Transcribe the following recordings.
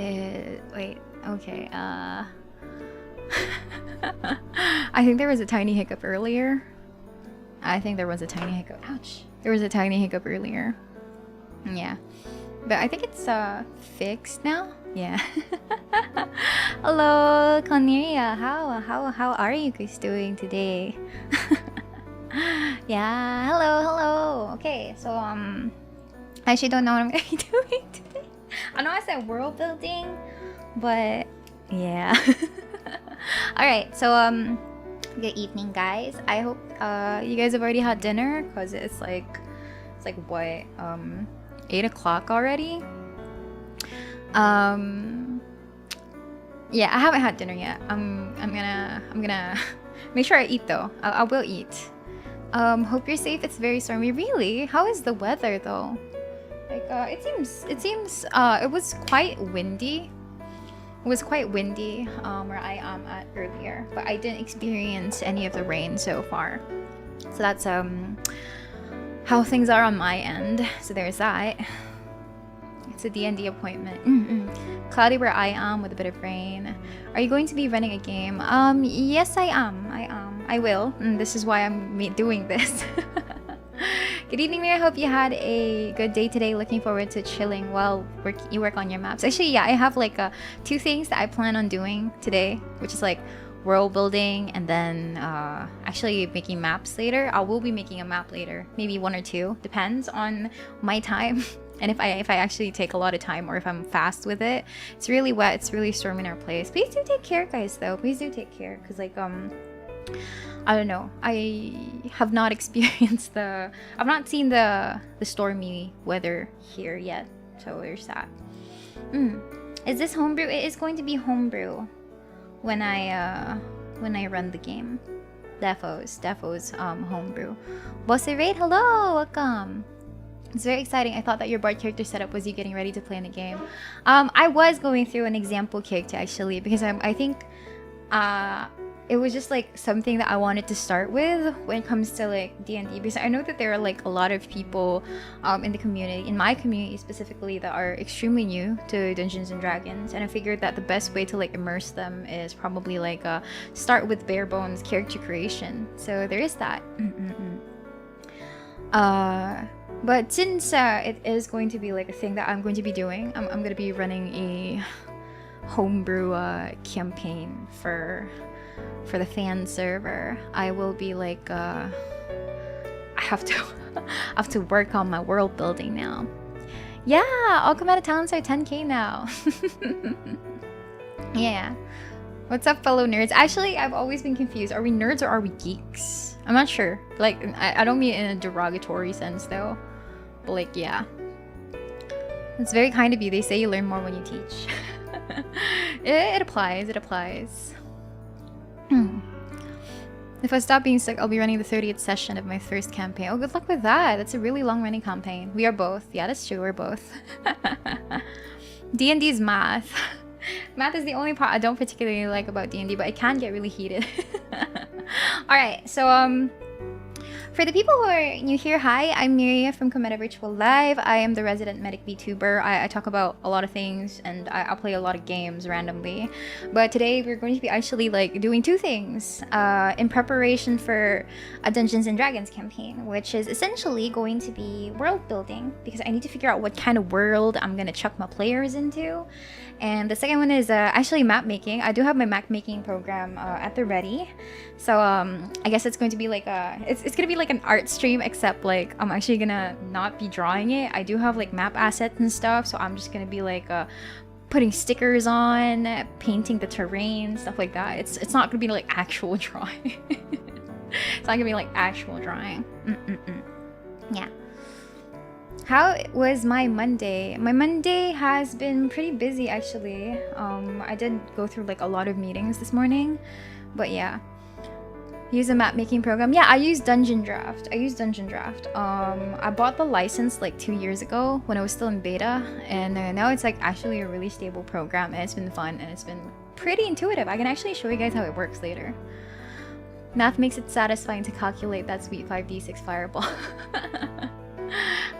Wait, okay, I think there was a tiny hiccup earlier. Ouch. There was a tiny hiccup earlier. Yeah. But I think it's fixed now. Yeah. Hello, Cornelia. How are you guys doing today? Yeah, hello. Okay, so I actually don't know what I'm gonna be doing today. I know I said world building, but yeah. Alright, so good evening, guys. I hope you guys have already had dinner, because it's like what, 8 o'clock already. Yeah, I haven't had dinner yet. I'm gonna make sure I eat though. I will eat. Hope you're safe. It's very stormy. Really? How is the weather though? Like it seems it was quite windy. It was quite windy where I am at earlier, but I didn't experience any of the rain so far. So that's how things are on my end. So there's that. It's a D&D appointment. Cloudy where I am with a bit of rain. Are you going to be running a game? Yes, I am. I will. And this is why I'm doing this. Good evening, Mary. I hope you had a good day today. Looking forward to chilling while you work on your maps. Actually, yeah, I have like 2 things that I plan on doing today, which is like world building and then actually making maps later. I will be making a map later, maybe 1 or 2, depends on my time. And if I actually take a lot of time, or if I'm fast with it. It's really wet, it's really stormy in our place. Please do take care, guys, though. Please do take care, because like I don't know, I have not experienced I've not seen the stormy weather here yet, so there's that. Is this homebrew? It is going to be homebrew when I run the game. Defos homebrew. Bossy Raid, hello, welcome. It's very exciting. I thought that your bard character setup was you getting ready to play in the game. I was going through an example character actually, because I think it was just like something that I wanted to start with when it comes to like D&D, because I know that there are like a lot of people in the community, in my community specifically, that are extremely new to Dungeons and Dragons, and I figured that the best way to like immerse them is probably like start with bare bones character creation. So there is that. But since it is going to be like a thing that I'm going to be doing, I'm going to be running a homebrew campaign for the fan server. I will be like I have to work on my world building now. Yeah, all combatant talents are 10k now. Yeah. What's up, fellow nerds? Actually, I've always been confused. Are we nerds or are we geeks? I'm not sure. Like, I don't mean it in a derogatory sense though. But like, yeah. It's very kind of you. They say you learn more when you teach. It applies. If I stop being sick, I'll be running the 30th session of my first campaign. Oh, good luck with that. That's a really long running campaign. We are both. Yeah, that's true. We're both. D&D is math. Math is the only part I don't particularly like about D&D, but it can get really heated. Alright, so for the people who are new here, hi, I'm Miria from Cometa Virtual Live. I am the resident medic VTuber. I talk about a lot of things, and I play a lot of games randomly. But today we're going to be actually like doing 2 things in preparation for a Dungeons and Dragons campaign, which is essentially going to be world building, because I need to figure out what kind of world I'm gonna chuck my players into. And the second one is actually map making. I do have my map making program at the ready. So I guess it's going to be like it's gonna be like an art stream, except like I'm actually gonna not be drawing it. I do have like map assets and stuff, so I'm just gonna be like putting stickers on, painting the terrain, stuff like that. It's not gonna be like actual drawing. It's not gonna be like actual drawing. Yeah. How was my Monday? My Monday has been pretty busy actually. I did go through like a lot of meetings this morning, but yeah. Use a map making program. Yeah, I use Dungeon Draft. I bought the license like 2 years ago when I was still in beta, and now it's like actually a really stable program, and it's been fun, and it's been pretty intuitive. I can actually show you guys how it works later. Math makes it satisfying to calculate that sweet 5d6 fireball.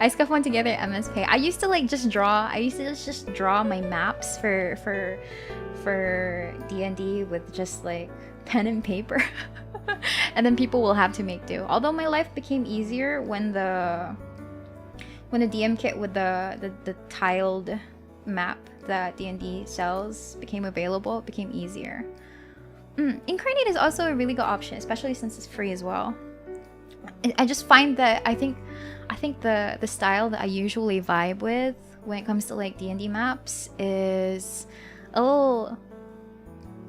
scuff one together MS Paint. I used to like just draw. I used to just draw my maps for D&D with just like pen and paper. And then people will have to make do. Although my life became easier when the DM kit with the tiled map that D&D sells became available, it became easier. Incarnate is also a really good option, especially since it's free as well. I just find that I think the style that I usually vibe with when it comes to like D&D maps is a little,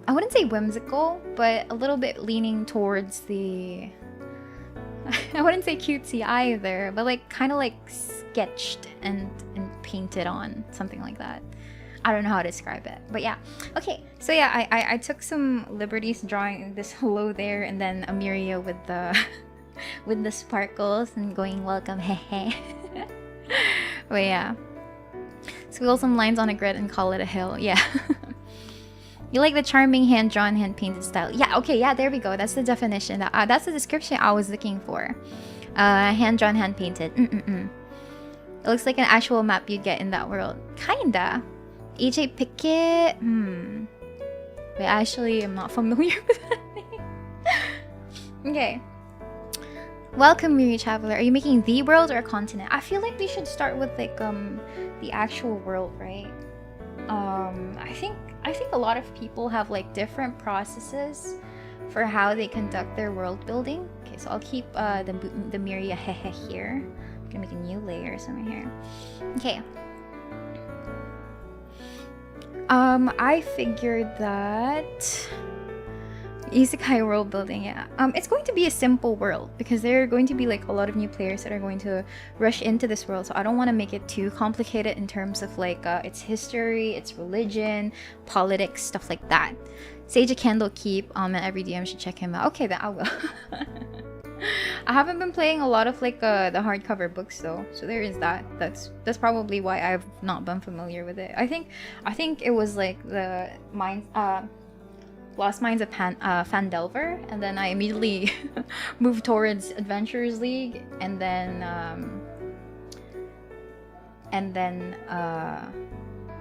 I wouldn't say whimsical, but a little bit leaning towards the I wouldn't say cutesy either, but like kind of like sketched and painted on, something like that. I don't know how to describe it, but yeah. Okay, so yeah, I took some liberties drawing this hello there, and then Amiria with the with the sparkles and going welcome, hehe. But yeah, squiggle some lines on a grid and call it a hill. Yeah. You like the charming hand-drawn, hand-painted style. Yeah, okay, yeah, there we go. That's the definition. That's the description I was looking for. Hand-drawn, hand-painted. It looks like an actual map you'd get in that world. Kinda. AJ Pickett. Wait, actually, I'm not familiar with that name. Okay. Welcome, Miri Traveler. Are you making the world or a continent? I feel like we should start with like the actual world, right? I think a lot of people have like different processes for how they conduct their world building. Okay, so I'll keep the Miria hehe here. I'm gonna make a new layer somewhere here. Okay. I figured that Isekai world building, yeah. It's going to be a simple world because there are going to be like a lot of new players that are going to rush into this world. So I don't want to make it too complicated in terms of like its history, its religion, politics, stuff like that. Sage a Candlekeep, and every DM should check him out. Okay, then I will. I haven't been playing a lot of like the hardcover books though, so there is that. That's probably why I've not been familiar with it. I think it was like the Lost Minds of Fandelver, and then I immediately moved towards Adventurers League, and then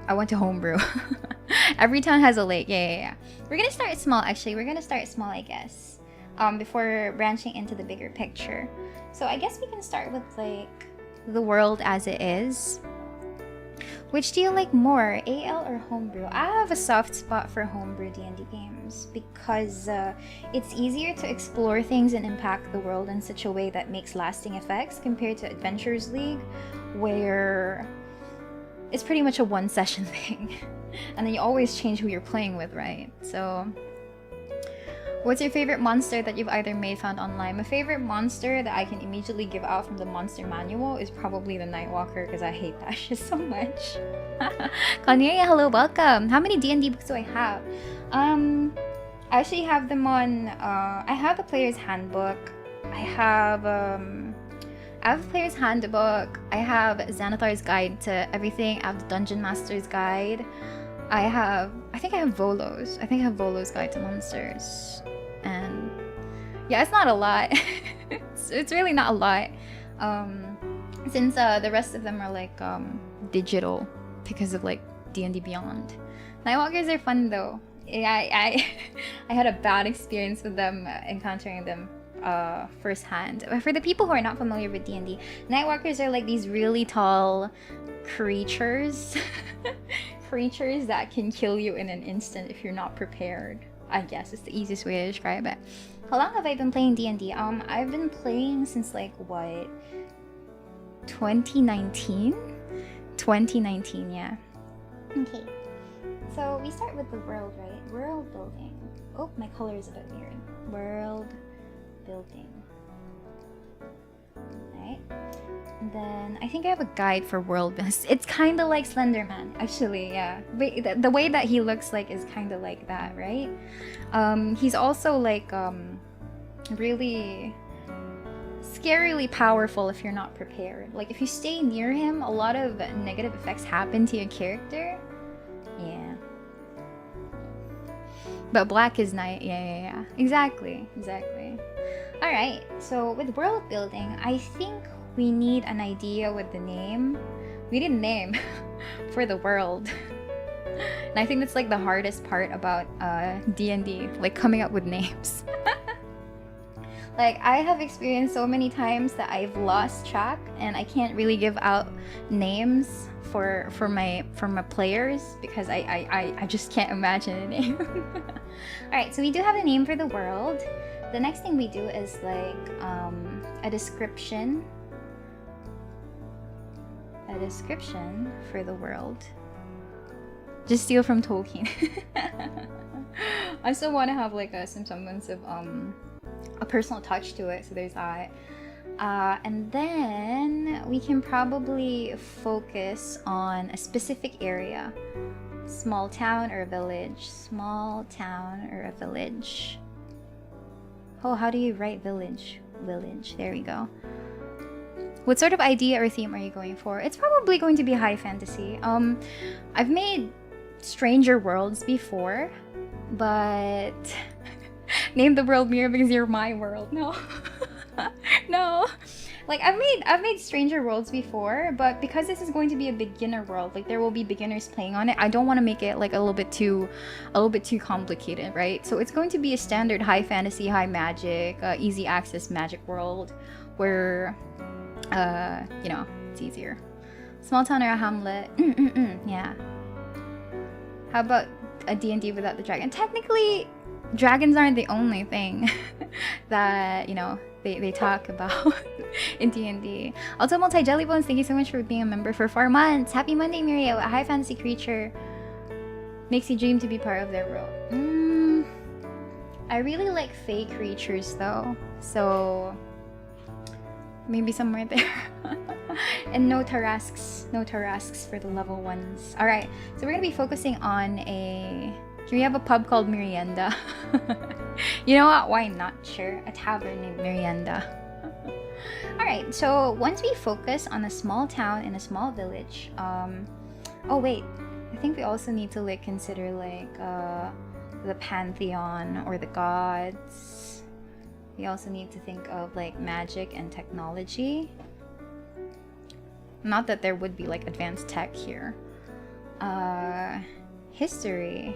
I went to Homebrew. Every town has a lake. Yeah. We're gonna start small. Actually, we're gonna start small, I guess. Before branching into the bigger picture. So I guess we can start with like the world as it is. Which do you like more, AL or Homebrew? I have a soft spot for Homebrew D&D games because it's easier to explore things and impact the world in such a way that makes lasting effects compared to Adventurers League, where it's pretty much a one-session thing. And then you always change who you're playing with, right? So what's your favorite monster that you've either made, found online? My favorite monster that I can immediately give out from the monster manual is probably the Nightwalker, because I hate that shit so much. Cornelia, hello, welcome. How many D&D books do I have? I actually have them on, I have the Player's Handbook. I have the Player's Handbook. I have Xanathar's Guide to Everything. I have the Dungeon Master's Guide. I think I have Volo's. I think I have Volo's Guide to Monsters. And yeah, it's not a lot. it's really not a lot. Since the rest of them are like digital because of like D&D Beyond. Nightwalkers are fun though. I had a bad experience with them, encountering them firsthand. For the people who are not familiar with D&D, Nightwalkers are like these really tall creatures. Creatures that can kill you in an instant if you're not prepared. I guess it's the easiest way to describe it. How long have I been playing D&D? I've been playing since like what? 2019? 2019, yeah. Okay. So we start with the world, right? World building. Oh, my color is a bit weird. World building. Right? And then I think I have a guide for world building. It's kind of like Slenderman, actually, yeah. The way that he looks like is kind of like that, right? He's also like really scarily powerful if you're not prepared. Like if you stay near him, a lot of negative effects happen to your character. Yeah. But black is night. Yeah. Exactly. Alright, so with world building, I think we need an idea with the name. We need a name for the world. And I think that's like the hardest part about D&D, like coming up with names. Like, I have experienced so many times that I've lost track and I can't really give out names for my players because I just can't imagine a name. Alright, so we do have a name for the world. The next thing we do is like a description. A description for the world. Just steal from Tolkien. I still want to have like some semblance of a personal touch to it, so there's that. And then we can probably focus on a specific area. Small town or a village. Small town or a village. Oh, how do you write village? Village, there we go. What sort of idea or theme are you going for? It's probably going to be high fantasy. I've made Stranger Worlds before, but name the world Mira because you're my world. No. No. Like I've made Stranger Worlds before, but because this is going to be a beginner world, like there will be beginners playing on it, I don't want to make it like a little bit too complicated, right? So it's going to be a standard high fantasy, high magic, easy access magic world where you know, it's easier. Small town or a hamlet. Yeah. How about a D&D without the dragon? Technically, dragons aren't the only thing that, you know, they talk about in D&D. Also, Multi-Jellybones, thank you so much for being a member for 4 months. Happy Monday, Miria. A high fantasy creature makes you dream to be part of their world. I really like fey creatures though, so maybe somewhere there. And no Tarasques for the level 1s. Alright, so we're gonna be focusing on a... Can we have a pub called Merienda? You know what? Why not? Sure. A tavern named Merienda. Alright, so once we focus on a small town and a small village, oh wait, I think we also need to like consider like the pantheon or the gods. We also need to think of like magic and technology. Not that there would be like advanced tech here. History.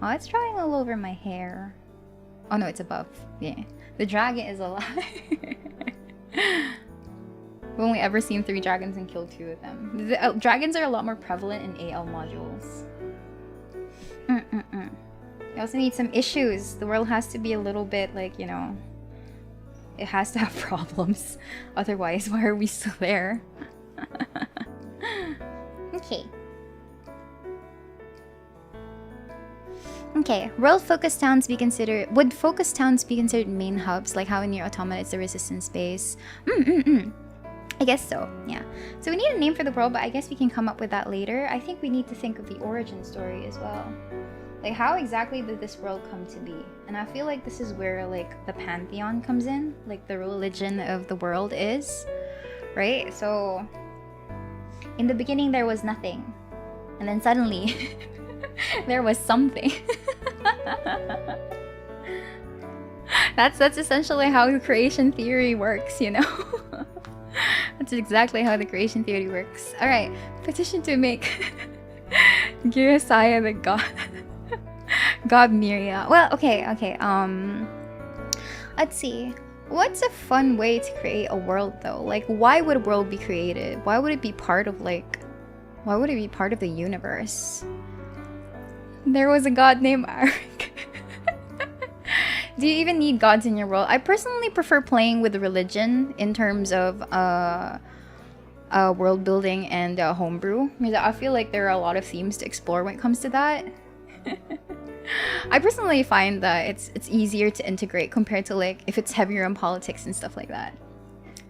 Oh, it's drawing all over my hair. Oh no, it's above. Yeah. The dragon is alive. We've only ever seen 3 dragons and killed 2 of them. The, dragons are a lot more prevalent in AL modules. We also need some issues. The world has to be a little bit like, you know, it has to have problems. Otherwise, why are we still there? Okay. Okay, would focus towns be considered main hubs, like how in your Automata it's the resistance base? I guess so, yeah. So we need a name for the world, but I guess we can come up with that later. I think we need to think of the origin story as well. Like, how exactly did this world come to be? And I feel like this is where, like, the pantheon comes in. Like, the religion of the world is. Right? So, in the beginning, there was nothing. And then suddenly, there was something. That's essentially how the creation theory works, you know? That's exactly how the creation theory works. Alright, petition to make Girasaya the god. God Miria. Well, okay. Let's see. What's a fun way to create a world though? Like, why would a world be created? Why would it be part of the universe? There was a god named Arik. Do you even need gods in your world? I personally prefer playing with religion in terms of world building and homebrew. I feel like there are a lot of themes to explore when it comes to that. I personally find that it's easier to integrate compared to like if it's heavier on politics and stuff like that.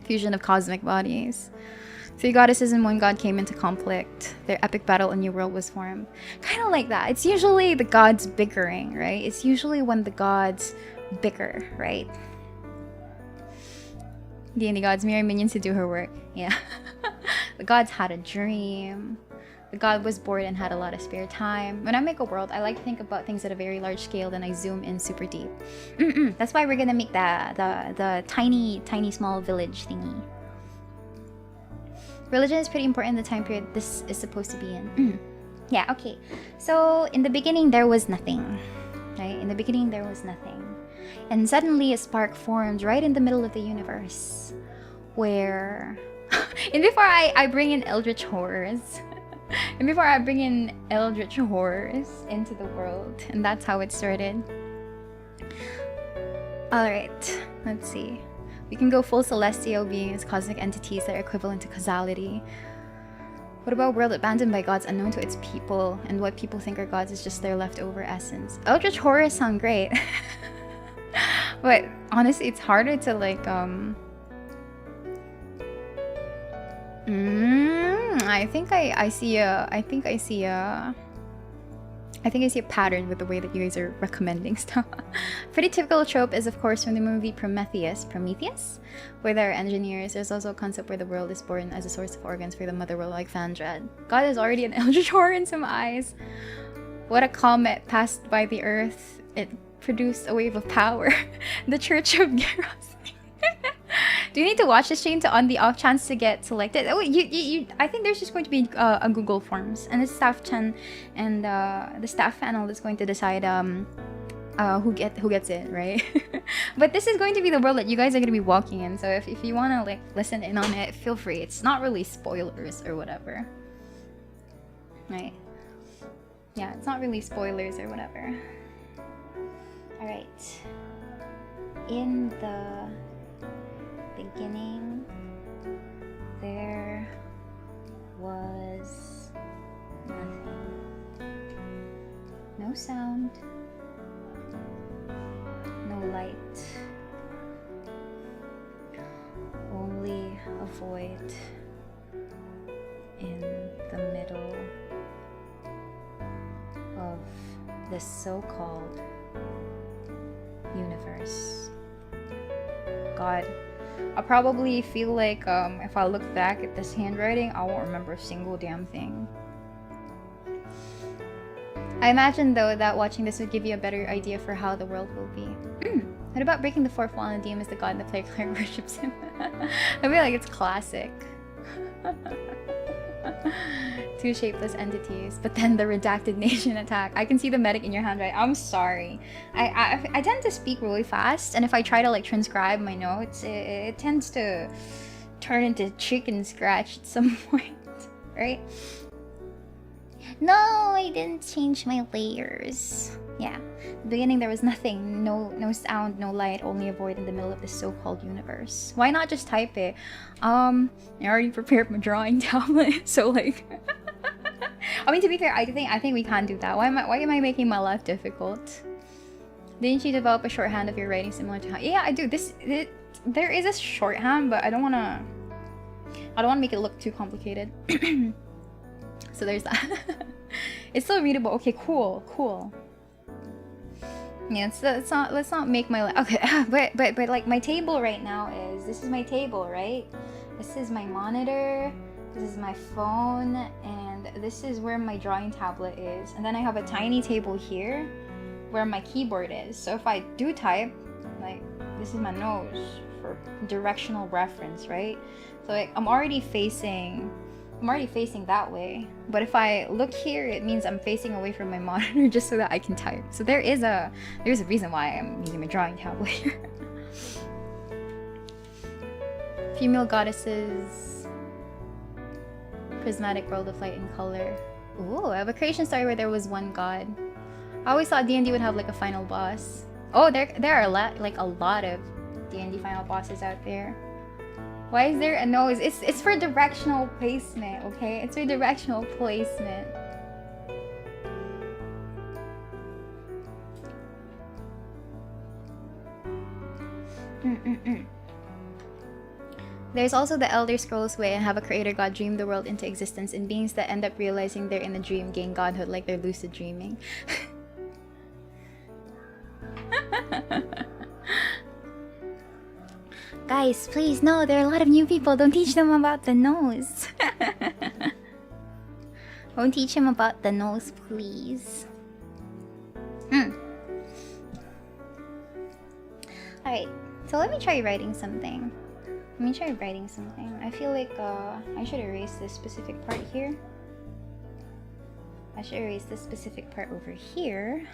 Fusion of cosmic bodies. 3 goddesses and 1 god came into conflict. Their epic battle in New World was formed. Kind of like that. It's usually the gods bickering, right? It's usually when the gods bicker, right? D&D gods mirror minions to do her work. Yeah. The gods had a dream. The god was bored and had a lot of spare time. When I make a world, I like to think about things at a very large scale, then I zoom in super deep. That's why we're gonna make the tiny small village thingy. Religion is pretty important in the time period this is supposed to be in. Yeah, okay. So in the beginning there was nothing. Right? In the beginning there was nothing. And suddenly a spark formed right in the middle of the universe. Where and before I bring in eldritch horrors. And before I bring in eldritch horrors into the world. And that's how it started. Alright, let's see. We can go full celestial beings, cosmic entities that are equivalent to causality. What about a world abandoned by gods unknown to its people, and what people think are gods is just their leftover essence? Eldritch horrors sound great. But honestly, it's harder to like I think I see a pattern with the way that you guys are recommending stuff. Pretty typical trope is of course from the movie Prometheus, where there are engineers. There's also a concept where the world is born as a source of organs for the mother world like Fandred. God is already an eldritch horror in some eyes. What a comet passed by the earth. It produced a wave of power. The Church of Geros. Do you need to watch this stream to on the off chance to get selected? Oh, I think there's just going to be a Google Forms, and the staff and the staff panel is going to decide who gets it, right? But this is going to be the world that you guys are going to be walking in. So if you want to like listen in on it, feel free. It's not really spoilers or whatever, right? Yeah, it's not really spoilers or whatever. All right. In the beginning, there was nothing. No sound, no light, only a void in the middle of this so-called universe. God, I'll probably feel like if I look back at this handwriting, I won't remember a single damn thing. I imagine though that watching this would give you a better idea for how the world will be. What about breaking the fourth wall and the DM is the god and the player cleric worships him? I feel like it's classic. Two shapeless entities, but then the redacted nation attack. I can see the medic in your handwriting. I'm sorry. I tend to speak really fast, and if I try to like transcribe my notes, it tends to turn into chicken scratch at some point, right? No, I didn't change my layers. Yeah, in the beginning there was nothing, no sound, no light, only a void in the middle of this so-called universe. Why not just type it? I already prepared my drawing tablet, so like, I mean to be fair, I think we can't do that. Why am I making my life difficult? Didn't you develop a shorthand of your writing similar to how? Yeah, I do. There is a shorthand, but I don't wanna make it look too complicated. So there's that. It's still readable. Okay, cool. Yeah, let's not make my life okay. But like my table right now this is my table, right? This is my monitor, this is my phone, and this is where my drawing tablet is. And then I have a tiny table here where my keyboard is. So if I do type, like this is my nose for directional reference, right? So like I'm already facing that way. But if I look here, it means I'm facing away from my monitor just so that I can type. So there's a reason why I'm using my drawing tablet here. Female goddesses. Prismatic world of light and color. Ooh, I have a creation story where there was one god. I always thought D&D would have like a final boss. Oh, there are a lot of D&D final bosses out there. Why is there a nose? It's for directional placement, okay? It's for directional placement. There's also the Elder Scrolls way and have a creator god dream the world into existence, and beings that end up realizing they're in a dream gain godhood like they're lucid dreaming. Guys, please, no, there are a lot of new people. Don't teach them about the nose. Don't teach them about the nose, please. Alright, so let me try writing something. Let me try writing something. I feel like I should erase this specific part here. I should erase this specific part over here.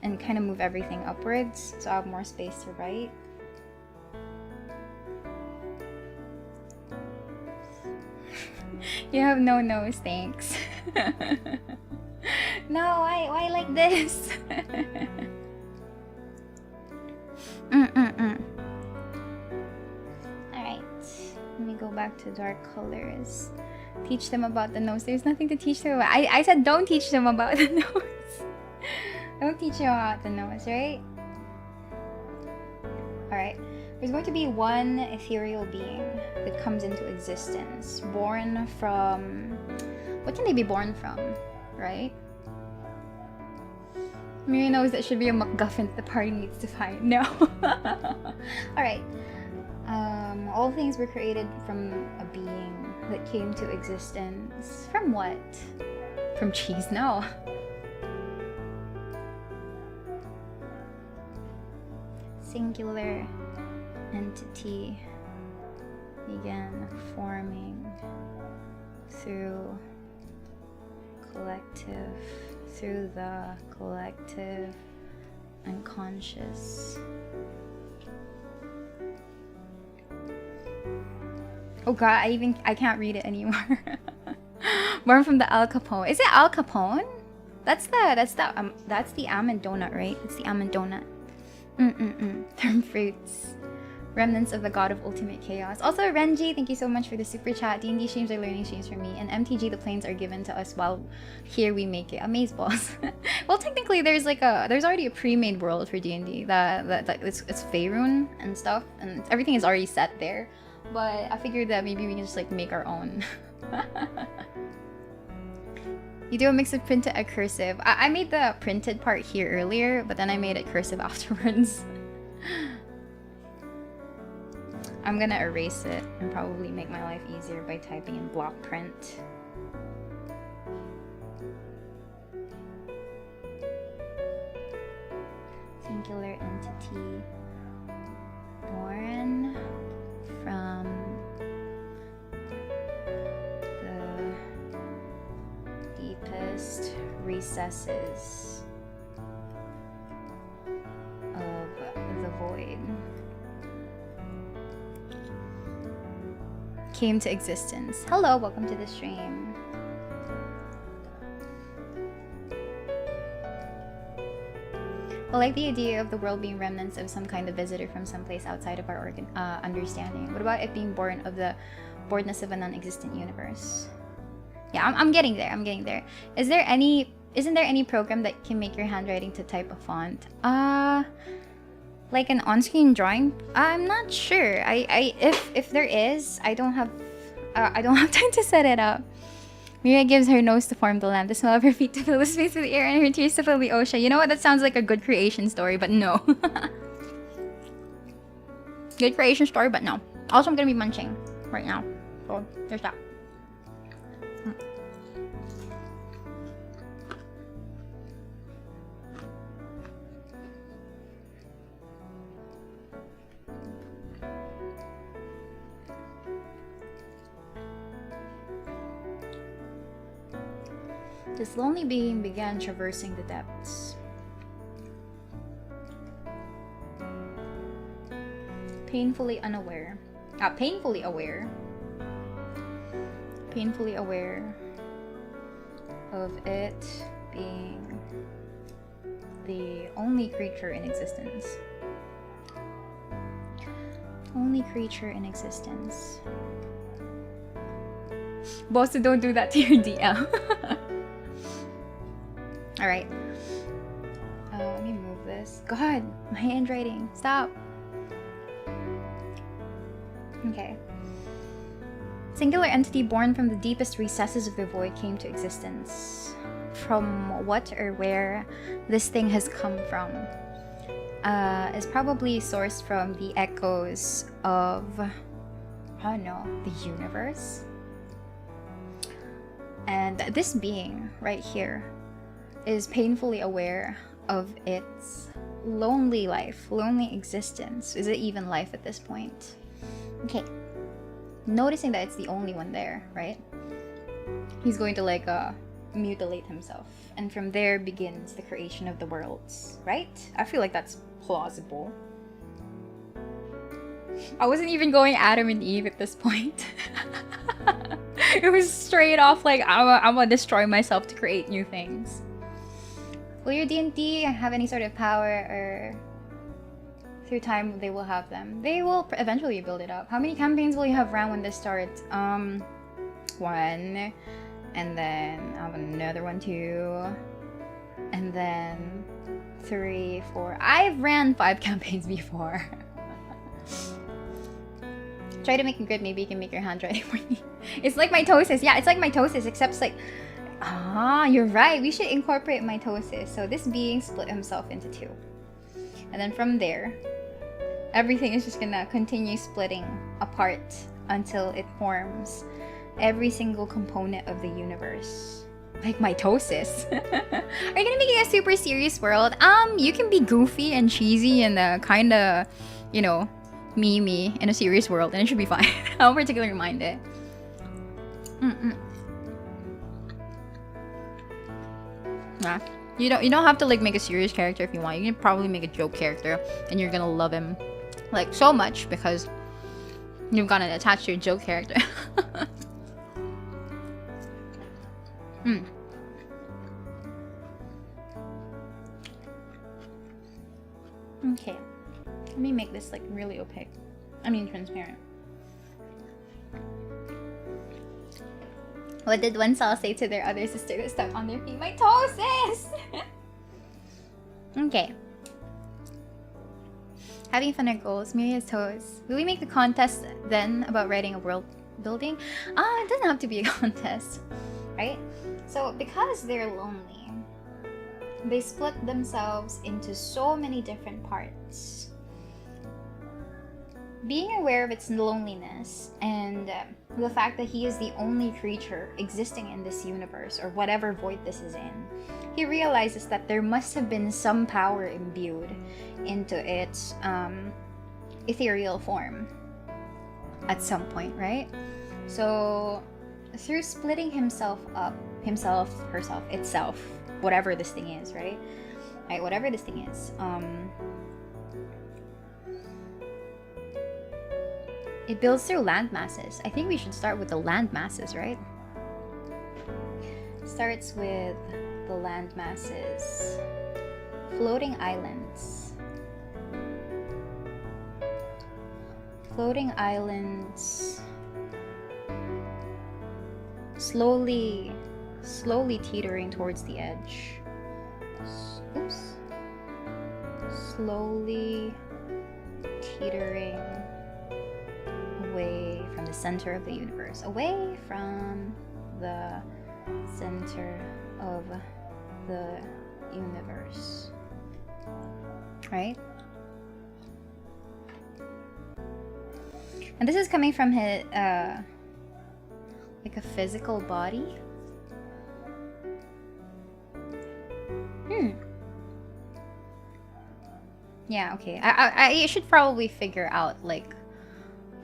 And kind of move everything upwards so I have more space to write. You have no nose, thanks. No, why like this? Alright, let me go back to dark colors. Teach them about the nose. There's nothing to teach them about. I said don't teach them about the nose. Don't teach them about the nose, right? Alright. There's going to be one ethereal being that comes into existence. Born from... What can they be born from? Right? Miri knows that should be a MacGuffin that the party needs to find. No. Alright. All things were created from a being that came to existence. From what? From cheese? No. Singular entity began forming through the collective unconscious. Oh god, I can't read it anymore. Born from the Al Capone. Is it Al Capone? That's the almond donut, right? It's the almond donut. Term fruits. Remnants of the god of ultimate chaos. Also, Renji, thank you so much for the super chat. D&D streams are learning streams for me. And MTG, the planes are given to us while here we make it. Amazeballs. Well, technically, there's already a pre-made world for D&D. It's Faerun and stuff. And everything is already set there. But I figured that maybe we can just like make our own. You do a mix of printed and cursive. I made the printed part here earlier, but then I made it cursive afterwards. I'm gonna erase it and probably make my life easier by typing in block print. Singular entity born from the deepest recesses of the void came to existence. Hello, welcome to the stream. I like the idea of the world being remnants of some kind of visitor from someplace outside of our understanding. What about it being born of the boredness of a non-existent universe? Yeah, I'm getting there. I'm getting there. Isn't there any program that can make your handwriting to type a font? Like an on-screen drawing? I'm not sure. If there is, I don't have time to set it up. Mira gives her nose to form the land, the smell of her feet to fill the space with the air, and her tears to fill the ocean. You know what? That sounds like a good creation story, but no. Good creation story, but no. Also, I'm gonna be munching right now. So, there's that. This lonely being began traversing the depths. Painfully aware of it being the only creature in existence. Only creature in existence. Boss, don't do that to your DL. Alright. Let me move this. God, my handwriting. Stop. Okay. Singular entity born from the deepest recesses of the void came to existence. From what or where this thing has come from is probably sourced from the echoes of, I don't know, the universe. And this being right here is painfully aware of its lonely life, lonely existence. Is it even life at this point? Okay. Noticing that it's the only one there, right? He's going to like mutilate himself, and from there begins the creation of the worlds, right? I feel like that's plausible. I wasn't even going Adam and Eve at this point. It was straight off like I'm gonna destroy myself to create new things. Will your D&D have any sort of power, or through time they will have them? They will eventually build it up. How many campaigns will you have around when this starts? One, and then I have another one too, and then 3, 4. I've ran 5 campaigns before. Try to make a grid, maybe you can make your handwriting more neat. It's like mitosis. Yeah, it's like mitosis, except it's like, you're right. We should incorporate mitosis. So this being split himself into 2. And then from there, everything is just gonna continue splitting apart until it forms every single component of the universe. Like mitosis. Are you gonna make it a super serious world? You can be goofy and cheesy and kinda, you know, meme-y in a serious world, and it should be fine. I don't particularly mind it. Nah. You don't have to like make a serious character if you want. You can probably make a joke character and you're gonna love him like so much because you've gotten attached to your joke character. Okay. Let me make this like really opaque. I mean transparent. What did one cell say to their other sister who stuck on their feet? Mitosis! Okay. Having fun at goals. Miria's toes. Will we make the contest then about writing a world building? It doesn't have to be a contest, right? So because they're lonely, they split themselves into so many different parts. Being aware of its loneliness and the fact that he is the only creature existing in this universe, or whatever void this is in, he realizes that there must have been some power imbued into its ethereal form at some point, right? So through splitting himself up, himself, herself, itself, whatever this thing is, right? Right, whatever this thing is, it builds through land masses. I think we should start with the land masses, right? Starts with the land masses. Floating islands. Floating islands. Slowly teetering towards the edge. Oops. Slowly teetering away from the center of the universe, away from the center of the universe, right? And this is coming from his like a physical body. Yeah, okay. I should probably figure out like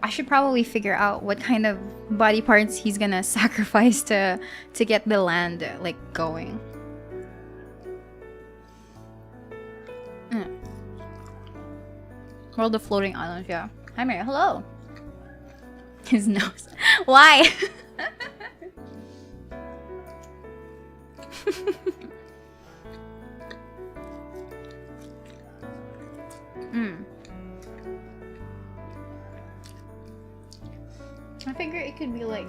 what kind of body parts he's gonna sacrifice to get the land like going. World of Floating Islands, yeah. Hi Mary, hello. His nose. Why? I figure it could be like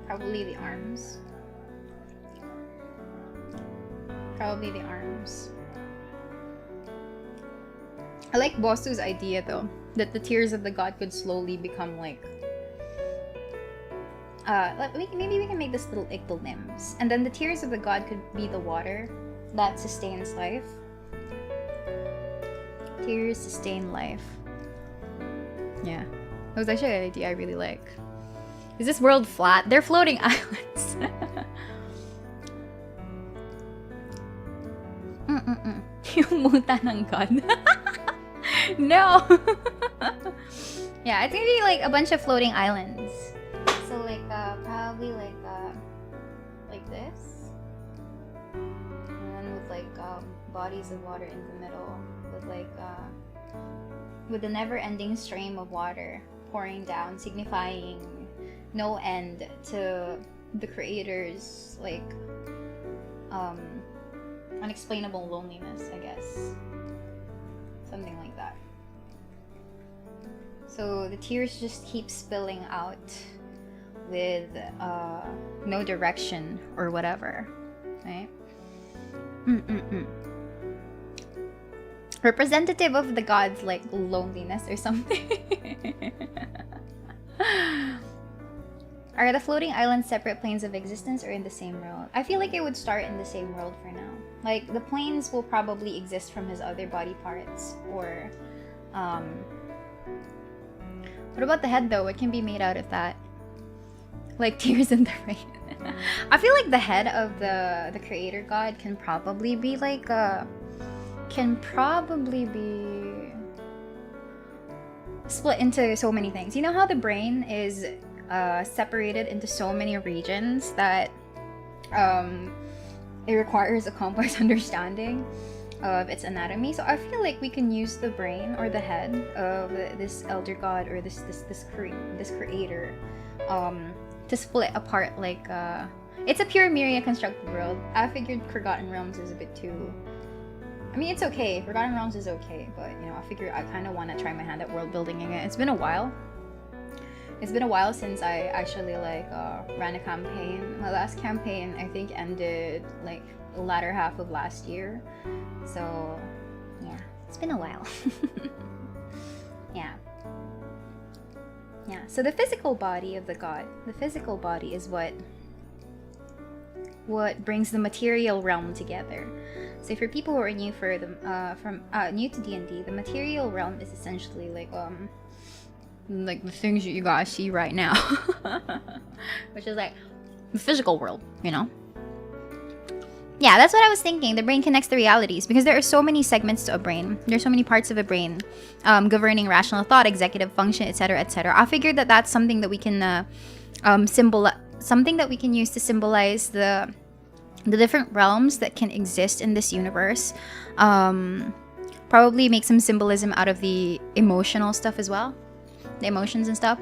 probably the arms. Probably the arms. I like Bostu's idea though, that the tears of the god could slowly become like maybe we can make this little like the limbs, and then the tears of the god could be the water that sustains life. Tears sustain life. Yeah, that was actually an idea I really like. Is this world flat? They're floating islands. Yung muta ng God. No. Yeah, it's gonna be like a bunch of floating islands. So like probably like this, and then with like bodies of water in the middle, with like with a never-ending stream of water pouring down, signifying no end to the creator's like unexplainable loneliness, I guess. Something like that. So the tears just keep spilling out with no direction or whatever, right? Representative of the gods, like loneliness or something. Are the floating islands separate planes of existence or in the same world? I feel like it would start in the same world for now. Like the planes will probably exist from his other body parts, or what about the head though? What can be made out of that? Like tears in the rain. I feel like the head of the creator god can probably be like split into so many things. You know how the brain is separated into so many regions that it requires a complex understanding of its anatomy. So I feel like we can use the brain or the head of this elder god or this creator to split apart like it's a pure Myria constructed world. I figured Forgotten Realms is a bit too, I mean, it's okay. Forgotten Realms is okay, but you know, I figure I kind of want to try my hand at world building again. It's been a while. It's been a while since I actually like ran a campaign. My last campaign I think ended like the latter half of last year. So yeah, it's been a while. Yeah. Yeah, so the physical body of the god, the physical body is what brings the material realm together. So for people who are new for the new to D&D, the material realm is essentially like the things that you guys see right now, which is like the physical world, you know. Yeah, that's what I was thinking. The brain connects the realities because there are so many segments to a brain. There's so many parts of a brain, governing rational thought, executive function, etc., etc. I figured that that's something that we can something that we can use to symbolize the different realms that can exist in this universe. Probably make some symbolism out of the emotional stuff as well, the emotions and stuff.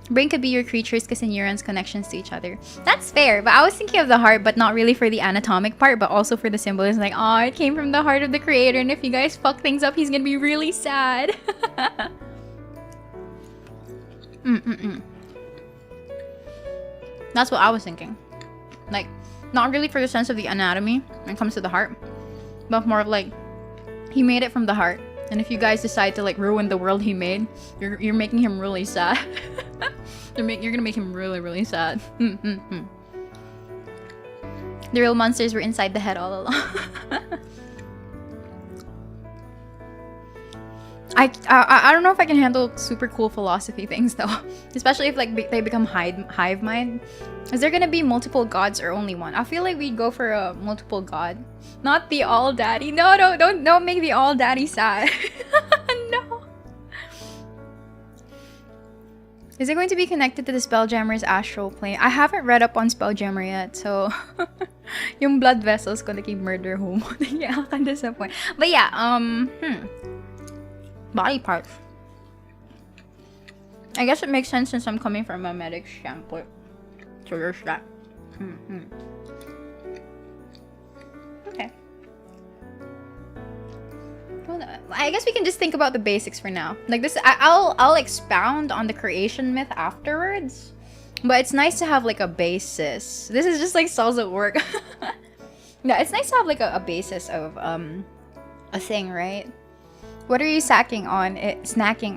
Brain could be your creatures because neurons connections to each other. That's fair, but I was thinking of the heart, but not really for the anatomic part, but also for the symbolism. Like, oh, it came from the heart of the creator, and if you guys fuck things up, he's gonna be really sad. That's what I was thinking. Like, not really for the sense of the anatomy when it comes to the heart, but more of like, he made it from the heart. And if you guys decide to like ruin the world he made, you're making him really sad. You're gonna make him really, really sad. The real monsters were inside the head all along. I don't know if I can handle super cool philosophy things though, especially if like they become hive mind. Is there gonna be multiple gods or only one? I feel like we'd go for a multiple god, not the all daddy. No, don't make the all daddy sad. No. Is it going to be connected to the Spelljammer's astral plane? I haven't read up on Spelljammer yet, so yung blood vessels ko naging murder home. Yeah, I can disappoint. But yeah, body parts. I guess it makes sense since I'm coming from a medic standpoint. So there's that. Okay. Well, I guess we can just think about the basics for now. Like this, I'll expound on the creation myth afterwards. But it's nice to have like a basis. This is just like cells at work. Yeah, it's nice to have like a basis of a thing, right? What are you snacking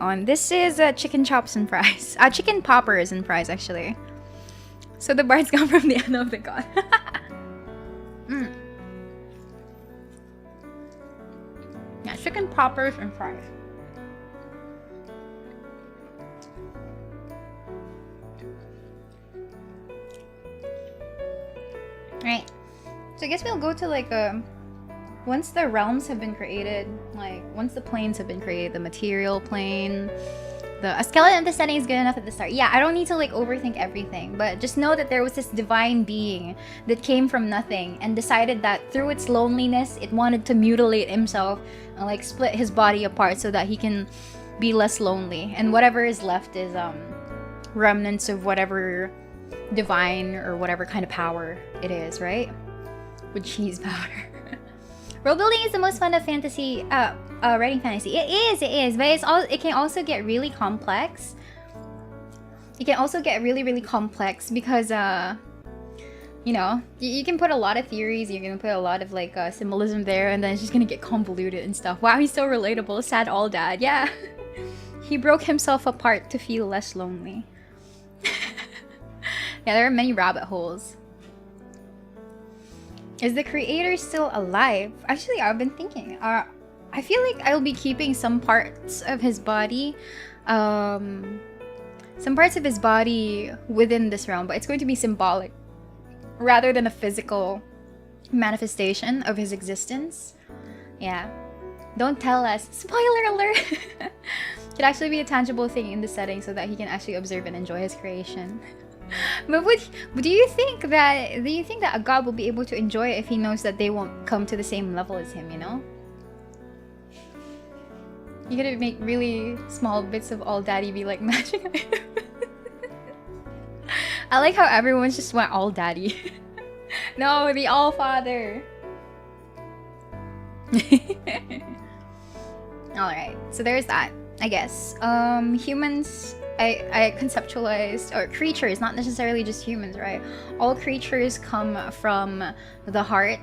on? This is chicken chops and fries. Chicken poppers and fries, actually. So the bards come from the end of the god. Yeah, chicken poppers and fries. Right. So I guess we'll go to like once the realms have been created, like once the planes have been created, the material plane, a skeleton of the setting is good enough at the start. Yeah, I don't need to like overthink everything, but just know that there was this divine being that came from nothing and decided that through its loneliness, it wanted to mutilate himself and like split his body apart so that he can be less lonely. And whatever is left is remnants of whatever divine or whatever kind of power it is, right? With cheese powder. World building is the most fun of fantasy, writing fantasy. It is, but it can also get really complex. It can also get really complex because, you know, you can put a lot of theories, you're gonna put a lot of like symbolism there, and then it's just gonna get convoluted and stuff. Wow, he's so relatable. Sad all dad. Yeah. He broke himself apart to feel less lonely. Yeah, there are many rabbit holes. Is the creator still alive? Actually, I've been thinking. I feel like I'll be keeping some parts of his body, within this realm, but it's going to be symbolic rather than a physical manifestation of his existence. Yeah. Don't tell us. Spoiler alert! It could actually be a tangible thing in the setting so that he can actually observe and enjoy his creation. But do you think that a god will be able to enjoy it if he knows that they won't come to the same level as him, you know? You gotta make really small bits of all daddy be like magic item. I like how everyone just went all daddy. No, the all father. Alright, so there's that, I guess. Humans, I conceptualized, or creatures, not necessarily just humans, right? All creatures come from the heart.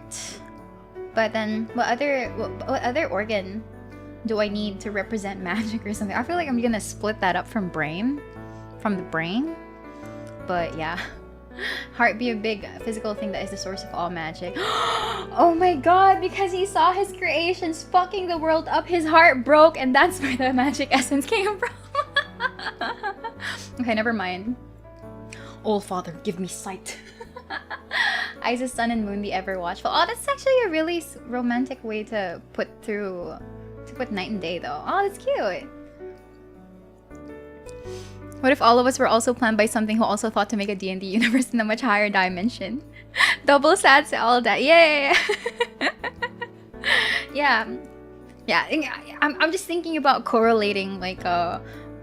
But then, what other organ do I need to represent magic or something? I feel like I'm gonna split that up from the brain. But yeah. Heart be a big physical thing that is the source of all magic. Oh my god, because he saw his creations fucking the world up, his heart broke, and that's where the magic essence came from. Okay, never mind. All father, give me sight. Isis, sun and moon, the ever watchful. Oh, that's actually a really romantic way to put night and day though. Oh, that's cute. What if all of us were also planned by something who also thought to make a D&D universe in a much higher dimension? Double sad to all that. Yeah. I'm just thinking about correlating like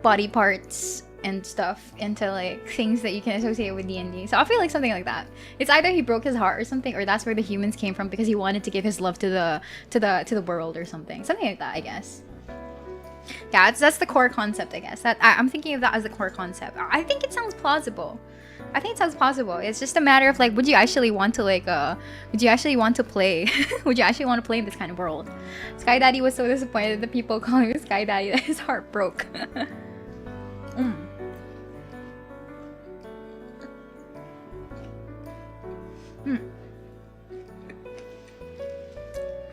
body parts and stuff into like things that you can associate with D&D. So I feel like something like that. It's either he broke his heart or something, or that's where the humans came from because he wanted to give his love to the world or something. Something like that, I guess. Yeah, that's the core concept, I guess. I'm thinking of that as the core concept. I think it sounds plausible. It's just a matter of like, would you actually want to like would you actually want to play would you actually want to play in this kind of world? Sky Daddy was so disappointed that people calling him Sky Daddy that his heart broke.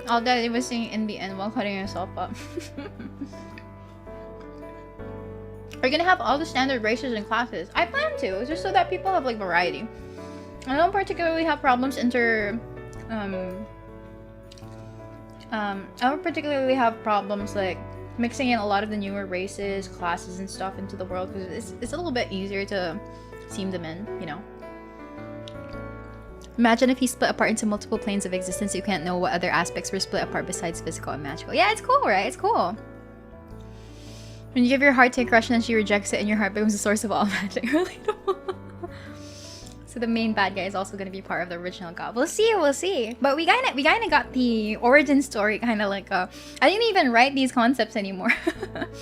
All that he was saying in the end while cutting himself up. Are you gonna have all the standard races and classes? I plan to, just so that people have like variety. I don't particularly have problems I don't particularly have problems like mixing in a lot of the newer races, classes, and stuff into the world because it's a little bit easier to seam them in, you know. Imagine if he split apart into multiple planes of existence, you can't know what other aspects were split apart besides physical and magical. Yeah, it's cool, right? It's cool. When you give your heart to a crush and then she rejects it and your heart becomes the source of all magic. Relatable. So the main bad guy is also going to be part of the original god. We'll see. But we kind of got the origin story kind of like I didn't even write these concepts anymore. I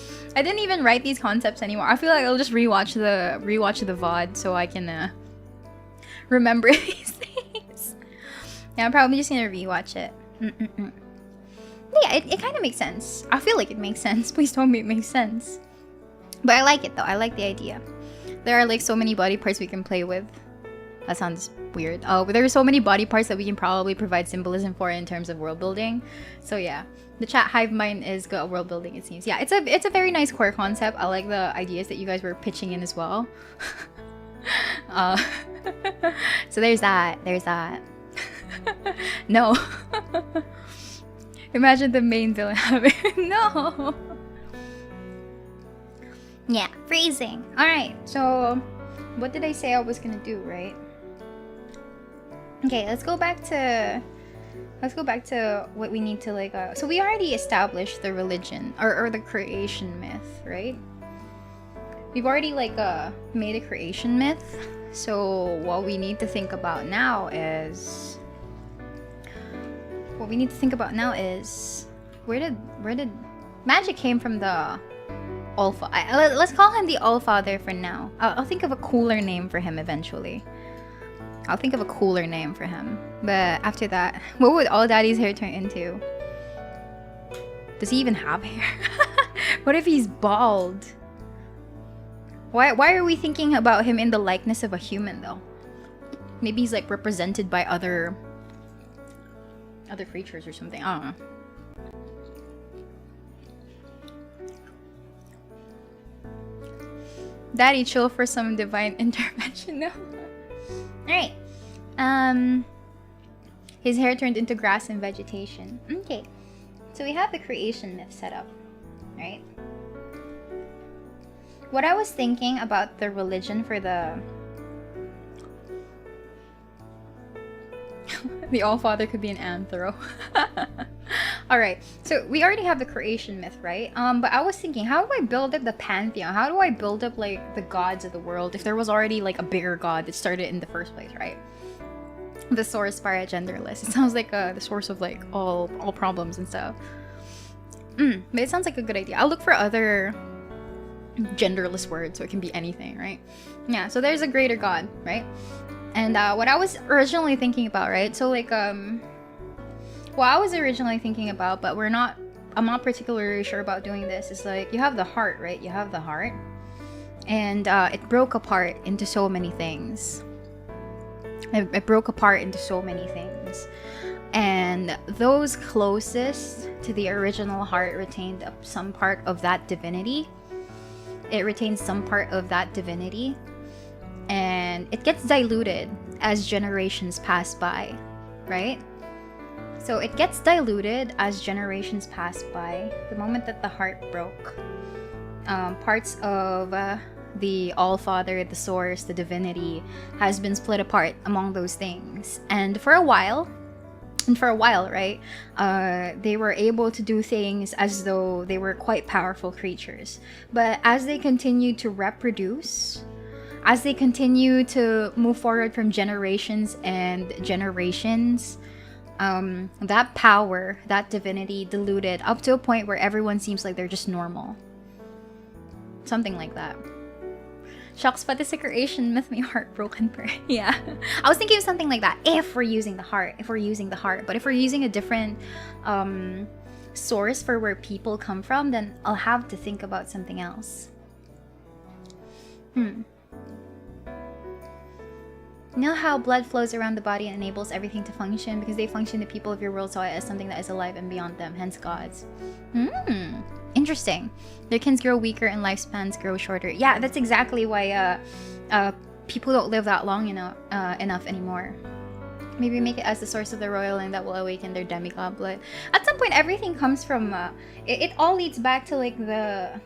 feel like I'll just rewatch the VOD so I can remember these things. Yeah, I'm probably just gonna rewatch it. Yeah, it kind of makes sense. I feel like it makes sense. Please tell me it makes sense. But I like it though. I like the idea. There are like so many body parts we can play with. That sounds weird. Oh, but there are so many body parts that we can probably provide symbolism for in terms of world building. So yeah, the chat hive mind is good at world building, it seems. Yeah, it's a very nice core concept. I like the ideas that you guys were pitching in as well. So there's that. No. Imagine the main villain having no. Yeah, freezing. All right. So, what did I say I was gonna do, right? Okay, let's go back to what we need to like. So we already established the religion or the creation myth, right? We've already like made a creation myth. So what we need to think about now is where did magic came from the let's call him the All-Father for now. I'll think of a cooler name for him eventually. I'll think of a cooler name for him. But after that, what would All Daddy's hair turn into? Does he even have hair? What if he's bald? Why are we thinking about him in the likeness of a human though? Maybe he's like represented by other creatures or something. I don't know. Daddy, chill for some divine intervention. No. Alright. His hair turned into grass and vegetation. Okay. So we have the creation myth set up. Right? What I was thinking about the religion for the the All-Father could be an anthro. Alright, so we already have the creation myth, right? But I was thinking, how do I build up the pantheon? How do I build up like the gods of the world if there was already like a bigger god that started in the first place, right? The source para genderless. It sounds like the source of like all problems and stuff. But it sounds like a good idea. I'll look for other genderless words so it can be anything, right? Yeah, so there's a greater god, right? And what I was originally thinking about, right? So like what I was originally thinking about, but I'm not particularly sure about doing this, is like you have the heart, right? You have the heart, and it broke apart into so many things. It broke apart into so many things, and those closest to the original heart retained some part of that divinity. It retains some part of that divinity, and it gets diluted as generations pass by, right? So it gets diluted as generations pass by. The moment that the heart broke, parts of the All-Father, the source, the divinity has been split apart among those things. And for a while, right, they were able to do things as though they were quite powerful creatures. But as they continued to reproduce, as they continue to move forward from generations and generations, that power, that divinity diluted up to a point where everyone seems like they're just normal. Something like that. Shucks, but this creation myth me heartbroken for yeah. I was thinking of something like that if we're using the heart. But if we're using a different source for where people come from, then I'll have to think about something else. You know how blood flows around the body and enables everything to function? Because they function, the people of your world saw it as something that is alive and beyond them, hence gods. Interesting. Their kins grow weaker and lifespans grow shorter. Yeah, that's exactly why people don't live that long enough anymore. Maybe make it as the source of the royal line that will awaken their demigod blood. At some point, everything comes from... it all leads back to like the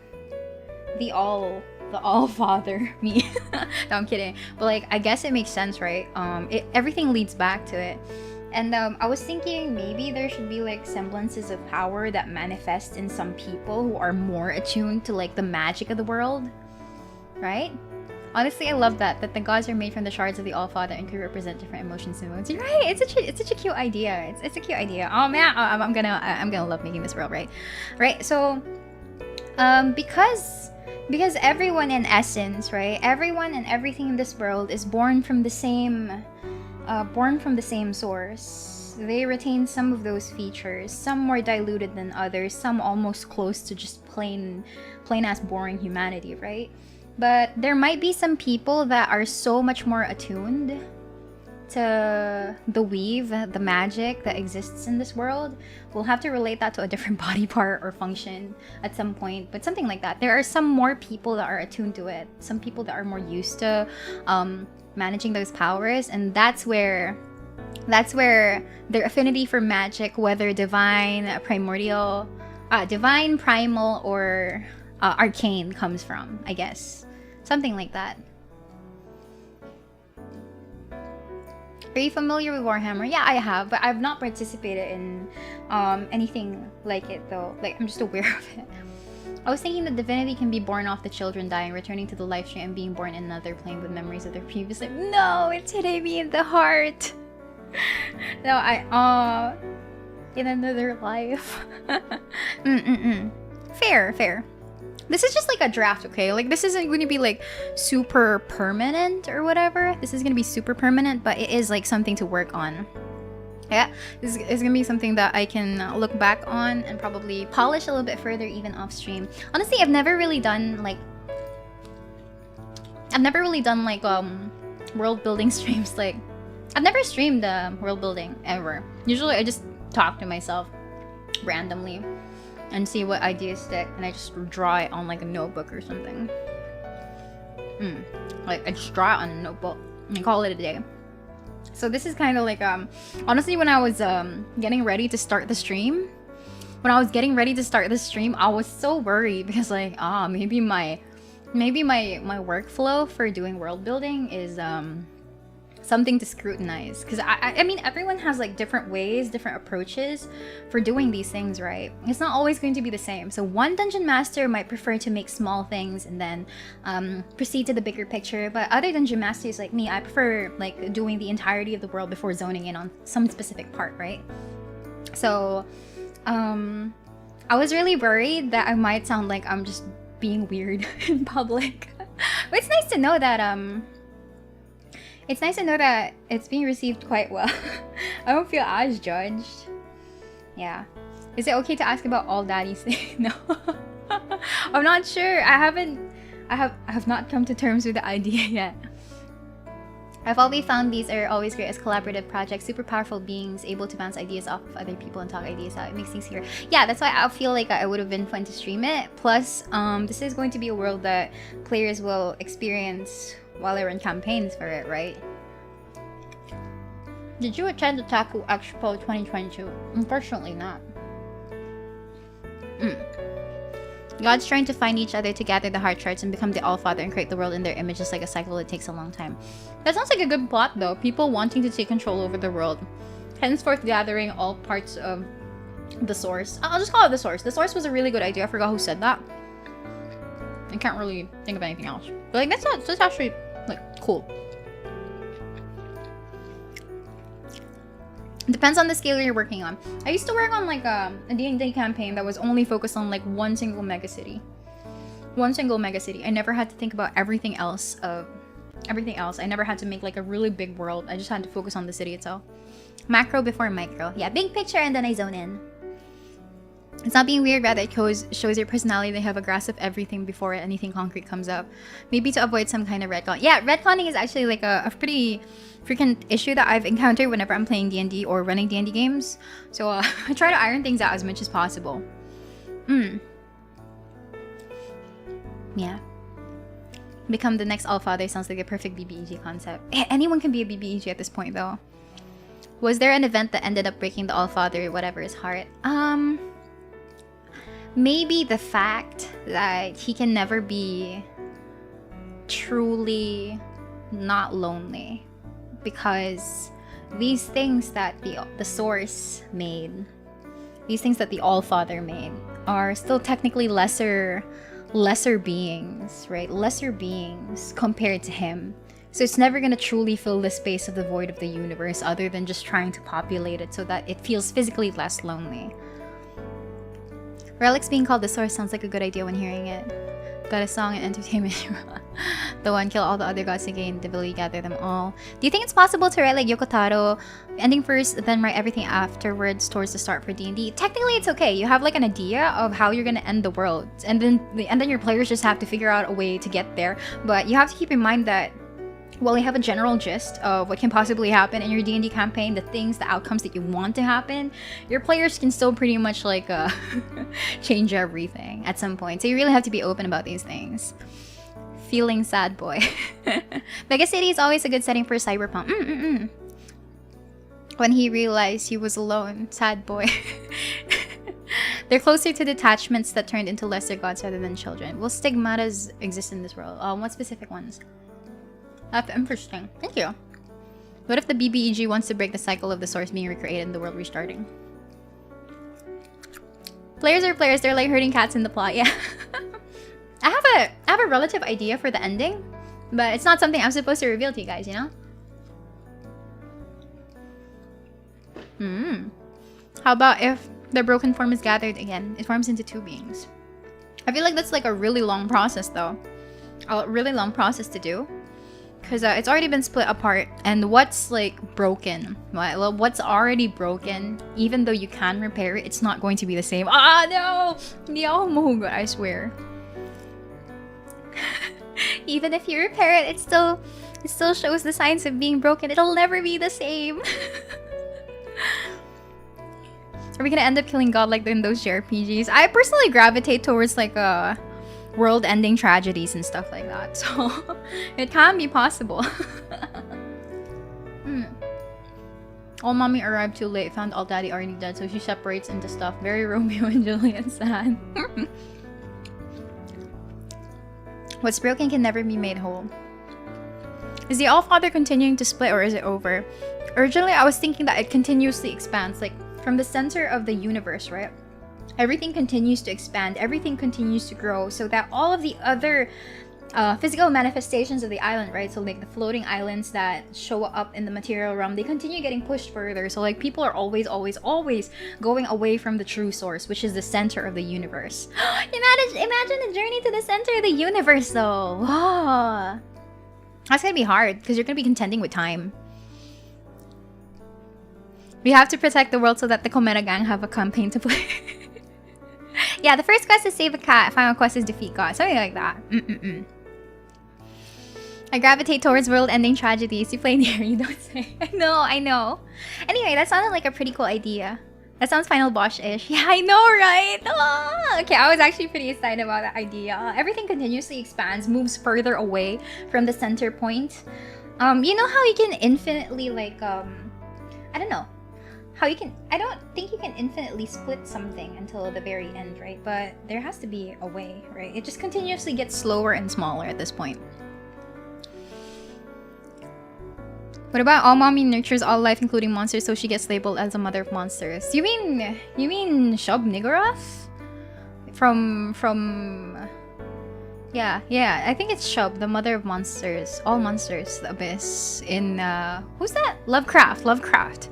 All-Father, me. No, I'm kidding. But like, I guess it makes sense, right? Everything leads back to it. And I was thinking maybe there should be like semblances of power that manifest in some people who are more attuned to like the magic of the world, right? Honestly, I love that the gods are made from the shards of the All-Father and could represent different emotions and moods. You're right. It's such a cute idea. It's a cute idea. Oh man, I'm gonna love making this world, right? Right. So, because everyone in essence, right? Everyone and everything in this world is born from the same source. They retain some of those features, some more diluted than others, some almost close to just plain ass boring humanity, right? But there might be some people that are so much more attuned to the weave, the magic that exists in this world. We'll have to relate that to a different body part or function at some point, but something like that. There are some more people that are attuned to it, some people that are more used to managing those powers, and that's where That's where their affinity for magic, whether divine, primordial, divine, primal, or arcane, comes from, I guess. Something like that. Are you familiar with Warhammer? Yeah, I have, but I've not participated in anything like it though. Like, I'm just aware of it. I was thinking that divinity can be born off the children dying, returning to the life stream, and being born in another plane with memories of their previous life. No, it's hitting me in the heart. No, in another life. Fair, fair. This is just like a draft, okay? Like, this isn't going to be like super permanent or whatever. This is going to be super permanent, but it is like something to work on. Yeah, this is gonna be something that I can look back on and probably polish a little bit further even off stream. Honestly, I've never really done like world building streams. Like, I've never streamed world building ever. Usually I just talk to myself randomly and see what ideas stick, and I just draw it on like a notebook or something. Like, I just draw it on a notebook and call it a day. So this is kind of like, honestly, when I was getting ready to start the stream, I was so worried because like, maybe my workflow for doing world building is something to scrutinize, because I mean, everyone has like different ways, different approaches for doing these things, right? It's not always going to be the same. So one dungeon master might prefer to make small things and then proceed to the bigger picture, but other dungeon masters like me, I prefer like doing the entirety of the world before zoning in on some specific part, right? So I was really worried that I might sound like I'm just being weird in public. But it's nice to know that it's being received quite well. I don't feel as judged. Yeah. Is it okay to ask about all daddy's thing? No. I'm not sure. I have not come to terms with the idea yet. I've always found these are always great as collaborative projects, super powerful beings able to bounce ideas off of other people and talk ideas out. It makes things clearer. Yeah, that's why I feel like it would have been fun to stream it. Plus, this is going to be a world that players will experience while they're in campaigns for it, right? Did you attend the Taku Expo 2022? Unfortunately not. Gods trying to find each other to gather the heart charts and become the All-Father and create the world in their image, just like a cycle that takes a long time. That sounds like a good plot though. People wanting to take control over the world. Henceforth gathering all parts of the source. I'll just call it the source. The source was a really good idea. I forgot who said that. I can't really think of anything else. But like, that's actually like cool. Depends on the scale you're working on. I used to work on like a D&D campaign that was only focused on like one single megacity. I never had to think about everything else. I never had to make like a really big world. I just had to focus on the city itself. Macro before micro. Yeah, big picture and then I zone in. It's not being weird, rather it shows your personality. They have a grasp of everything before anything concrete comes up. Maybe to avoid some kind of retcon. Yeah, retconning is actually like a pretty frequent issue that I've encountered whenever I'm playing D&D or running D&D games. So I try to iron things out as much as possible. Yeah. Become the next All-Father sounds like a perfect BBEG concept. Anyone can be a BBEG at this point though. Was there an event that ended up breaking the All-Father, whatever's heart? Maybe the fact that he can never be truly not lonely, because these things that the source made, these things that the All-Father made, are still technically lesser beings, right? Lesser beings compared to him. So it's never gonna truly fill the space of the void of the universe, other than just trying to populate it so that it feels physically less lonely. Relics being called the source sounds like a good idea when hearing it. Got a song and entertainment. The one, kill all the other gods to gain divinity, gather them all. Do you think it's possible to write like Yokotaro, ending first, then write everything afterwards towards the start for D&D? Technically, it's okay. You have like an idea of how you're gonna end the world, and then your players just have to figure out a way to get there. But you have to keep in mind that while you have a general gist of what can possibly happen in your D&D campaign, the outcomes that you want to happen, your players can still pretty much like change everything at some point. So you really have to be open about these things. Feeling sad, boy. Mega City is always a good setting for cyberpunk. when he realized he was alone. Sad boy. They're closer to detachments that turned into lesser gods rather than children. Will stigmatas exist in this world? What specific ones? That's interesting. Thank you. What if the BBEG wants to break the cycle of the source being recreated and the world restarting? Players are players. They're like herding cats in the plot. Yeah. I have a relative idea for the ending, but it's not something I'm supposed to reveal to you guys, you know? How about if the broken form is gathered again? It forms into two beings. I feel like that's like a really long process though. A really long process to do. Because it's already been split apart. And what's like broken, well, what's already broken, even though you can repair it, it's not going to be the same. Ah, no! Hindi ako mahugot, I swear. Even if you repair it, it still shows the signs of being broken. It'll never be the same. Are we gonna end up killing God like in those JRPGs? I personally gravitate towards like world-ending tragedies and stuff like that, so it can be possible. All mommy arrived too late, found all daddy already dead, so she separates into stuff. Very Romeo and Juliet sad. What's broken can never be made whole. Is the All-Father continuing to split, or is it over? Originally, I was thinking that it continuously expands, like from the center of the universe, right? Everything continues to expand, everything continues to grow, so that all of the other physical manifestations of the island, right? So like the floating islands that show up in the material realm, they continue getting pushed further. So like people are always going away from the true source, which is the center of the universe. Imagine a journey to the center of the universe though. Wow. That's gonna be hard because you're gonna be contending with time. We have to protect the world so that the Cometa gang have a campaign to play. Yeah, the first quest is save a cat. Final quest is defeat God. Something like that. I gravitate towards world-ending tragedies. You play near, you don't say. I know. Anyway, that sounded like a pretty cool idea. That sounds Final Boss-ish. Yeah, I know, right? Oh, okay, I was actually pretty excited about that idea. Everything continuously expands, moves further away from the center point. You know how you can infinitely, like, I don't know. I don't think you can infinitely split something until the very end, right? But there has to be a way, right? It just continuously gets slower and smaller at this point. What about all mommy nurtures all life, including monsters, so she gets labeled as a mother of monsters? You mean Shub Niggurath? From yeah, I think it's Shub, the mother of monsters, all monsters, the abyss in who's that? Lovecraft.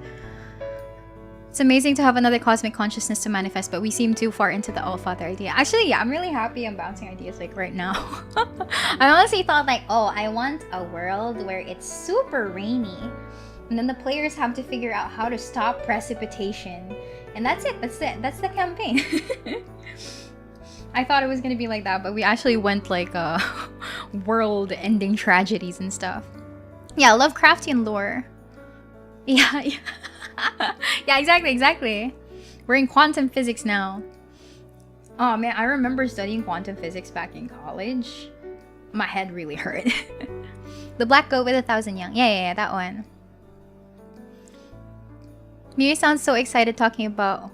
It's amazing to have another cosmic consciousness to manifest, but we seem too far into the All-Father idea. Actually, yeah, I'm really happy I'm bouncing ideas like right now. I honestly thought like, oh, I want a world where it's super rainy. And then the players have to figure out how to stop precipitation. And that's it. That's the campaign. I thought it was going to be like that, but we actually went like world-ending tragedies and stuff. Yeah, Lovecraftian lore. Yeah. Yeah, exactly. We're in quantum physics now. Oh man, I remember studying quantum physics back in college. My head really hurt. The Black Goat with 1,000 Young. Yeah, that one. Miri sounds so excited talking about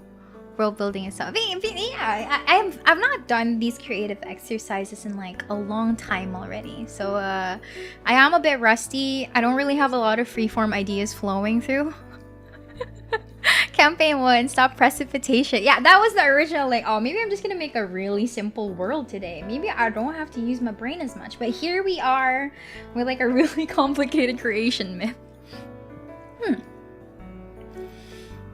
world building and stuff. Yeah, I've not done these creative exercises in like a long time already. So I am a bit rusty. I don't really have a lot of freeform ideas flowing through. Campaign 1, stop precipitation. Yeah, that was the original, like, oh, maybe I'm just gonna make a really simple world today. Maybe I don't have to use my brain as much. But here we are with like a really complicated creation myth.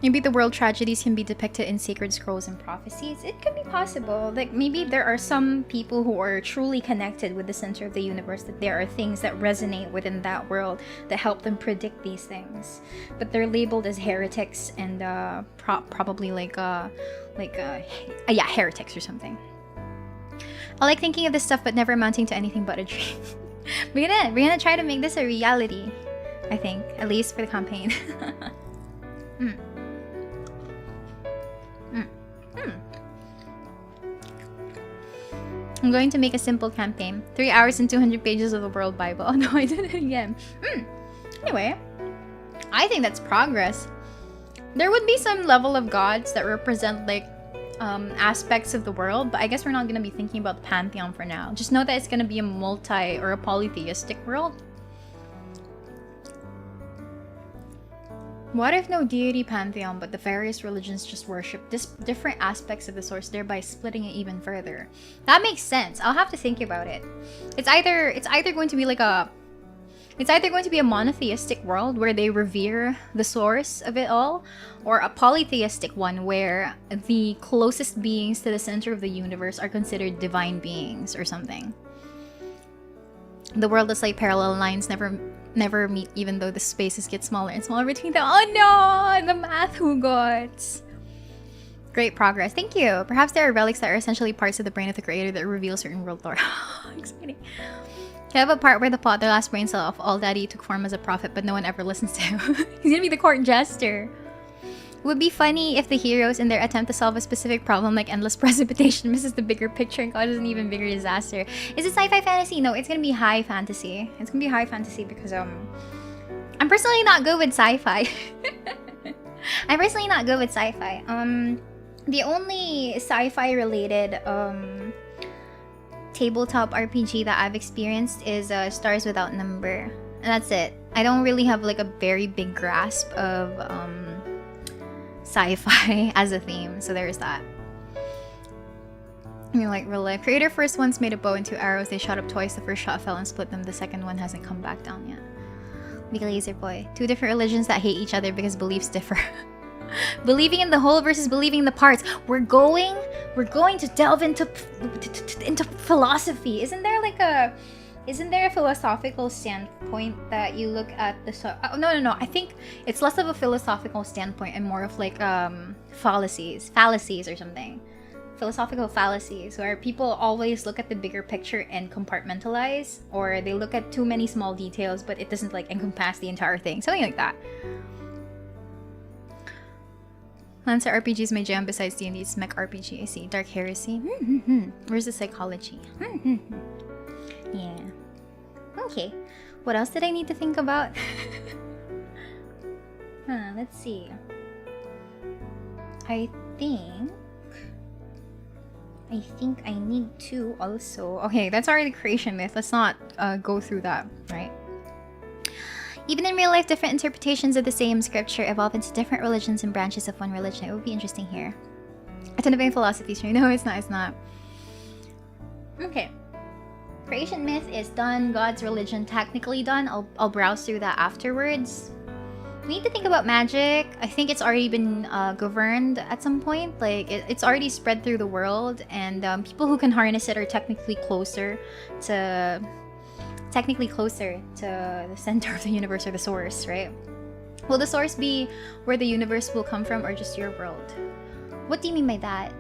Maybe the world tragedies can be depicted in sacred scrolls and prophecies. It could be possible. Like maybe there are some people who are truly connected with the center of the universe, that there are things that resonate within that world that help them predict these things. But they're labeled as heretics and probably heretics or something. I like thinking of this stuff but never amounting to anything but a dream. We're gonna try to make this a reality, I think, at least for the campaign. I'm going to make a simple campaign. 3 hours and 200 pages of the World Bible. Oh no, I did it again. Anyway, I think that's progress. There would be some level of gods that represent like aspects of the world, but I guess we're not gonna be thinking about the pantheon for now. Just know that it's gonna be a multi or a polytheistic world. What if no deity pantheon, but the various religions just worship different aspects of the source, thereby splitting it even further? That makes sense. I'll have to think about it. It's either going to be like a monotheistic world where they revere the source of it all, or a polytheistic one where the closest beings to the center of the universe are considered divine beings or something. The world is like parallel lines, never meet, even though the spaces get smaller and smaller between them. Oh no, the math hugots. Great progress. Thank you. Perhaps there are relics that are essentially parts of the brain of the creator that reveal certain world lore. Exciting. I have a part where the father last brain cell of all daddy took form as a prophet, but no one ever listens to him. He's gonna be the court jester. It would be funny if the heroes, in their attempt to solve a specific problem like endless precipitation, misses the bigger picture and causes an even bigger disaster. Is it sci-fi fantasy? No, it's gonna be high fantasy. It's gonna be high fantasy because I'm personally not good with sci-fi. I'm personally not good with sci-fi. The only sci-fi related tabletop RPG that I've experienced is Stars Without Number, and that's it. I don't really have like a very big grasp of sci-fi as a theme, so there's that. I mean, like real life. Creator first once made a bow and 2 arrows. They shot up twice. The first shot fell and split them. The second one hasn't come back down yet. Big laser boy. 2 different religions that hate each other because beliefs differ. Believing in the whole versus believing in the parts. We're going to delve into philosophy. Isn't there a philosophical standpoint that you look at the no, I think it's less of a philosophical standpoint and more of like fallacies or something. Philosophical fallacies, where people always look at the bigger picture and compartmentalize, or they look at too many small details but it doesn't like encompass the entire thing. Something like that. Lancer RPG is my jam besides D&D. It's mech RPG. I see. Dark Heresy. Where's the psychology? Yeah. Okay. What else did I need to think about? Let's see. I think I need to also... Okay, that's already creation myth. Let's not go through that, right? Even in real life, different interpretations of the same scripture evolve into different religions and branches of one religion. It would be interesting here. I tend to be in philosophy stream. No, it's not. Okay. Creation myth is done. God's religion technically done. I'll browse through that afterwards. We need to think about magic. I think it's already been governed at some point. Like, it's already spread through the world, and people who can harness it are technically closer to the center of the universe or the source, right? Will the source be where the universe will come from or just your world? What do you mean by that?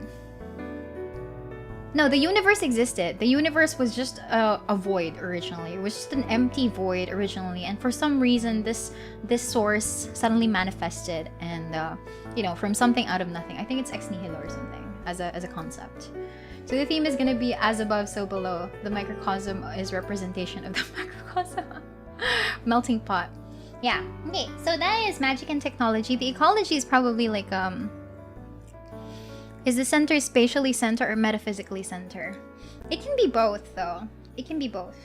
No, the universe existed. The universe was just a void originally. It was just an empty void originally, and for some reason this source suddenly manifested, and from something out of nothing. I think it's ex nihilo or something as a concept. So the theme is gonna be as above, so below. The microcosm is representation of the macrocosm. Melting pot. Yeah. Okay, so that is magic and technology. The ecology is probably like is the center spatially center or metaphysically center? It can be both though. It can be both.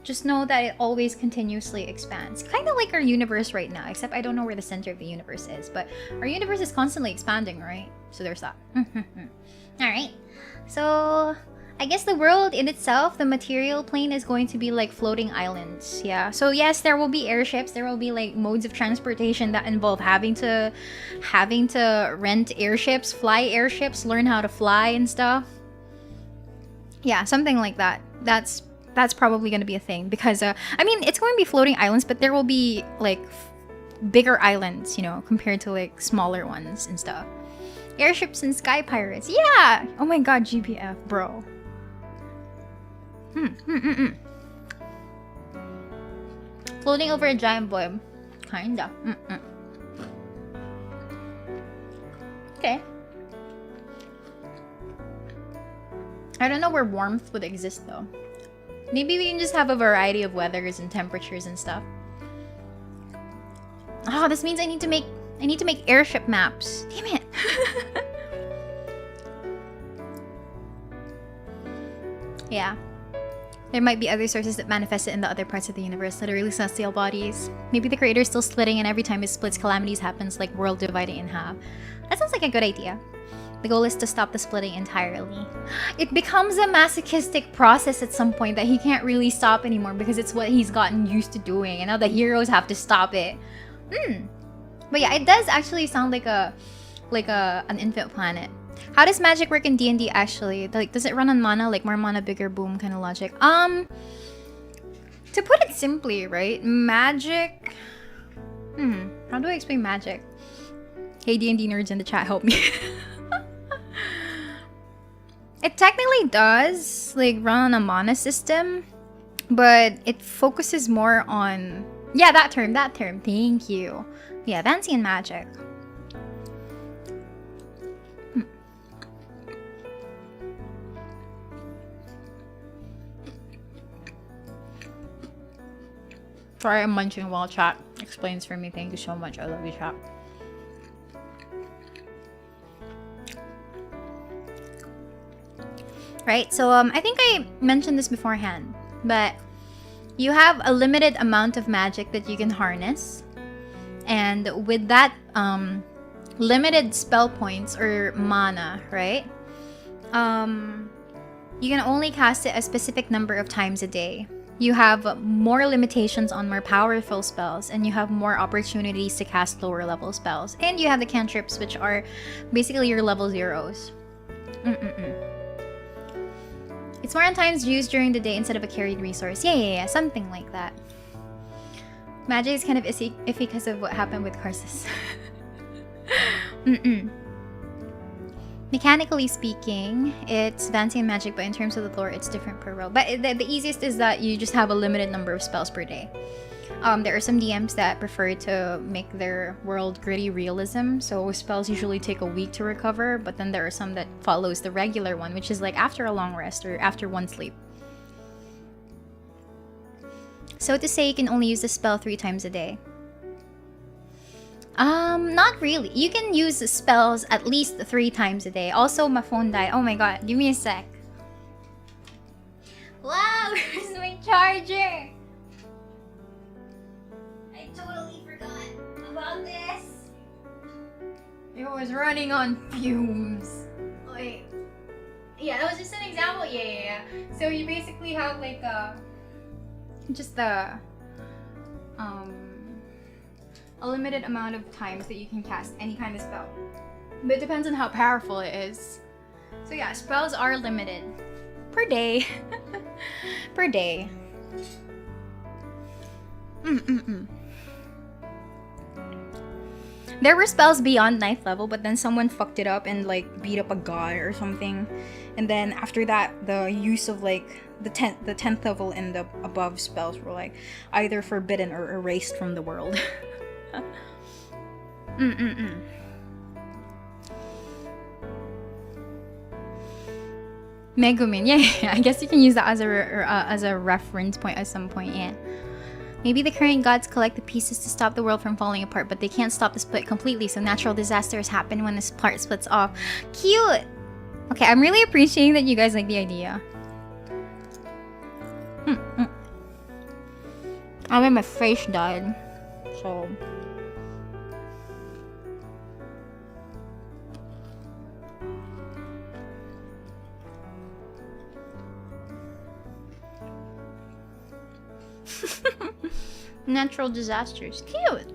Just know that it always continuously expands. Kind of like our universe right now, except I don't know where the center of the universe is, but our universe is constantly expanding, right? So there's that. Alright. So I guess the world in itself, the material plane, is going to be like floating islands. Yeah. So yes, there will be airships. There will be like modes of transportation that involve having to rent airships, fly airships, learn how to fly and stuff. Yeah, something like that. That's probably going to be a thing because I mean, it's going to be floating islands, but there will be like bigger islands, compared to like smaller ones and stuff. Airships and sky pirates. Yeah! Oh my god, GPF, bro. Floating over a giant boy. Kinda. Okay. I don't know where warmth would exist though. Maybe we can just have a variety of weathers and temperatures and stuff. Oh, this means I need to make I need to make airship maps. Damn it. Yeah. There might be other sources that manifest it in the other parts of the universe, literally celestial bodies. Maybe the creator is still splitting, and every time it splits, calamities happens, like world dividing in half. That sounds like a good idea. The goal is to stop the splitting entirely. It becomes a masochistic process at some point that he can't really stop anymore because it's what he's gotten used to doing, and now the heroes have to stop it. But yeah, it does actually sound like an infinite planet. How does magic work in D&D actually? Like, does it run on mana? Like, more mana, bigger boom kind of logic? To put it simply, right? Magic... How do I explain magic? Hey, D&D nerds in the chat, help me. It technically does, like, run on a mana system. But it focuses more on... Yeah, that term. Thank you. Yeah, fancy and magic. Sorry, I'm munching while chat explains for me. Thank you so much. I love you, chat. Right, so I think I mentioned this beforehand, but you have a limited amount of magic that you can harness, and with that limited spell points or mana, right? You can only cast it a specific number of times a day. You have more limitations on more powerful spells, and you have more opportunities to cast lower level spells. And you have the cantrips, which are basically your level zeros. It's more on times used during the day instead of a carried resource. Yeah, something like that. Magic is kind of iffy because of what happened with Karsus. Mechanically speaking, it's fancy and magic, but in terms of the lore, it's different per world. But the easiest is that you just have a limited number of spells per day. There are some DMs that prefer to make their world gritty realism, so spells usually take a week to recover, but then there are some that follows the regular one, which is like after a long rest or after one sleep. So to say, you can only use the spell 3 times a day. Not really. You can use the spells at least 3 times a day. Also, my phone died. Oh my god, give me a sec. Wow, where's my charger? I totally forgot about this. It was running on fumes. Wait. Yeah, that was just an example. Yeah. So you basically have like just a limited amount of times that you can cast any kind of spell. But it depends on how powerful it is. So yeah, spells are limited. Per day. Per day. There were spells beyond 9th level, but then someone fucked it up and like beat up a god or something. And then after that, the use of like the 10th level and the above spells were like either forbidden or erased from the world. Megumin, yeah, I guess you can use that as a reference point at some point, yeah. Maybe the current gods collect the pieces to stop the world from falling apart, but they can't stop the split completely, so natural disasters happen when this part splits off. Cute! Okay, I'm really appreciating that you guys like the idea. I mean, my face died, so... Natural disasters. Cute.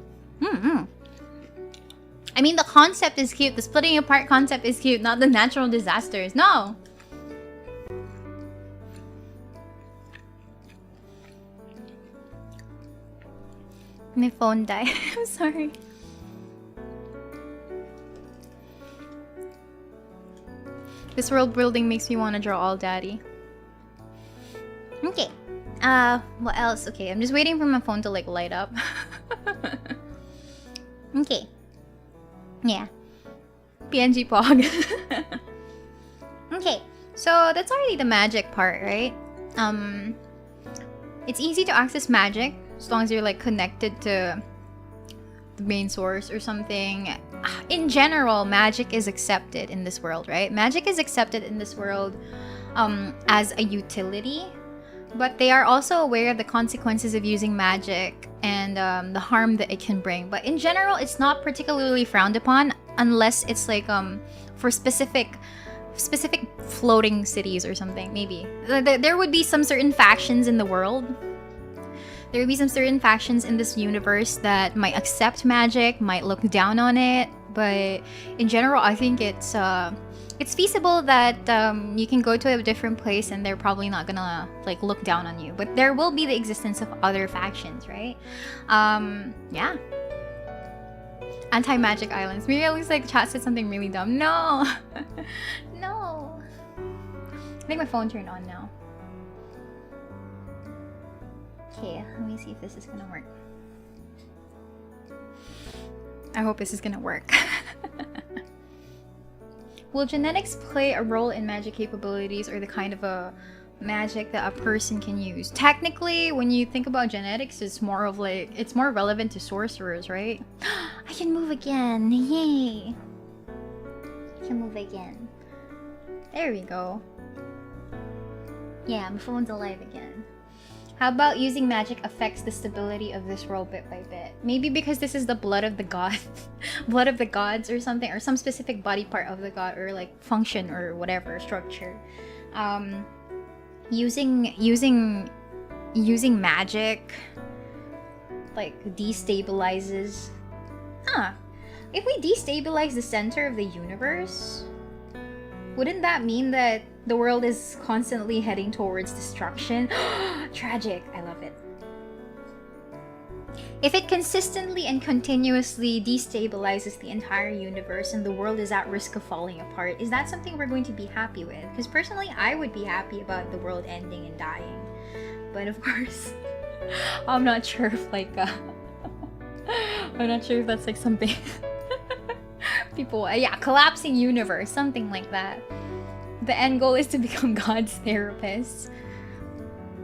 I mean, the concept is cute. The splitting apart concept is cute, not the natural disasters. No. My phone died. I'm sorry. This world building makes me want to draw all daddy. Okay. What else? Okay, I'm just waiting for my phone to like light up. Okay. Yeah. PNG Pog. Okay, so that's already the magic part, right? It's easy to access magic as long as you're like connected to the main source or something. In general, magic is accepted in this world, right? Magic is accepted in this world as a utility, but they are also aware of the consequences of using magic and the harm that it can bring. But in general, it's not particularly frowned upon unless it's like for specific floating cities or something. Maybe there would be some certain factions in the world. There would be some certain factions in this universe that might accept magic, might look down on it, but in general, I think it's feasible that you can go to a different place and they're probably not gonna like look down on you. But there will be the existence of other factions, right? Yeah. Anti-magic islands. Maybe it looks like the chat said something really dumb. No. No. I think my phone turned on now. Okay, let me see if this is gonna work. I hope this is gonna work. Will genetics play a role in magic capabilities or the kind of a magic that a person can use? Technically, when you think about genetics, it's more of like, it's more relevant to sorcerers, right? I can move again. Yay. I can move again. There we go. Yeah, my phone's alive again. How about using magic affects the stability of this world bit by bit? Maybe because this is the blood of the god, blood of the gods or something, or some specific body part of the god, or like function or whatever structure. Using magic like destabilizes. Huh? If we destabilize the center of the universe, wouldn't that mean that the world is constantly heading towards destruction? Tragic. I love it. If it consistently and continuously destabilizes the entire universe and the world is at risk of falling apart, is that something we're going to be happy with? Because personally, I would be happy about the world ending and dying. But of course, I'm not sure if like... I'm not sure if that's like something... people... yeah, collapsing universe, something like that. The end goal is to become God's therapist.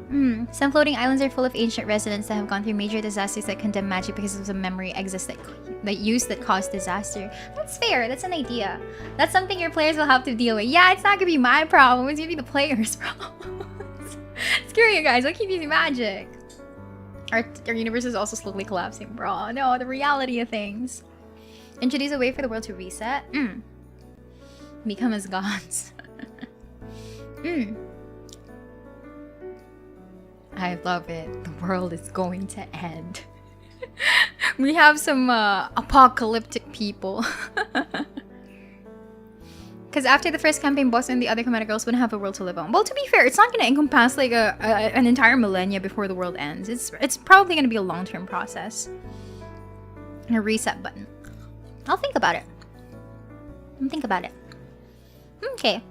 Some floating islands are full of ancient residents that have gone through major disasters that condemn magic because of some memory exists that caused disaster. That's fair. That's an idea. That's something your players will have to deal with. Yeah, it's not gonna be my problem. It's gonna be the players' problem. Screw you guys. I'll keep using magic. Our universe is also slowly collapsing, bro. No, the reality of things. Introduce a way for the world to reset. Become as gods. I love it. The world is going to end. We have some apocalyptic people. Because after the first campaign, boss and the other commander girls wouldn't have a world to live on. Well, to be fair, it's not going to encompass like an entire millennia before the world ends. It's probably going to be a long-term process. And a reset button. I'll think about it. Think about it. Okay.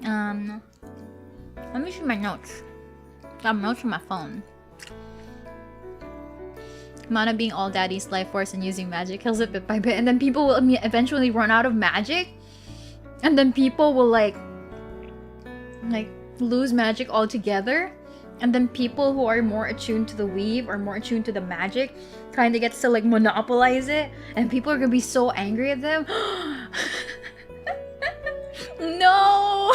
Let me see my notes. I have notes on my phone. Mana being all daddy's life force and using magic kills it bit by bit, and then people will eventually run out of magic, and then people will like lose magic altogether, and then people who are more attuned to the weave or more attuned to the magic kind of gets to like monopolize it, and people are gonna be so angry at them. No!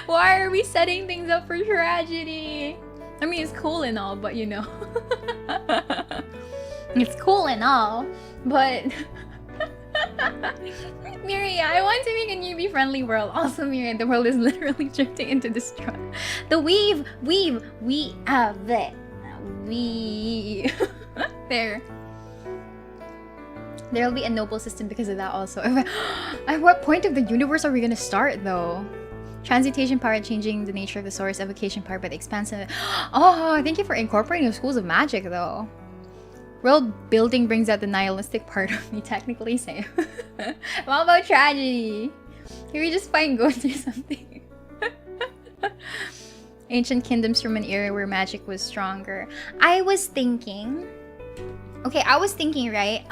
Why are we setting things up for tragedy? I mean, it's cool and all, but you know. It's cool and all, but... Miria, I want to make a newbie-friendly world. Also, Miria, the world is literally drifting into destruction. The weave! We have it. We... There. There will be a noble system because of that also. At what point of the universe are we gonna start, though? Transmutation power changing the nature of the source, evocation power by the expansion. Oh, thank you for incorporating the schools of magic, though. World building brings out the nihilistic part of me, technically same. What about tragedy? Can we just find ghosts or something? Ancient kingdoms from an era where magic was stronger. I was thinking, right?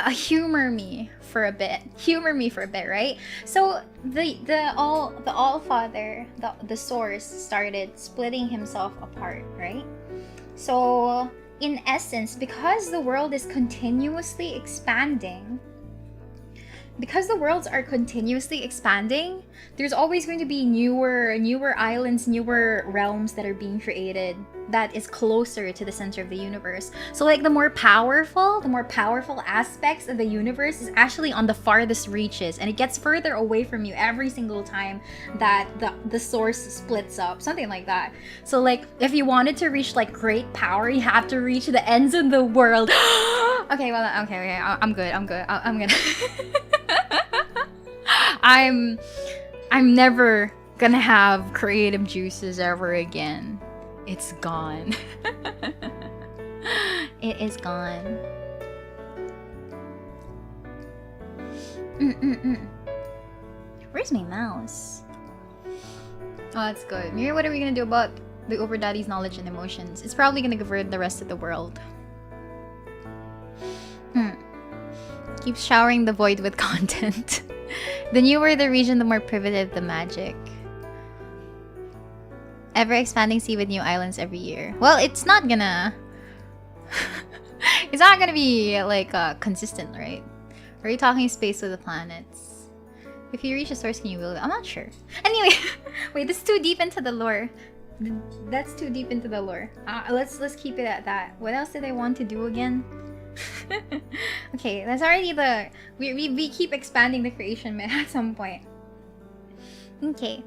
Humor me for a bit, right? So the All Father, the source started splitting himself apart, right? So in essence, because the world is continuously expanding, because the worlds are continuously expanding, there's always going to be newer islands, newer realms that are being created that is closer to the center of the universe. So like the more powerful aspects of the universe is actually on the farthest reaches, and it gets further away from you every single time that the source splits up, something like that. So like if you wanted to reach like great power, you have to reach the ends of the world. Okay, I'm good. I'm gonna I'm never gonna have creative juices ever again. It's gone. It is gone. Where's my mouse? Oh, that's good. Miri, what are we gonna do about the Uber Daddy's knowledge and emotions? It's probably gonna convert the rest of the world. Keep showering the void with content. The newer the region, the more primitive the magic. Ever expanding sea with new islands every year. Well, it's not gonna it's not gonna be like consistent, right? Are you talking space with the planets? If you reach a source, can you build it? I'm not sure. Anyway, wait, this is too deep into the lore. That's too deep into the lore. Let's keep it at that. What else did I want to do again? Okay, that's already the we keep expanding the creation myth at some point. Okay.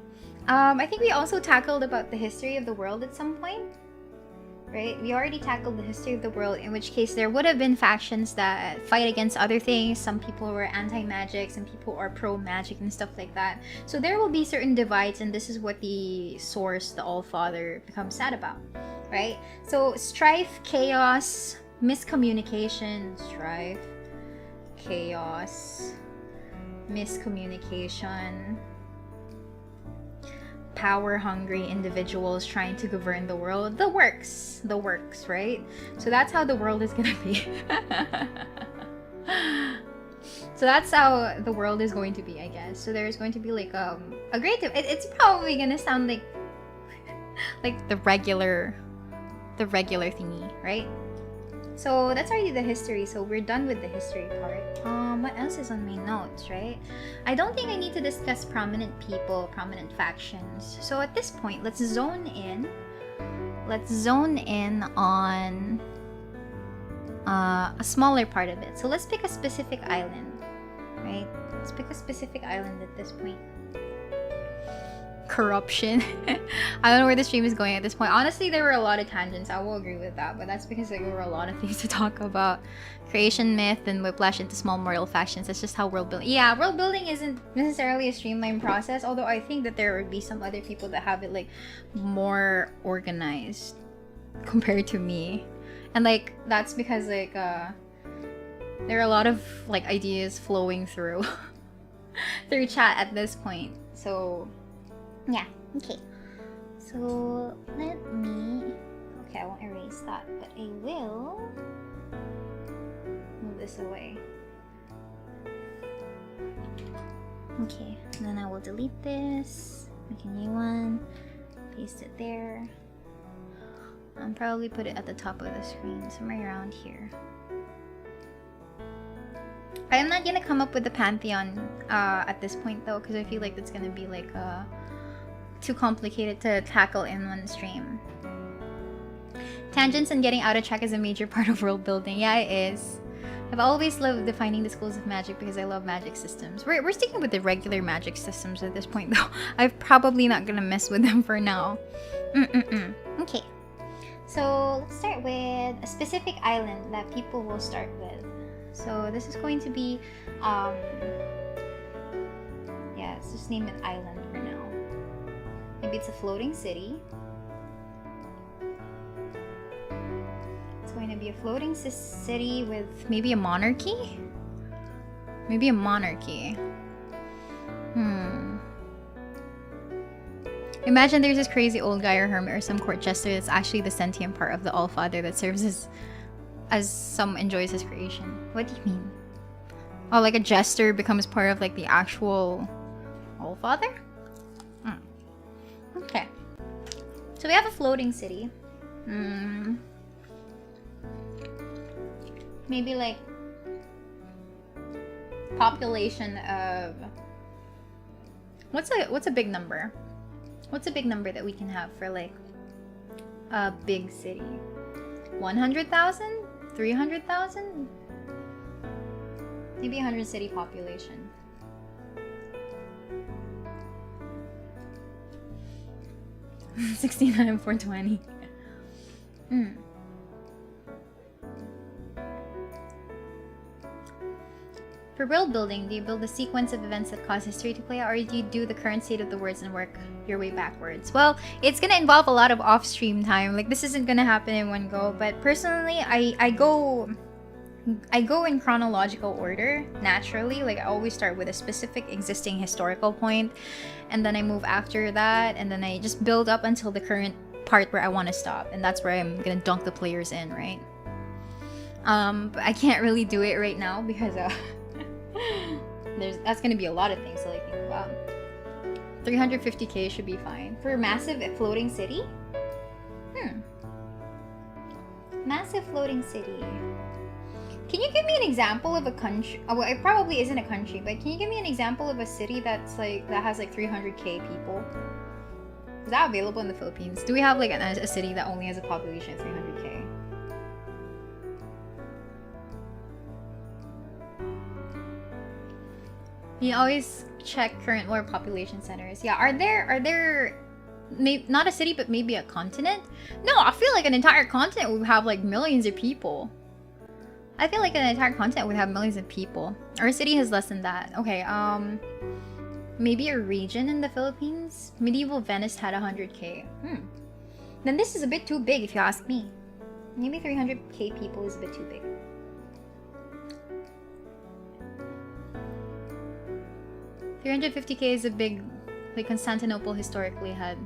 I think we also tackled about the history of the world at some point. Right? We already tackled the history of the world, in which case there would have been factions that fight against other things. Some people were anti-magic, some people are pro-magic and stuff like that. So there will be certain divides, and this is what the source, the All-Father, becomes sad about. Right? So strife, chaos, miscommunication, strife, chaos, miscommunication, power-hungry individuals trying to govern the world. The works, right? So that's how the world is gonna be. So that's how the world is going to be, I guess. So there's going to be like a great... It's probably gonna sound like like the regular thingy, right? So that's already the history, so we're done with the history part. What else is on my notes, right? I don't think I need to discuss prominent people, prominent factions. So at this point, let's zone in. Let's zone in on a smaller part of it. So let's pick a specific island, right? Let's pick a specific island at this point. Corruption. I don't know where the stream is going at this point. Honestly, there were a lot of tangents. I will agree with that, but that's because there were a lot of things to talk about. Creation myth and whiplash into small mortal factions. That's just how world building... Yeah, world building isn't necessarily a streamlined process, although I think that there would be some other people that have it like more organized compared to me. And like that's because like there are a lot of like ideas flowing through through chat at this point. So yeah, okay. So let me... Okay, I won't erase that, but I will move this away. Okay, and then I will delete this, make a new one, paste it there. I'll probably put it at the top of the screen, somewhere around here. I am not gonna come up with the pantheon at this point though, because I feel like it's gonna be like too complicated to tackle in one stream. Tangents and getting out of track is a major part of world building. Yeah, it is. I've always loved defining the schools of magic because I love magic systems. We're sticking with the regular magic systems at this point though. I'm probably not gonna mess with them for now. Okay. So let's start with a specific island that people will start with. So this is going to be yeah, let's just name it island for now. Maybe it's a floating city. It's going to be a floating city with maybe a monarchy? Maybe a monarchy. Imagine there's this crazy old guy or hermit or some court jester that's actually the sentient part of the All-Father that serves as some enjoys his creation. What do you mean? Oh, like a jester becomes part of like the actual All-Father? Okay. So we have a floating city. Maybe like population of what's a big number? What's a big number that we can have for like a big city? 100,000? 300,000? Maybe 100 city population. $69,420. For world building, do you build a sequence of events that cause history to play out, or do you do the current state of the words and work your way backwards? Well, it's gonna involve a lot of off-stream time. Like, this isn't gonna happen in one go. But personally, I go in chronological order naturally. Like, I always start with a specific existing historical point, and then I move after that, and then I just build up until the current part where I want to stop, and that's where I'm gonna dunk the players in, right? But I can't really do it right now because that's gonna be a lot of things to like think about. 350k should be fine for massive floating city. Massive floating city. Can you give me an example of a country? Oh, well, it probably isn't a country, but can you give me an example of a city that's like that has like 300k people? Is that available in the Philippines? Do we have like a city that only has a population of 300k? You always check current world population centers. Yeah, are there maybe not a city, but maybe a continent? No, I feel like an entire continent would have like millions of people. I feel like an entire continent would have millions of people. Our city has less than that. Okay, maybe a region in the Philippines? Medieval Venice had 100k. Then this is a bit too big if you ask me. Maybe 300k people is a bit too big. $350k is a big, like Constantinople historically had.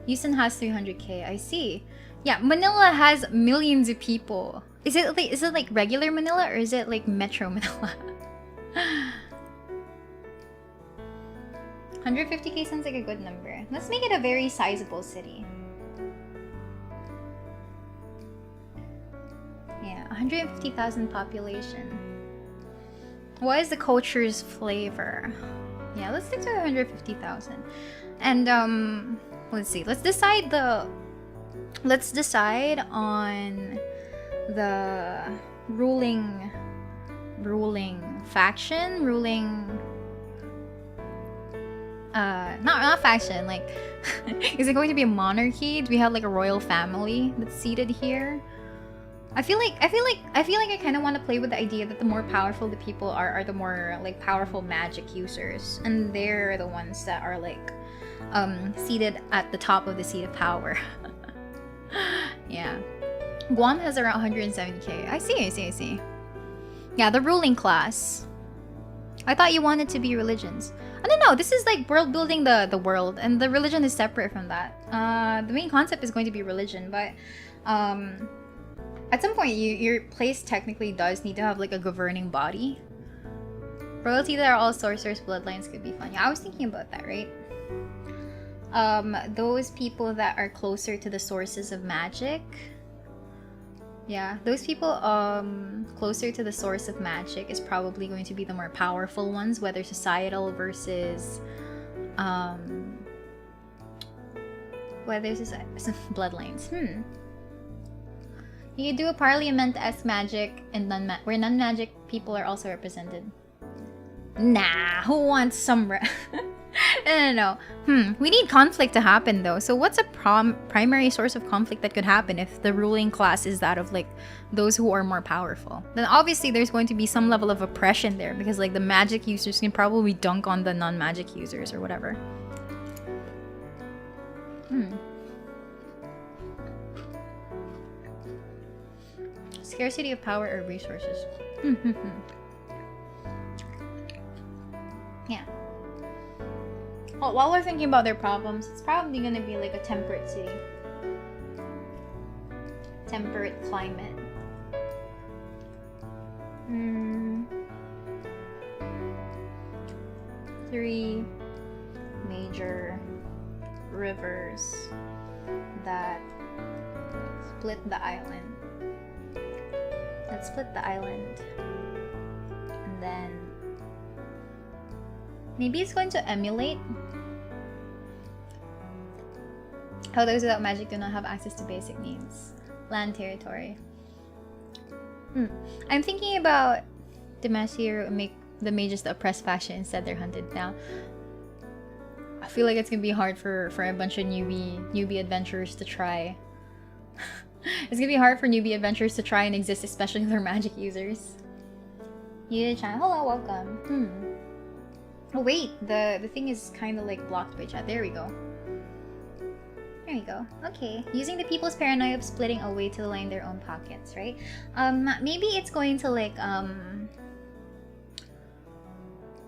Houston has 300k. I see. Yeah, Manila has millions of people. Is it like regular Manila or is it like Metro Manila? 150k sounds like a good number. Let's make it a very sizable city. Yeah, 150,000 population. What is the culture's flavor? Yeah, let's stick to 150,000. And let's see. Let's decide on the ruling faction, not faction, like is it going to be a monarchy? Do we have like a royal family that's seated here? I feel like I kind of want to play with the idea that the more powerful the people are the more like powerful magic users, and they're the ones that are like seated at the top of the seat of power. Yeah, Guam has around 170k. I see. Yeah, the ruling class. I thought you wanted to be religions. I don't know. This is like world building the world, and the religion is separate from that. The main concept is going to be religion, but at some point, your place technically does need to have like a governing body. Royalty that are all sorcerers' bloodlines could be fun. Yeah, I was thinking about that, right? Those people that are closer to the sources of magic. Yeah, those people closer to the source of magic is probably going to be the more powerful ones, whether societal versus whether bloodlines. You could do a parliament-esque magic and where non-magic people are also represented. Nah, who wants some No. We need conflict to happen though. So what's a primary source of conflict that could happen if the ruling class is that of like those who are more powerful? Then obviously there's going to be some level of oppression there because like the magic users can probably dunk on the non-magic users or whatever. Scarcity of power or resources. Yeah. Well, while we're thinking about their problems, it's probably gonna be like a temperate city. Temperate climate. 3 major rivers that split the island. Let's split the island. And then maybe it's going to emulate how those without magic do not have access to basic needs. Land territory. I'm thinking about Demacia make the mages the oppressed faction instead they're hunted now. I feel like it's gonna be hard for a bunch of newbie adventurers to try. It's gonna be hard for newbie adventurers to try and exist, especially if they're magic users. Yuya-chan, hello, welcome. Oh wait, the thing is kind of like blocked by chat. There we go. There you go. Okay. Using the people's paranoia of splitting away to line their own pockets, right? Maybe it's going to like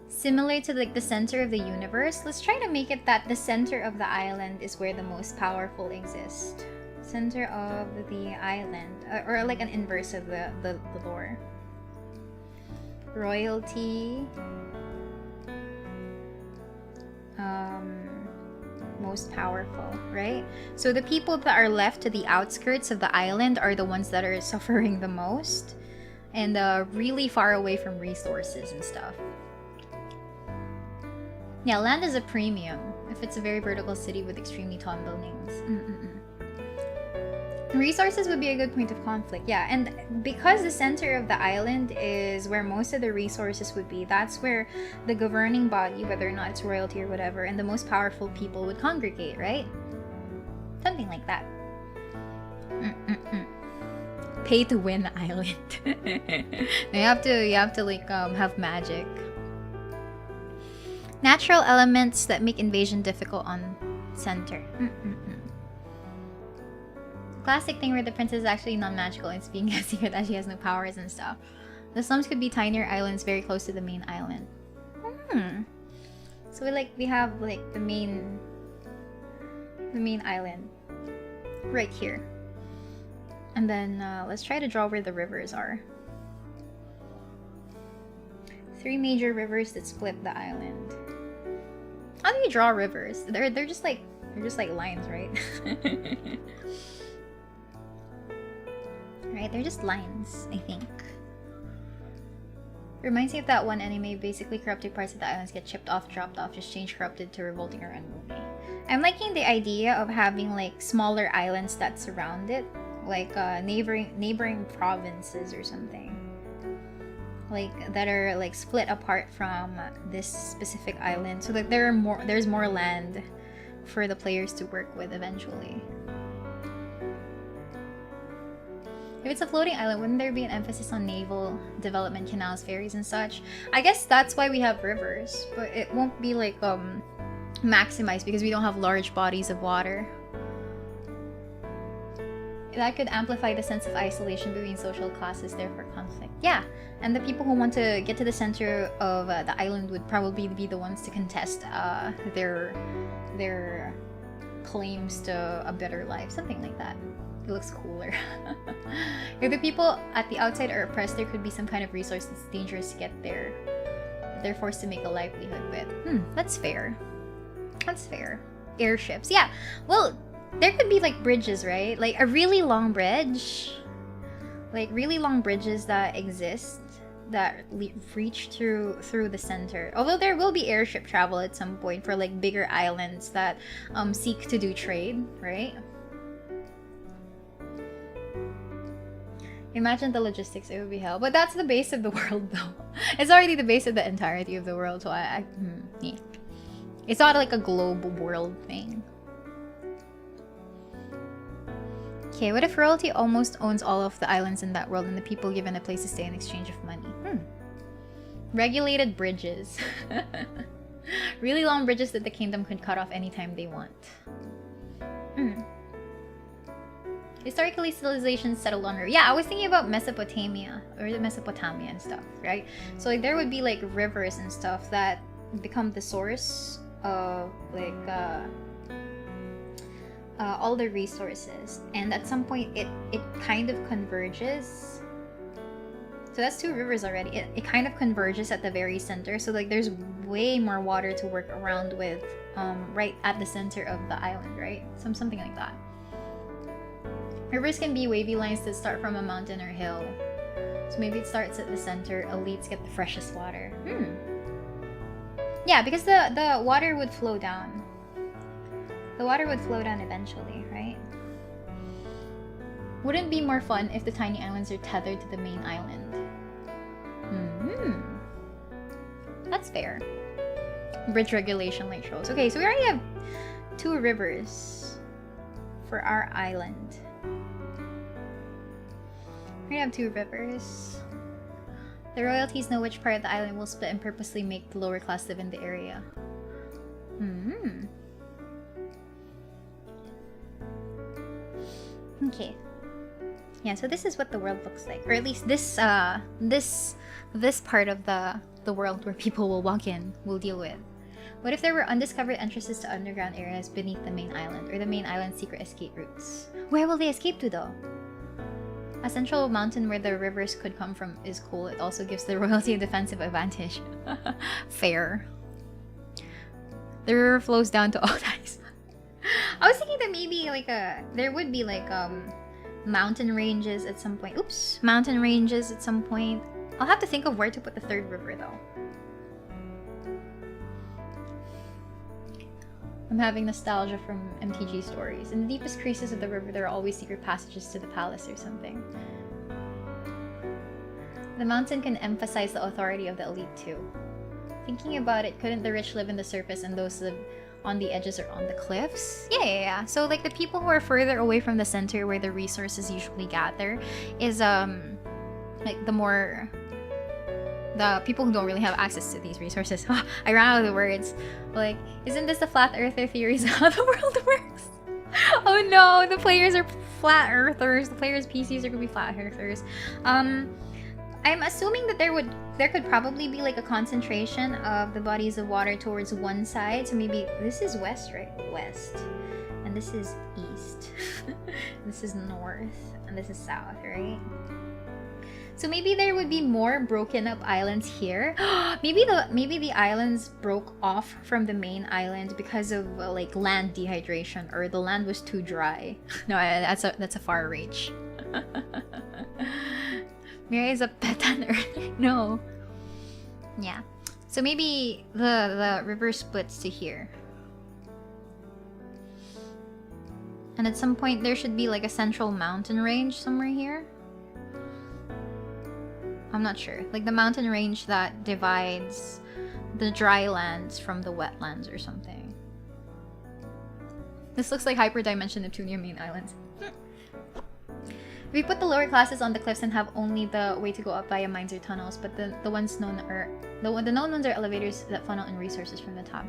similar to like the center of the universe. Let's try to make it that the center of the island is where the most powerful exist. Center of the island, or like an inverse of the lore. Royalty. Most powerful, right? So the people that are left to the outskirts of the island are the ones that are suffering the most and really far away from resources and stuff. Yeah, land is a premium if it's a very vertical city with extremely tall buildings. Resources would be a good point of conflict, yeah, and because the center of the island is where most of the resources would be, that's where the governing body, whether or not it's royalty or whatever, and the most powerful people would congregate, right? Something like that. Pay to win the island. you have to like have magic. Natural elements that make invasion difficult on center. Classic thing where the princess is actually non-magical and it's being a secret that she has no powers and stuff. The slums could be tinier islands very close to the main island. So we have like the main island right here. And then let's try to draw where the rivers are. 3 major rivers that split the island. How do you draw rivers? They're just like lines, right? Right, they're just lines, I think. Reminds me of that one anime, basically corrupted parts of the islands get chipped off, dropped off, just change corrupted to revolting or unruly. I'm liking the idea of having like smaller islands that surround it, like neighboring provinces or something. Like that are like split apart from this specific island, so that there's more land for the players to work with eventually. If it's a floating island, wouldn't there be an emphasis on naval development, canals, ferries, and such? I guess that's why we have rivers, but it won't be like maximized because we don't have large bodies of water. That could amplify the sense of isolation between social classes, therefore conflict. Yeah, and the people who want to get to the center of the island would probably be the ones to contest their claims to a better life, something like that. It looks cooler. If the people at the outside are oppressed, there could be some kind of resource that's dangerous to get there. They're forced to make a livelihood with. That's fair. That's fair. Airships. Yeah, well, there could be like bridges, right? Like a really long bridge. Like really long bridges that exist that reach through the center. Although there will be airship travel at some point for like bigger islands that seek to do trade, right? Imagine the logistics, it would be hell. But that's the base of the world though. It's already the base of the entirety of the world, so yeah. It's not like a global world thing. Okay, what if royalty almost owns all of the islands in that world and the people given a place to stay in exchange of money? Regulated bridges. Really long bridges that the kingdom could cut off anytime they want. Historically, civilizations settled on river. Yeah, I was thinking about Mesopotamia or the Mesopotamia and stuff, right? So like there would be like rivers and stuff that become the source of like all the resources, and at some point it kind of converges. So that's 2 rivers already. It kind of converges at the very center, so like there's way more water to work around with right at the center of the island, right? Something like that. Rivers can be wavy lines that start from a mountain or hill. So maybe it starts at the center. Elites get the freshest water. Yeah, because the water would flow down. The water would flow down eventually, right? Wouldn't it be more fun if the tiny islands are tethered to the main island? That's fair. Bridge regulation like shows. Okay, so we already have 2 rivers for our island. We have 2 rivers. The royalties know which part of the island will split and purposely make the lower class live in the area. Okay. Yeah, so this is what the world looks like, or at least this part of the world where people will walk in will deal with. What if there were undiscovered entrances to underground areas beneath the main island, or the main island's secret escape routes? Where will they escape to, though? A central mountain where the rivers could come from is cool. It also gives the royalty a defensive advantage. Fair. The river flows down to all ties. I was thinking that maybe like there would be like mountain ranges at some point. Oops, mountain ranges at some point. I'll have to think of where to put the 3rd river though. I'm having nostalgia from MTG stories. In the deepest creases of the river, there are always secret passages to the palace or something. The mountain can emphasize the authority of the elite too. Thinking about it, couldn't the rich live in the surface and those live on the edges or on the cliffs? Yeah. So like the people who are further away from the center where the resources usually gather is like the people who don't really have access to these resources. I ran out of the words. Like, isn't this the flat earther theories of how the world works? Oh no, the players are flat earthers. The players' PCs are gonna be flat earthers. I'm assuming that there could probably be like a concentration of the bodies of water towards one side. So maybe this is west, right? West. And this is east. This is north. And this is south, right? So maybe there would be more broken up islands here. maybe the islands broke off from the main island because of like land dehydration, or the land was too dry. No, that's a far reach. Mira is a petan earther. No. Yeah. So maybe the river splits to here. And at some point there should be like a central mountain range somewhere here. I'm not sure. Like the mountain range that divides the dry lands from the wetlands or something. This looks like hyperdimension Neptunia main islands. We put the lower classes on the cliffs and have only the way to go up via mines or tunnels, but the known ones are elevators that funnel in resources from the top.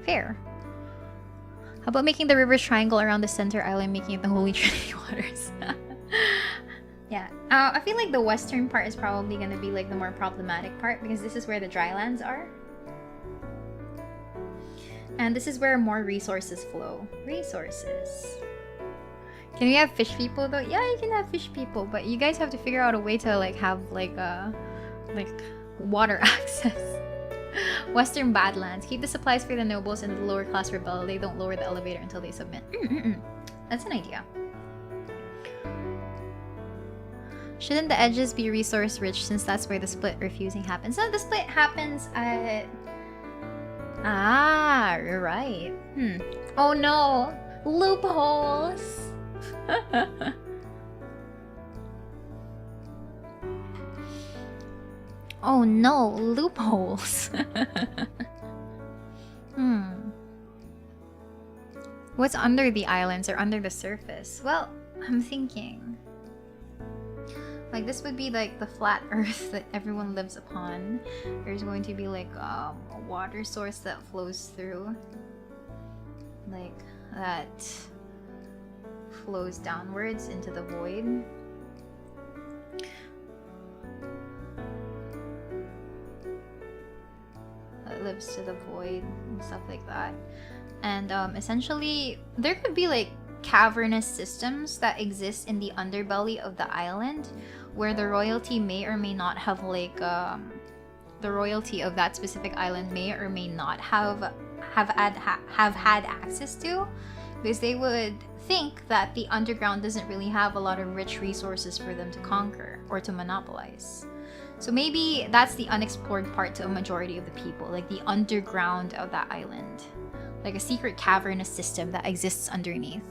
Fair. How about making the rivers triangle around the center island, making it the Holy Trinity waters? Yeah. I feel like the western part is probably gonna be like the more problematic part, because this is where the dry lands are. And this is where more resources flow. Resources. Can we have fish people though? Yeah, you can have fish people, but you guys have to figure out a way to like have like water access. Western Badlands. Keep the supplies for the nobles and the lower class rebel. They don't lower the elevator until they submit. That's an idea. Shouldn't the edges be resource rich, since that's where the split or fusing happens? No, the split happens at... Ah, you're right. Oh no! Loopholes! Oh no, loopholes. What's under the islands or under the surface? Well, I'm thinking like this would be like the flat earth that everyone lives upon. There's going to be like a water source that flows through, like that flows downwards into the void. That lives to the void and stuff like that. And essentially there could be like cavernous systems that exist in the underbelly of the island, where the royalty may or may not have like the royalty of that specific island may or may not have had access to, because they would think that the underground doesn't really have a lot of rich resources for them to conquer. or to monopolize. So maybe that's the unexplored part to a majority of the people, like the underground of that island. Like a secret cavernous system that exists underneath.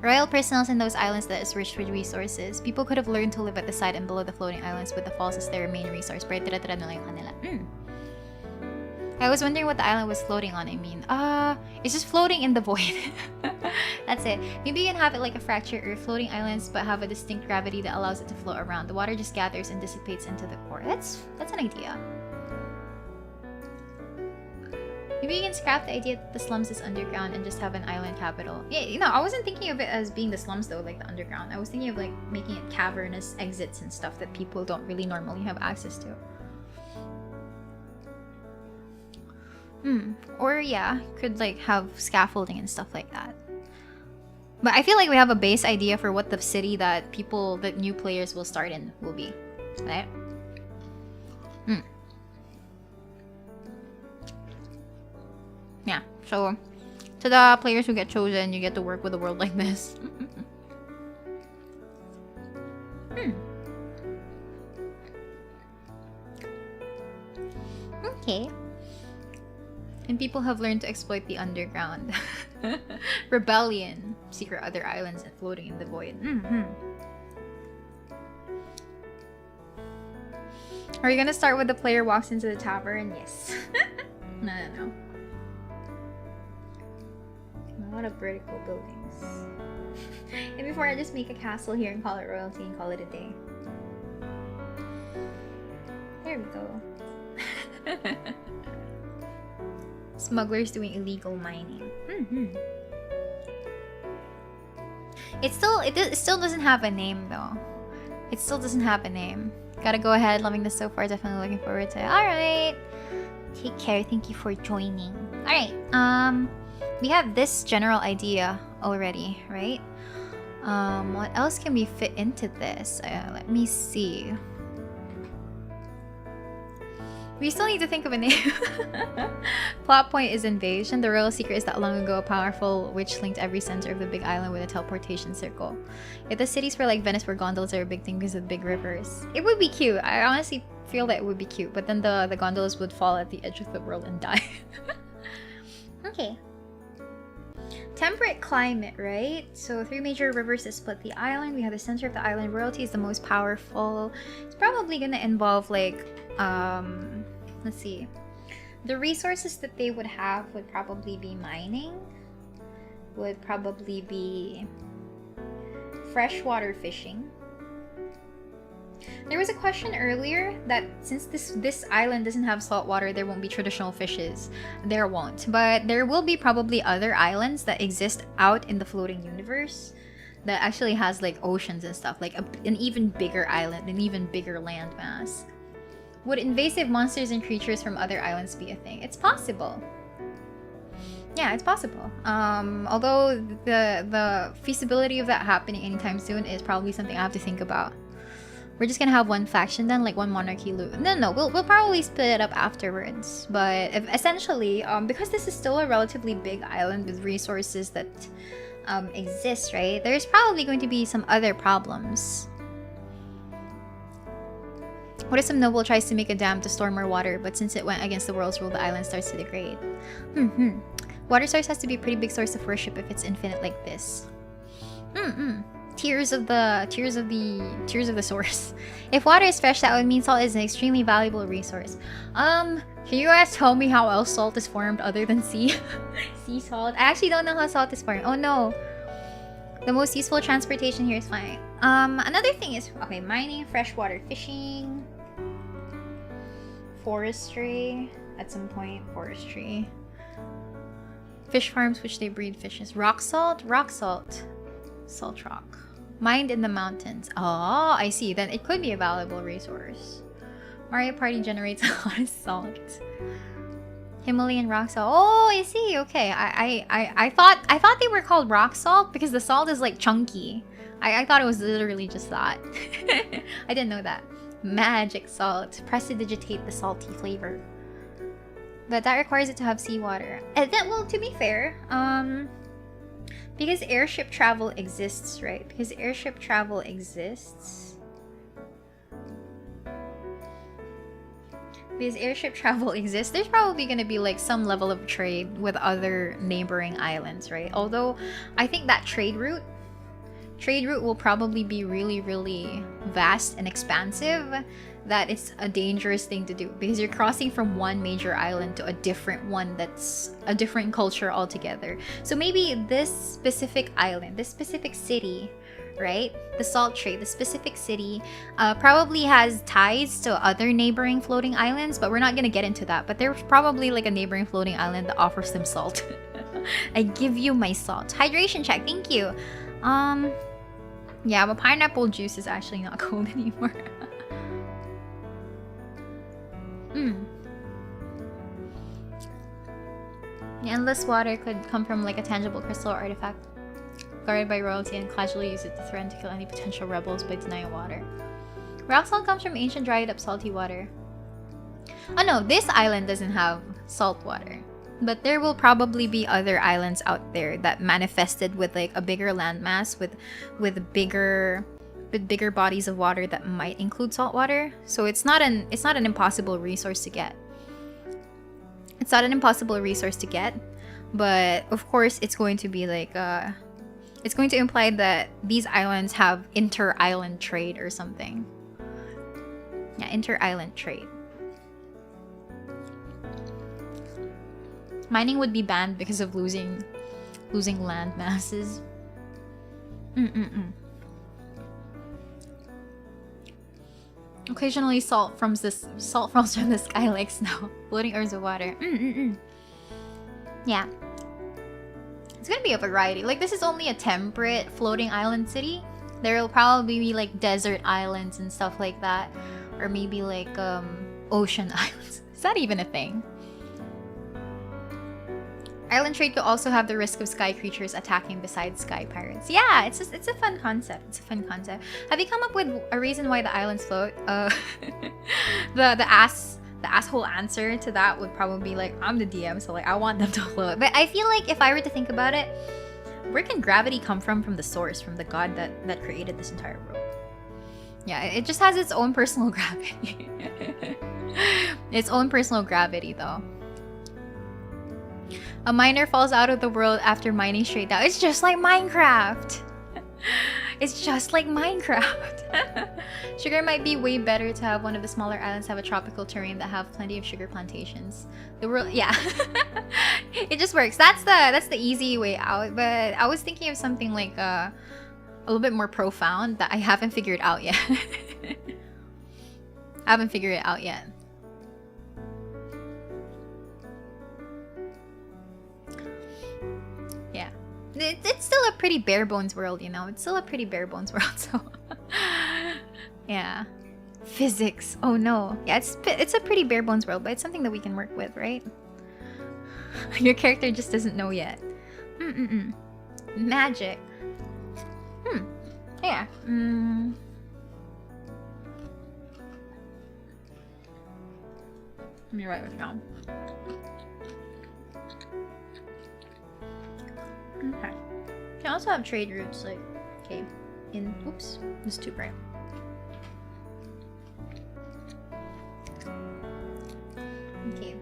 Royal personnel in those islands that is rich with resources. People could have learned to live at the side and below the floating islands with the falls as their main resource. Pero tira-tira na lang yung kanila. I was wondering what the island was floating on. I mean, it's just floating in the void. That's it. Maybe you can have it like a fractured earth, floating islands, but have a distinct gravity that allows it to float around. The water just gathers and dissipates into the core. That's an idea. Maybe you can scrap the idea that the slums is underground and just have an island capital. Yeah, you know, I wasn't thinking of it as being the slums though, like the underground. I was thinking of like making it cavernous exits and stuff that people don't really normally have access to. Or yeah, could like have scaffolding and stuff like that. But I feel like we have a base idea for what the city that new players will start in will be, right? Yeah, so to the players who get chosen, you get to work with a world like this. Okay. And people have learned to exploit the underground. Rebellion, secret other islands, and floating in the void. Are you gonna start with the player walks into the tavern? Yes. No. A lot of vertical buildings. And before I just make a castle here and call it royalty and call it a day. There we go. Smugglers doing illegal mining. It still doesn't have a name though. It still doesn't have a name. Gotta go ahead. Loving this so far. Definitely looking forward to it. Alright. Take care. Thank you for joining. Alright. We have this general idea already, right? What else can we fit into this? Let me see. We still need to think of a name. Plot point is invasion. The real secret is that long ago a powerful witch linked every center of the big island with a teleportation circle. If the cities were like Venice where gondolas are a big thing because of big rivers, it would be cute. I honestly feel that it would be cute, but then the gondolas would fall at the edge of the world and die. Okay. Temperate climate, right? So 3 major rivers that split the island. We have the center of the island. Royalty is the most powerful. It's probably gonna involve like let's see. The resources that they would have would probably be mining. Would probably be freshwater fishing. There was a question earlier that since this island doesn't have salt water, there won't be traditional fishes. There won't. But there will be probably other islands that exist out in the floating universe that actually has like oceans and stuff, like an even bigger island, an even bigger landmass. Would invasive monsters and creatures from other islands be a thing? It's possible. Yeah, it's possible. Although the feasibility of that happening anytime soon is probably something I have to think about. We're just gonna have one faction then, like one monarchy loot. No, we'll probably split it up afterwards. But essentially, because this is still a relatively big island with resources that exist, right? There's probably going to be some other problems. What if some noble tries to make a dam to store more water, but since it went against the world's rule, the island starts to degrade? Water source has to be a pretty big source of worship if it's infinite like this. Tears of the source. If water is fresh, that would mean salt is an extremely valuable resource. Can you guys tell me how else salt is formed other than sea salt? I actually don't know how salt is formed. Oh no. The most useful transportation here is fine. Another thing is okay, mining, freshwater fishing, forestry. At some point, forestry. Fish farms which they breed fishes. Rock salt, salt rock. Mined in the mountains. Oh, I see. Then it could be a valuable resource. Mario Party generates a lot of salt. Himalayan rock salt. Oh, I see. Okay. I thought they were called rock salt because the salt is like chunky. I thought it was literally just that. I didn't know that. Magic salt. Prestidigitate the salty flavor. But that requires it to have seawater. Well, to be fair, Because airship travel exists, right? Because airship travel exists. Because airship travel exists, there's probably going to be like some level of trade with other neighboring islands, right? Although I think that trade route will probably be really, really vast and expansive, that it's a dangerous thing to do because you're crossing from one major island to a different one that's a different culture altogether. So maybe this specific island, this specific city, right? The salt trade, the specific city probably has ties to other neighboring floating islands, but we're not going to get into that. But there's probably like a neighboring floating island that offers them salt. I give you my salt. Hydration check, thank you. Yeah, but pineapple juice is actually not cold anymore. The endless water could come from like a tangible crystal or artifact guarded by royalty and casually use it to threaten to kill any potential rebels by denying water. Rock salt comes from ancient dried up salty water. Oh no, this island doesn't have salt water. But there will probably be other islands out there that manifested with like a bigger landmass with bigger bodies of water that might include salt water. So it's not an impossible resource to get. It's not an impossible resource to get, but of course it's going to be like it's going to imply that these islands have inter-island trade or something. Yeah, inter-island trade. Mining would be banned because of losing land masses. Occasionally salt falls from the sky like snow, floating earths of water. Yeah. It's gonna be a variety. Like, this is only a temperate floating island city. There will probably be like desert islands and stuff like that. Or maybe like ocean islands. Is that even a thing? Island trade could also have the risk of sky creatures attacking besides sky pirates. Yeah, it's a fun concept. It's a fun concept. Have you come up with a reason why the islands float? The asshole answer to that would probably be like, I'm the DM, so like I want them to float. But I feel like if I were to think about it, where can gravity come from the source, from the god that created this entire world? Yeah, it just has its own personal gravity. Its own personal gravity though. A miner falls out of the world after mining straight down. It's just like Minecraft. It's just like Minecraft. Sugar might be way better to have one of the smaller islands have a tropical terrain that have plenty of sugar plantations. The world, yeah. It just works. That's the easy way out. But I was thinking of something like a little bit more profound that I haven't figured out yet. I haven't figured it out yet. Yeah. It's still a pretty bare bones world, you know? It's still a pretty bare bones world, so... Yeah. Physics. Oh no. Yeah, it's a pretty bare bones world, but it's something that we can work with, right? Your character just doesn't know yet. Magic. Yeah. Let me write it down. Okay. You can also have trade routes, like, okay, oops, this is too bright. Okay,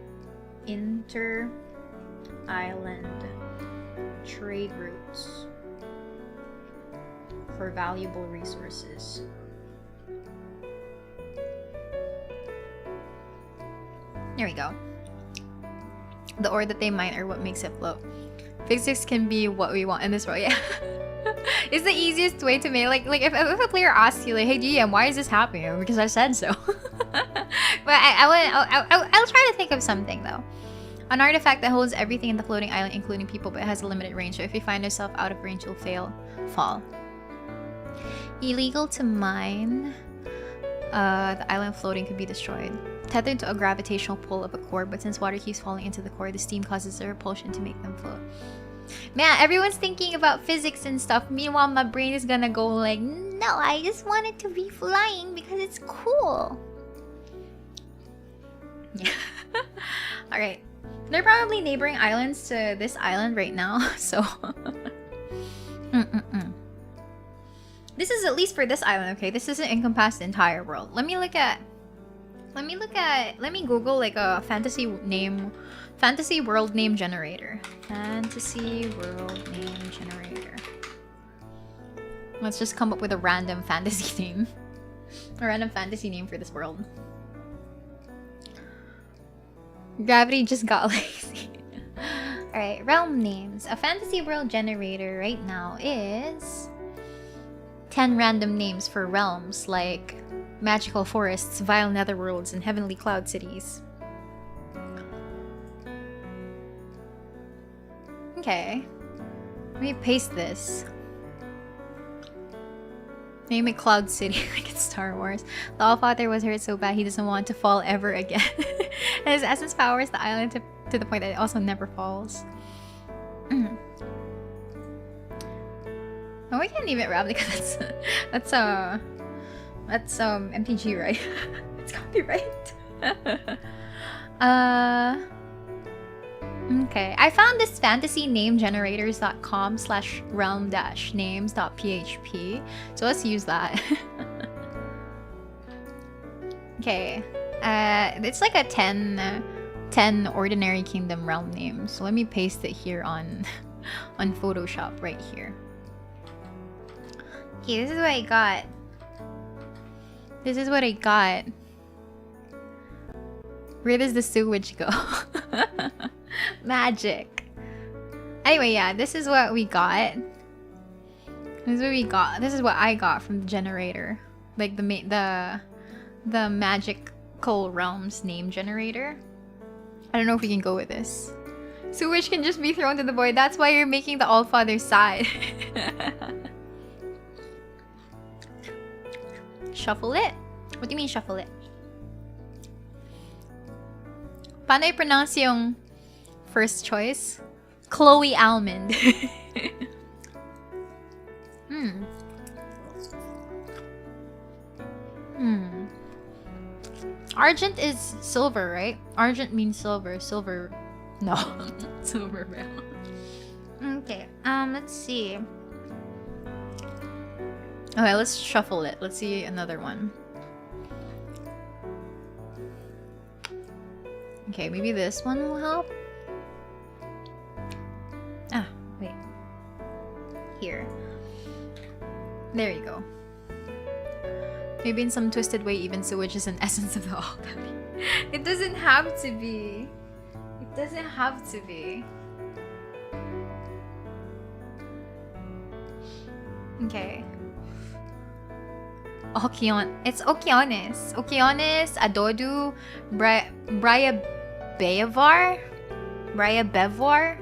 inter-island trade routes for valuable resources. There we go. The ore that they mine are what makes it float. Physics can be what we want in this world. Yeah. It's the easiest way to make like if a player asks you like, hey GM, why is this happening? Because I said so. But I'll try to think of something though. An artifact that holds everything in the floating island, including people, but has a limited range. So if you find yourself out of range, you'll fall. Illegal to mine. The island floating could be destroyed. Tethered to a gravitational pull of a core, but since water keeps falling into the core, the steam causes a repulsion to make them float. Man, everyone's thinking about physics and stuff. Meanwhile, my brain is gonna go like, no, I just want it to be flying because it's cool. Yeah. Alright. They're probably neighboring islands to this island right now, so... this is at least for this island, okay? This doesn't encompass the entire world. Let me Google like a fantasy world name generator. Fantasy world name generator. Let's just come up with a random fantasy name. A random fantasy name for this world. Gravity just got lazy. Alright, realm names. A fantasy world generator right now is 10 random names for realms like magical forests, vile netherworlds, and heavenly cloud cities. Okay. Let me paste this. Name it Cloud City like it's Star Wars. The Allfather was hurt so bad he doesn't want to fall ever again. And his essence powers the island to the point that it also never falls. Oh, we can't name it Ravnica because that's MTG, right? It's copyright. Okay, I found this fantasynamegenerators.com/realm-names.php. So let's use that. Okay, it's like a 10 ordinary kingdom realm names. So let me paste it here on Photoshop right here. Okay, this is what I got. This is what I got. Where does the sewage go? Magic. Anyway, yeah, this is what we got. This is what we got. This is what I got from the generator. Like the magical realms name generator. I don't know if we can go with this. Sewage can just be thrown to the void. That's why you're making the Allfather side. Shuffle it? What do you mean shuffle it? Paano i-pronounce yung first choice? Chloe Almond. Argent is silver, right? Argent means silver. Silver. No. Silver bell. Okay. Let's see. Okay, let's shuffle it. Let's see another one. Okay, maybe this one will help. Ah, wait. Here. There you go. Maybe in some twisted way, even sewage is an essence of the all. It doesn't have to be. It doesn't have to be. Okay. It's Okeanis. Okeanis, Adodu, Briabevar,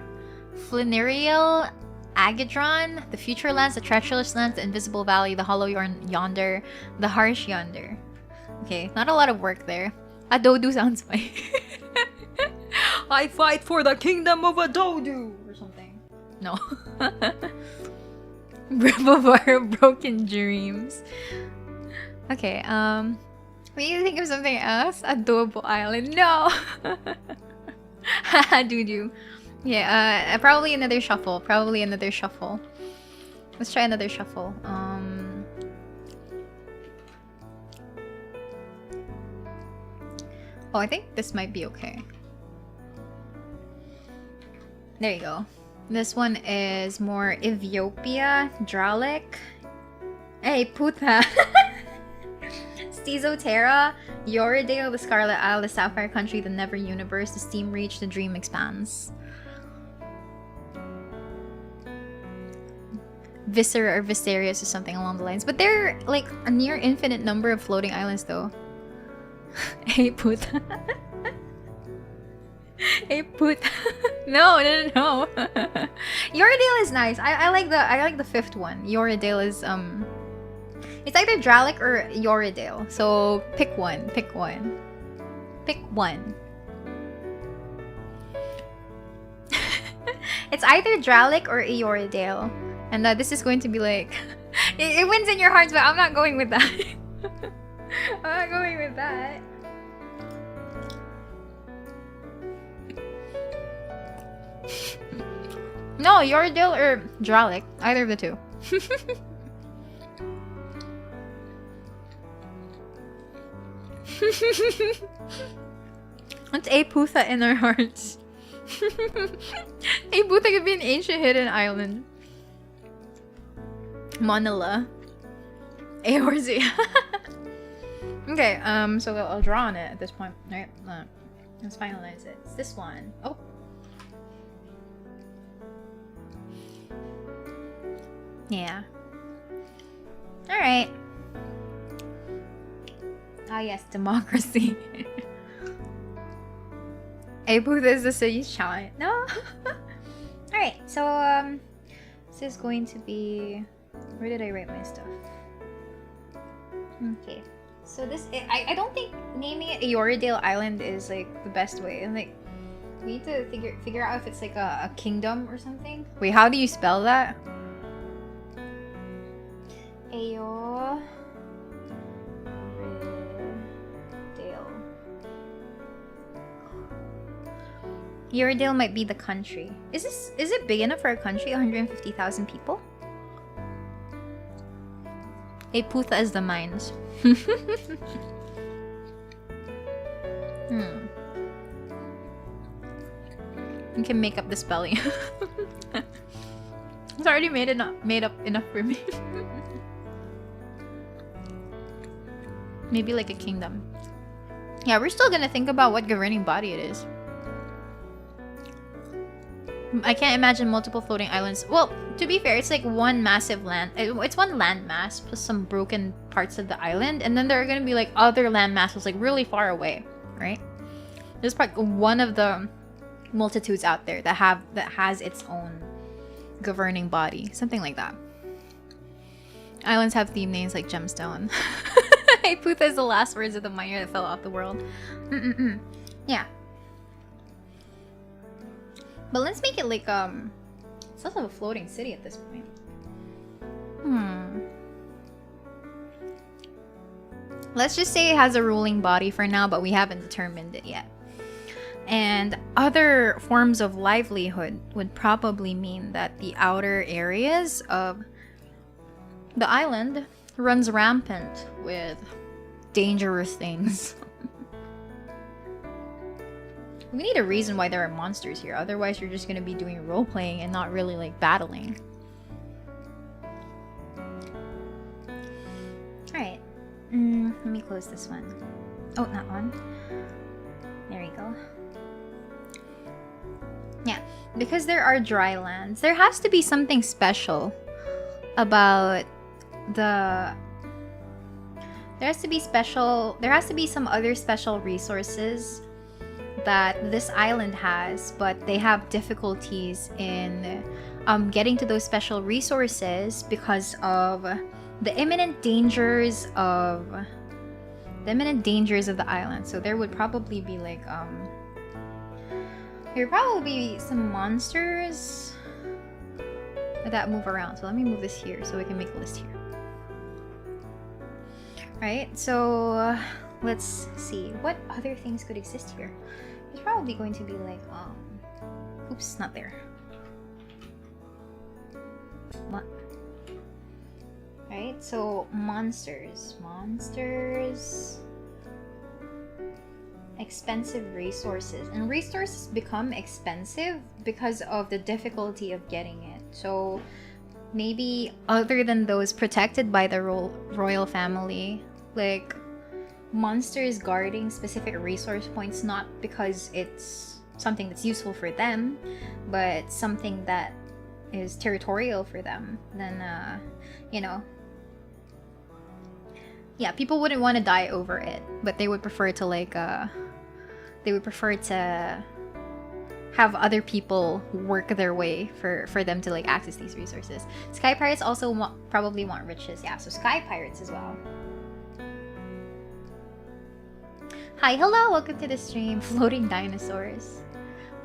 Flanerial, Agadron, the Future Lands, the Treacherous Lands, the Invisible Valley, the Hollow Yonder, the Harsh Yonder. Okay, not a lot of work there. Adodu sounds fine. I fight for the kingdom of Adodu! Or something. No. Brevavar, Broken Dreams. Okay, we need to think of something else. Adobo Island. No! Haha, doo-doo. Yeah, probably another shuffle. Probably another shuffle. Let's try another shuffle. Oh, I think this might be okay. There you go. This one is more Ethiopia, Dralic. Hey, puta! Stezoterra, Yoredale, the Scarlet Isle, the Sapphire Country, the Never Universe, the Steam Reach, the Dream Expanse. Viscera or Viserius or something along the lines. But they're like a near infinite number of floating islands though. Hey puta. Hey puta. No. Yoredale is nice. I like the fifth one. Yoredale is it's either Dralic or Yoredale. So pick one. Pick one. It's either Dralic or Yoredale. And this is going to be like it wins in your hearts, but I'm not going with that. I'm not going with that. No, Yoredale or Dralic. Either of the two. It's a Putha in our hearts. A Putha could be an ancient hidden island. Manila. A horsey. Okay, so I'll draw on it at this point. Alright, let's finalize it. It's this one. Oh. Yeah. Alright. Ah yes, democracy. A Booth is the city's challenge. No. Alright, so this is going to be, where did I write my stuff? Okay. So this, I don't think naming it Ayoridale Island is like the best way. And like, we need to figure out if it's like a kingdom or something. Wait, how do you spell that? Ayoridale. Ayoridale might be the country. Is it big enough for a country? 150,000 people? A Putha is the mines. You can make up the spelling. It's already made up enough for me. Maybe like a kingdom. Yeah, we're still gonna think about what governing body it is. I can't imagine multiple floating islands. Well, to be fair, it's like one massive land. It's one land mass plus some broken parts of the island, and then there are gonna be like other land masses like really far away, right? There's probably one of the multitudes out there that has its own governing body, something like that. Islands have theme names like Gemstone. Hey, Putha is the last words of the miner that fell off the world. Yeah. But let's make it like it's also a floating city at this point. Let's just say it has a ruling body for now, but we haven't determined it yet. And other forms of livelihood would probably mean that the outer areas of the island runs rampant with dangerous things. We need a reason why there are monsters here. Otherwise, you're just going to be doing role-playing and not really, like, battling. Alright. Let me close this one. Oh, not one. There we go. Yeah. Because there are dry lands, there has to be something special about the... There has to be some other special resources that this island has, but they have difficulties in getting to those special resources because of the imminent dangers of the island. So there would probably be like there would probably be some monsters that move around. So let me move this here so we can make a list here. Right, so let's see what other things could exist here. There's probably going to be like oops, not there. What? Right, so monsters, expensive resources, and resources become expensive because of the difficulty of getting it. So maybe other than those protected by the royal family, like monsters guarding specific resource points, not because it's something that's useful for them, but something that is territorial for them, then you know, yeah, people wouldn't want to die over it, but they would prefer to like they would prefer to have other people work their way for them to like access these resources. Sky pirates also probably want riches. Yeah, so sky pirates as well. Hi, hello, welcome to the stream. Floating dinosaurs.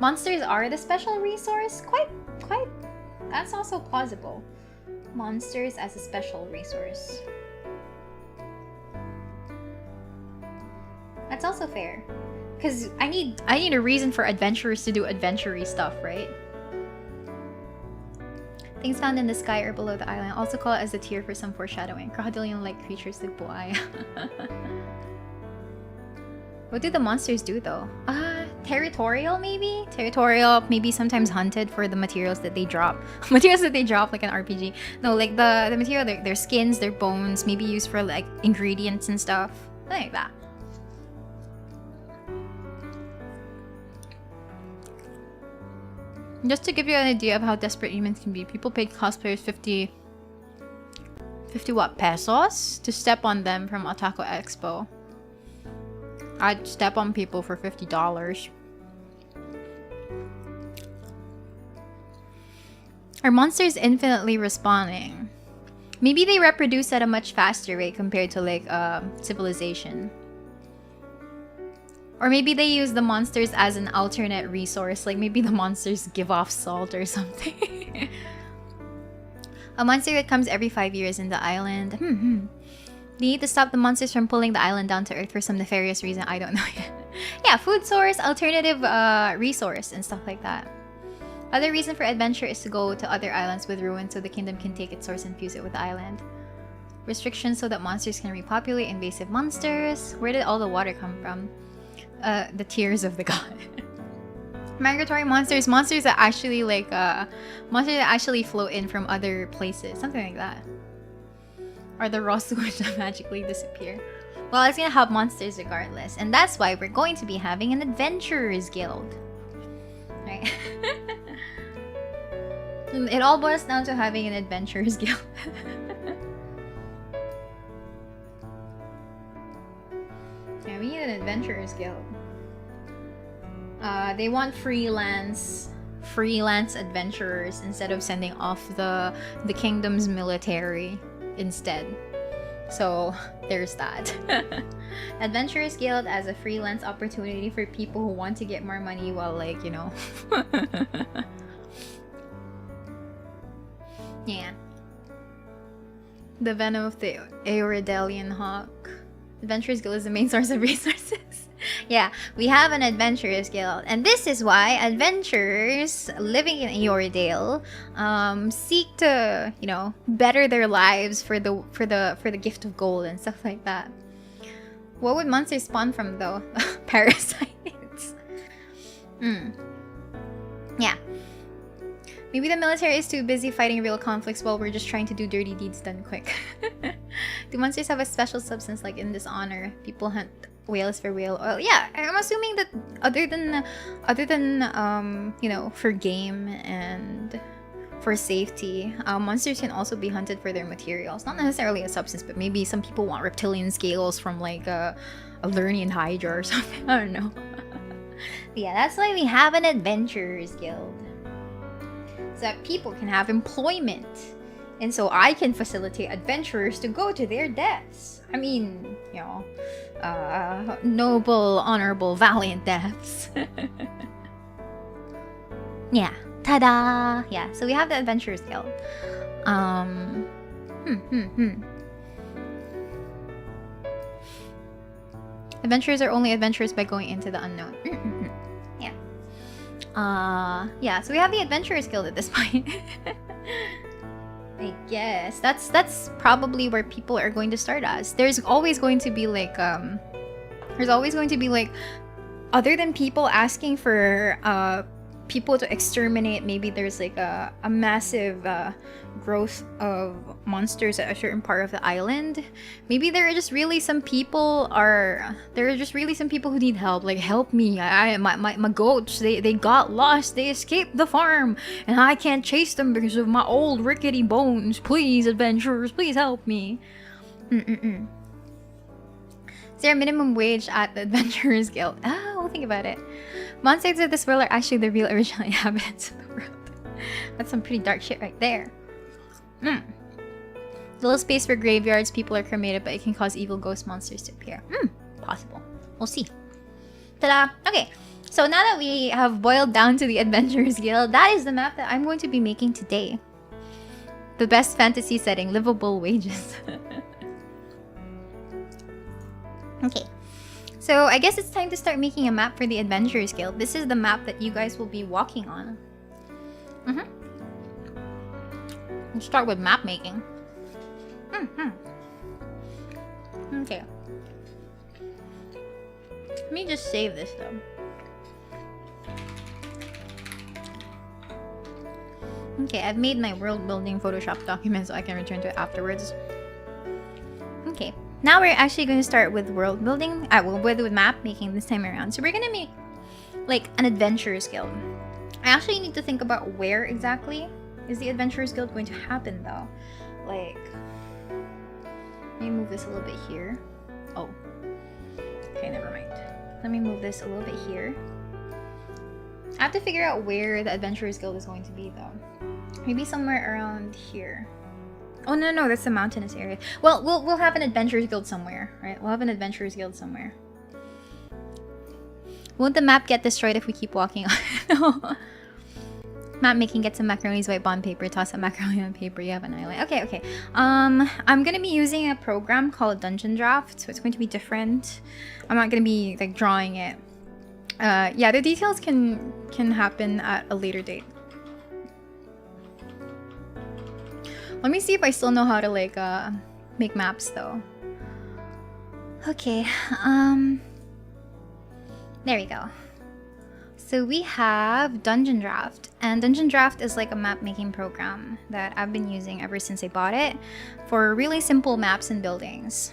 Monsters are the special resource? Quite, that's also plausible. Monsters as a special resource. That's also fair. Because I need a reason for adventurers to do adventure-y stuff, right? Things found in the sky or below the island. Also call it as a tier for some foreshadowing. Crocodilian-like creatures like buaya. What do the monsters do though? Territorial maybe? Territorial, maybe sometimes hunted for the materials that they drop. Materials that they drop like an RPG. No, like the material, their skins, their bones, maybe used for like ingredients and stuff. Something like that. Just to give you an idea of how desperate humans can be, people paid cosplayers 50 what, pesos? To step on them from Otaku Expo. I'd step on people for $50. Are monsters infinitely respawning? Maybe they reproduce at a much faster rate compared to like civilization. Or maybe they use the monsters as an alternate resource. Like maybe the monsters give off salt or something. A monster that comes every 5 years in the island. They need to stop the monsters from pulling the island down to earth for some nefarious reason. I don't know yet. Yeah, food source, alternative resource, and stuff like that. Other reason for adventure is to go to other islands with ruins so the kingdom can take its source and fuse it with the island. Restrictions so that monsters can repopulate invasive monsters. Where did all the water come from? The tears of the god. Migratory monsters. Monsters that actually like monsters that actually float in from other places. Something like that. Or the raw sewage that magically disappear. Well, it's gonna have monsters regardless. And that's why we're going to be having an adventurers guild. Right? It all boils down to having an adventurers guild. Yeah, we need an adventurers guild. They want freelance adventurers instead of sending off the kingdom's military instead. So there's that. Adventurers Guild as a freelance opportunity for people who want to get more money while like, you know. Yeah. The venom of the Aerodelian hawk. Adventurers Guild is the main source of resources. Yeah, we have an Adventurers Guild, and this is why adventurers living in Eordale seek to, you know, better their lives for the gift of gold and stuff like that. What would monsters spawn from though? Parasites. Yeah. Maybe the military is too busy fighting real conflicts while we're just trying to do dirty deeds done quick. Do monsters have a special substance like in Dishonor? People hunt whales for whale oil. Yeah, I'm assuming that other than you know, for game and for safety, monsters can also be hunted for their materials. Not necessarily a substance, but maybe some people want reptilian scales from like a Lernian Hydra or something. I don't know. Yeah, that's why we have an Adventurers Guild. So that people can have employment. And so I can facilitate adventurers to go to their deaths. I mean, you know, noble, honorable, valiant deaths. Yeah. Ta-da! Yeah, so we have the Adventurers Guild. Adventurers are only adventurers by going into the unknown. Yeah. Yeah, so we have the Adventurers Guild at this point. I guess that's probably where people are going to start as. There's always going to be like other than people asking for people to exterminate, maybe there's like a massive growth of monsters at a certain part of the island. Maybe there are just really some people who need help. Like, help me, my goats, they got lost, they escaped the farm, and I can't chase them because of my old rickety bones. Please, adventurers, please help me. Is there a minimum wage at the Adventurers Guild? Oh, think about it. Monsters of this world are actually the real original inhabitants of the world. That's some pretty dark shit right there. Little space for graveyards, people are cremated, but it can cause evil ghost monsters to appear. Possible. We'll see. Ta-da! Okay, so now that we have boiled down to the Adventurers Guild, that is the map that I'm going to be making today. The best fantasy setting, livable wages. Okay. So I guess it's time to start making a map for the Adventurers Guild. This is the map that you guys will be walking on. We'll start with map making. Okay. Let me just save this though. Okay, I've made my world building Photoshop document so I can return to it afterwards. Okay, now we're actually going to start with world building. With map making this time around. So we're going to make like an adventurers guild. I actually need to think about where exactly is the adventurers guild going to happen though. Like, let me move this a little bit here. Oh, okay, never mind. Let me move this a little bit here. I have to figure out where the adventurers guild is going to be though. Maybe somewhere around here. Oh no, that's the mountainous area. Well, we'll have an adventurers guild somewhere, right? We'll have an adventurers guild somewhere. Won't the map get destroyed if we keep walking on? No. Map making, get some macaroni's white bond paper, toss some macaroni on paper, you have an island. Okay. I'm gonna be using a program called Dungeon Draft, so it's going to be different. I'm not gonna be like drawing it. Yeah, the details can happen at a later date. Let me see if I still know how to like make maps though. Okay, there we go. So we have Dungeon Draft, and Dungeon Draft is like a map making program that I've been using ever since I bought it for really simple maps and buildings.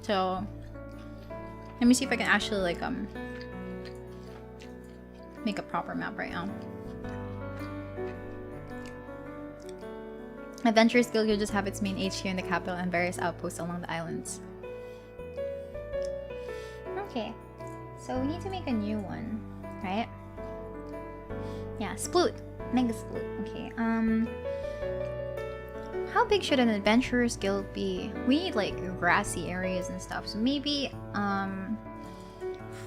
So let me see if I can actually like make a proper map right now. Adventurers Guild will just have its main HQ in the capital and various outposts along the islands. Okay, so we need to make a new one, right? Yeah, Sploot. Mega Sploot. Okay, how big should an Adventurers Guild be? We need like grassy areas and stuff, so maybe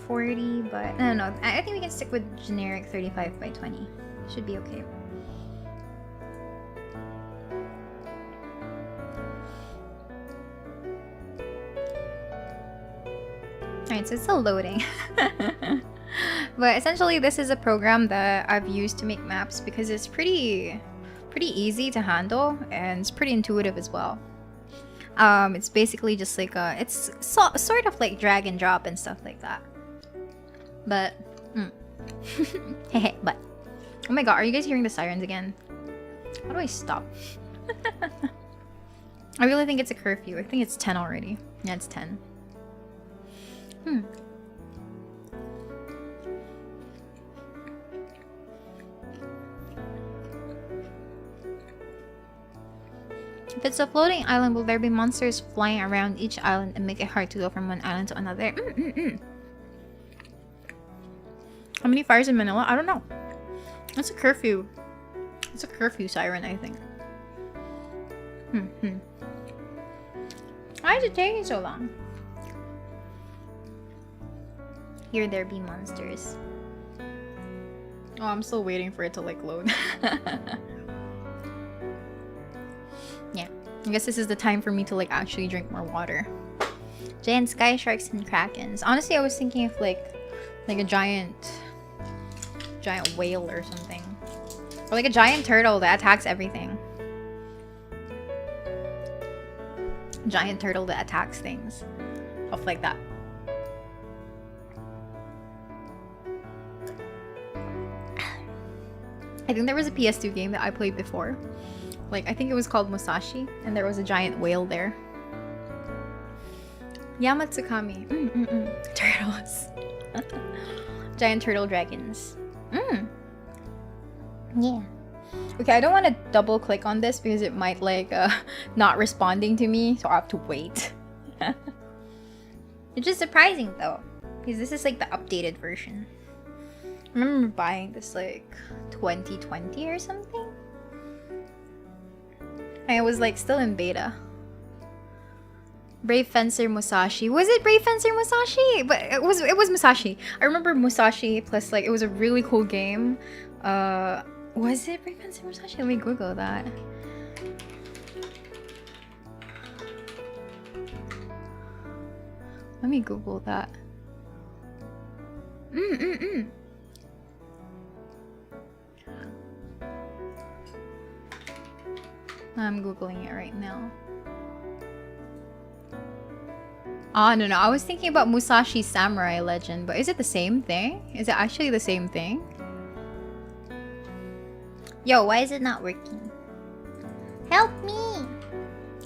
40, but no, I think we can stick with generic 35 by 20. Should be okay. Alright, so it's still loading. But essentially this is a program that I've used to make maps because it's pretty easy to handle and it's pretty intuitive as well. It's basically just like it's sort of like drag and drop and stuff like that. But but oh my god, are you guys hearing the sirens again? How do I stop? I really think it's a curfew. I think it's 10 already. Yeah, it's 10. If it's a floating island, will there be monsters flying around each island and make it hard to go from one island to another? How many fires in Manila? I don't know. It's a curfew. It's a curfew siren, I think. Why is it taking so long? Here there be monsters. Oh, I'm still waiting for it to like load. Yeah, I guess this is the time for me to like actually drink more water. Giant sky sharks and krakens. Honestly, I was thinking of like a giant whale or something, or like a giant turtle that attacks everything. Giant turtle that attacks things, stuff like that. I think there was a PS2 game that I played before. Like, I think it was called Musashi, and there was a giant whale there. Yamatsukami. Turtles. Giant turtle dragons. Yeah. Okay, I don't want to double click on this because it might like not responding to me, so I have to wait. Which is surprising though, because this is like the updated version. I remember buying this like 2020 or something. And it was like still in beta. Brave Fencer Musashi. Was it Brave Fencer Musashi? But it was Musashi. I remember Musashi plus like it was a really cool game. Was it Brave Fencer Musashi? Let me Google that. Let me Google that. I'm Googling it right now. Oh, no, no. I was thinking about Musashi Samurai Legend, but is it the same thing? Is it actually the same thing? Yo, why is it not working? Help me!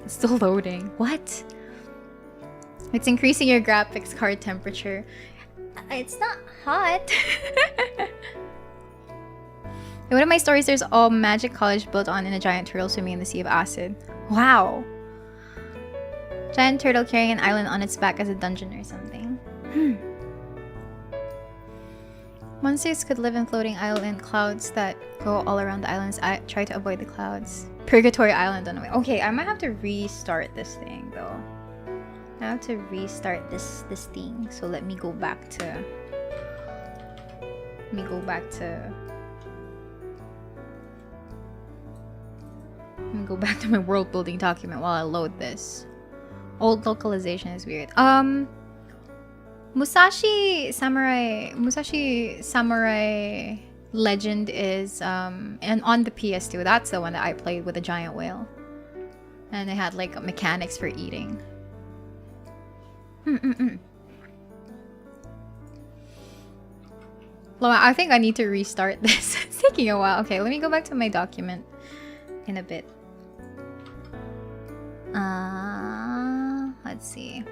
It's still loading. What? It's increasing your graphics card temperature. It's not hot. In one of my stories, there's all magic college built on in a giant turtle swimming in the sea of acid. Wow. Giant turtle carrying an island on its back as a dungeon or something. Monsters could live in floating island clouds that go all around the islands. I try to avoid the clouds. Purgatory Island on the way. Okay, I might have to restart this thing though. I have to restart this thing. So let me go back to. Let me go back to my world building document while I load this. Old localization is weird. Musashi Samurai Legend is and on the PS2. That's the one that I played with a giant whale. And it had like mechanics for eating. Well, I think I need to restart this. It's taking a while. Okay, let me go back to my document in a bit. Let's see.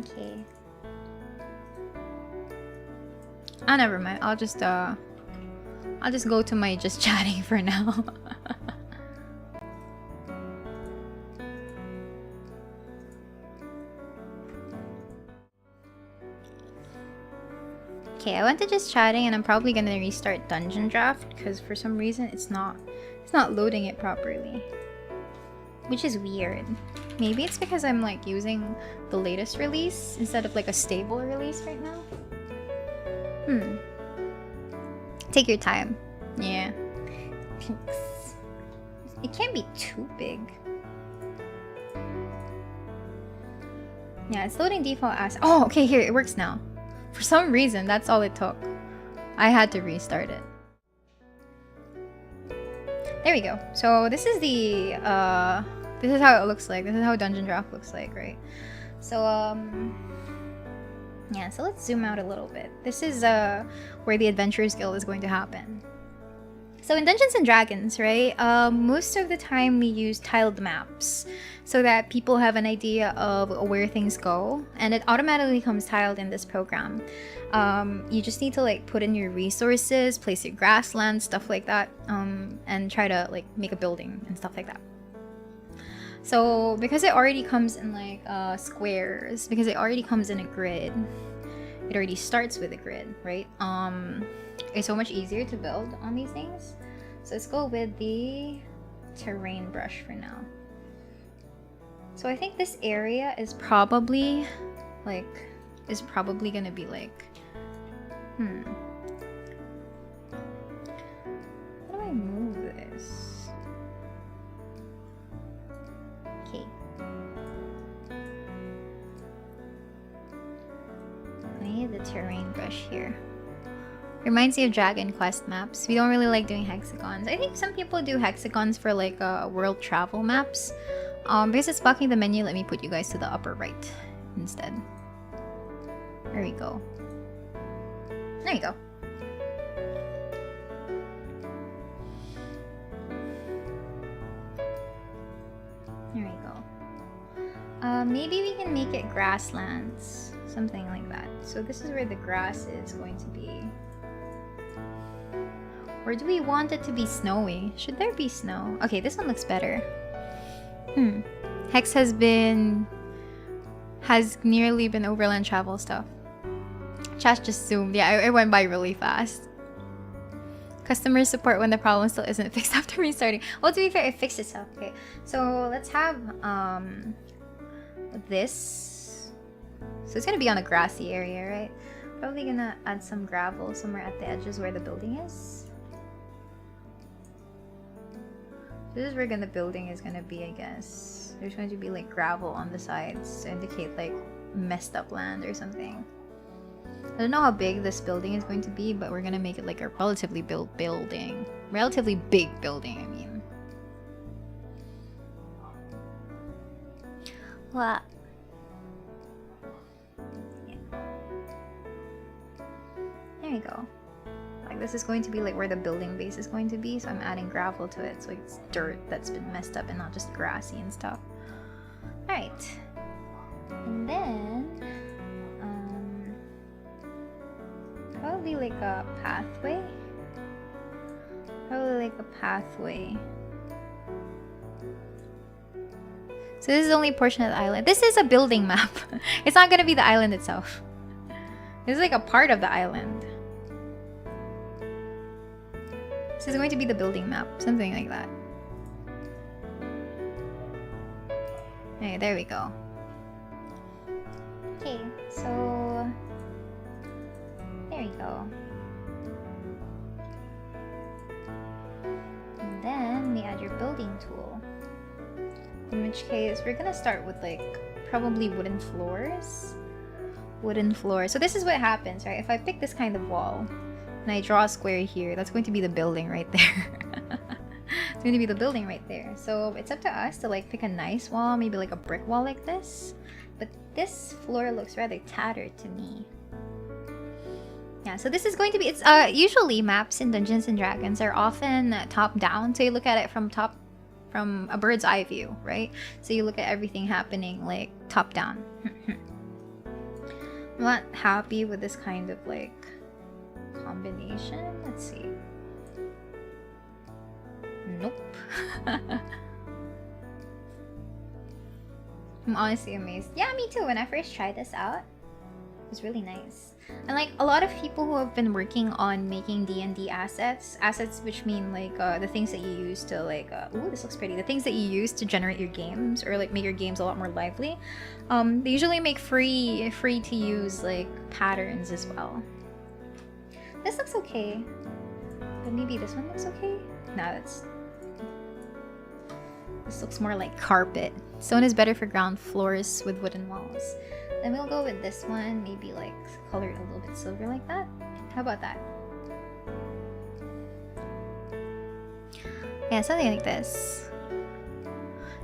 Okay. Ah, never mind. I'll just go to my just chatting for now. Okay, I went to just chatting and I'm probably gonna restart Dungeon Draft because for some reason it's not loading it properly. Which is weird. Maybe it's because I'm like using the latest release instead of like a stable release right now. Take your time. Yeah. Thanks. It can't be too big. Yeah, it's loading default as. Oh, okay, here, it works now. For some reason, that's all it took. I had to restart it. There we go. So this is the this is how it looks like. This is how Dungeon Draft looks like, right? So yeah, so let's zoom out a little bit. This is where the Adventurers Guild is going to happen. So in Dungeons and Dragons, right, most of the time we use tiled maps so that people have an idea of where things go, and it automatically comes tiled in this program. You just need to like put in your resources, place your grassland, stuff like that, and try to like make a building and stuff like that. So because it already comes in like squares, because it already comes in a grid, it already starts with a grid, right? It's so much easier to build on these things. So let's go with the terrain brush for now. So I think this area is probably gonna be like, how do I move this? Okay. I need the terrain brush here. Reminds me of Dragon Quest maps. We don't really like doing hexagons. I think some people do hexagons for like world travel maps. Because it's blocking the menu, let me put you guys to the upper right instead. There we go. There you go. There we go. Maybe we can make it grasslands. Something like that. So this is where the grass is going to be. Or do we want it to be snowy? Should there be snow? Okay, this one looks better. Hex has nearly been overland travel stuff. Chat just zoomed. Yeah, it went by really fast. Customer support when the problem still isn't fixed after restarting. Well, to be fair, it fixed itself. Okay, so let's have this. So it's gonna be on a grassy area, right? Probably gonna add some gravel somewhere at the edges where the building is. This is where the building is gonna be, I guess. There's going to be like gravel on the sides to indicate like messed up land or something. I don't know how big this building is going to be, but we're gonna make it like a relatively big building. Relatively big building, I mean. What? Yeah. There you go. Like this is going to be like where the building base is going to be, so I'm adding gravel to it so it's dirt that's been messed up and not just grassy and stuff. Alright. And then probably like a pathway. Probably like a pathway. So this is the only portion of the island. This is a building map. It's not gonna be the island itself. This is like a part of the island. This is going to be the building map. Something like that. Okay, there we go. Okay, so there you go. And then we add your building tool. In which case, we're gonna start with like probably wooden floors. Wooden floors. So this is what happens, right? If I pick this kind of wall and I draw a square here, that's going to be the building right there. It's going to be the building right there. So it's up to us to like pick a nice wall, maybe like a brick wall like this. But this floor looks rather tattered to me. Yeah, so this is going to be, it's usually maps in Dungeons and Dragons are often top down, so you look at it from a bird's eye view, right? So you look at everything happening like top down. I'm not happy with this kind of like combination. Let's see. Nope. I'm honestly amazed. Yeah, me too. When I first tried this out, it was really nice. And like a lot of people who have been working on making D&D assets which mean like the things that you use to like ooh, this looks pretty. The things that you use to generate your games or like make your games a lot more lively. They usually make free to use like patterns as well. This looks okay. But maybe this one looks okay? No, this looks more like carpet. Stone is better for ground floors with wooden walls. Then we'll go with this one, maybe like colored a little bit silver like that. How about that? Yeah, something like this.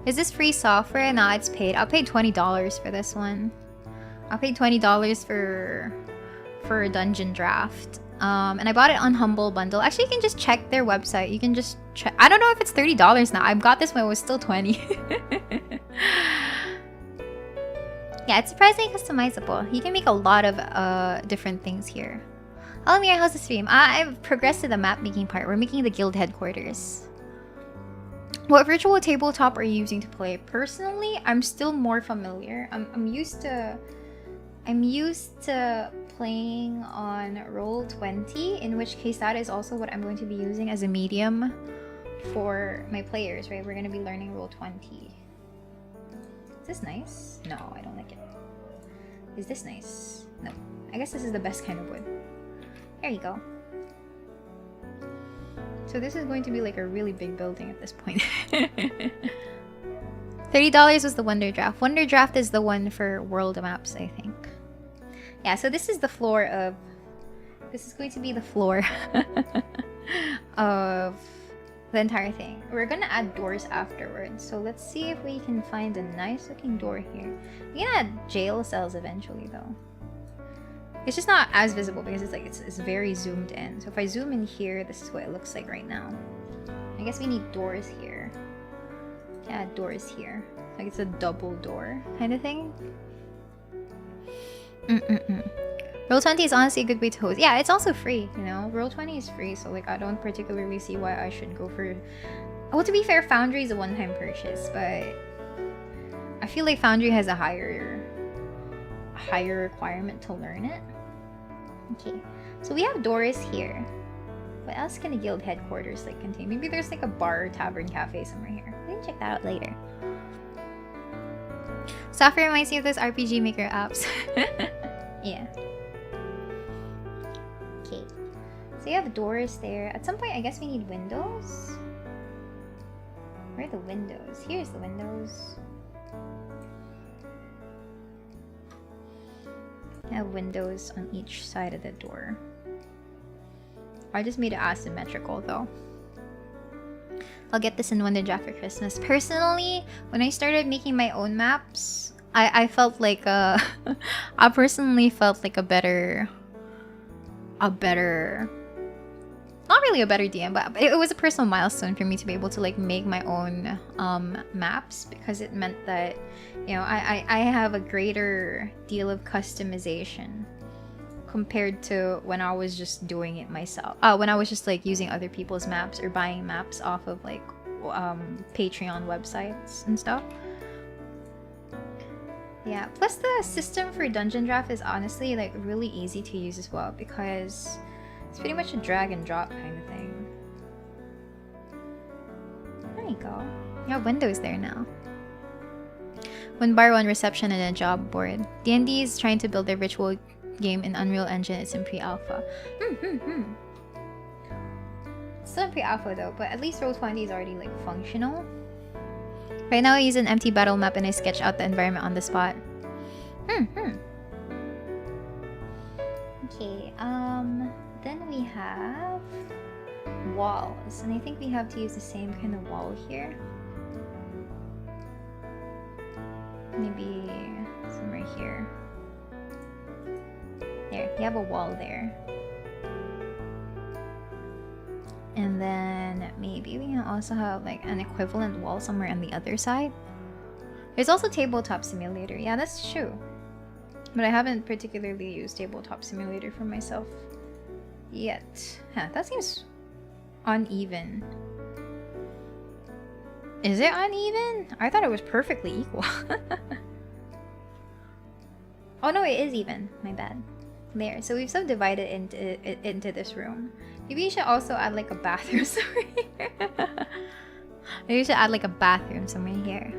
Is this free software? Nah, it's paid. I'll pay $20 for this one. I'll pay $20 for a dungeon draft. And I bought it on Humble Bundle. Actually, you can just check their website. You can just check. I don't know if it's $30 now. I got this when it was still $20. Yeah, it's surprisingly customizable. You can make a lot of different things here. Alamir, how's the stream? I've progressed to the map making part. We're making the guild headquarters. What virtual tabletop are you using to play? Personally, I'm still more familiar. I'm used to playing on Roll20, in which case that is also what I'm going to be using as a medium for my players, right? We're going to be learning Roll20. Is this nice? No, I don't like it. Is this nice? No. I guess this is the best kind of wood. There you go. So this is going to be like a really big building at this point. $30 was the Wonder Draft. Wonder Draft is the one for world maps, I think. Yeah, so this is the floor of... This is going to be the floor of the entire thing. We're gonna add doors afterwards, so let's see if we can find a nice looking door here. We can add jail cells eventually though. It's just not as visible because it's like it's very zoomed in. So if I zoom in here, this is what it looks like right now. I guess we need doors here. Yeah, add doors here. Like it's a double door kind of thing. Roll20 is honestly a good way to host. Yeah, it's also free, you know? Roll20 is free, so like I don't particularly see why I should go for... Well, to be fair, Foundry is a one-time purchase, but I feel like Foundry has a higher requirement to learn it. Okay, so we have doors here. What else can a guild headquarters like contain? Maybe there's like a bar, tavern, cafe somewhere here. We can check that out later. Software reminds me of those RPG Maker apps. Yeah. Okay. So you have doors there. At some point, I guess we need windows. Where are the windows? Here's the windows. I have windows on each side of the door. I just made it asymmetrical though. I'll get this in one day after Christmas. Personally, when I started making my own maps, I felt like I personally felt like a better, not really a better DM, but it was a personal milestone for me to be able to like make my own maps, because it meant that, you know, I have a greater deal of customization compared to when I was just doing it myself. When I was just like using other people's maps or buying maps off of like Patreon websites and stuff. Yeah, plus the system for Dungeon Draft is honestly like really easy to use as well, because it's pretty much a drag and drop kind of thing. There you go. You have windows there now. One bar, one reception, and a job board. D&D is trying to build their ritual game in Unreal Engine. It's in pre-alpha. It's still in pre-alpha though, but at least Roll20 is already like functional. Right now I use an empty battle map and I sketch out the environment on the spot. Okay, then we have walls, and I think we have to use the same kind of wall here. Maybe somewhere here. There, you have a wall there. And then maybe we can also have like an equivalent wall somewhere on the other side. There's also Tabletop Simulator. Yeah, that's true. But I haven't particularly used Tabletop Simulator for myself yet. Huh, that seems uneven. Is it uneven? I thought it was perfectly equal. Oh no, it is even. My bad. There. So we've subdivided into this room. Maybe you should also add like a bathroom somewhere here. Maybe you should add like a bathroom somewhere here.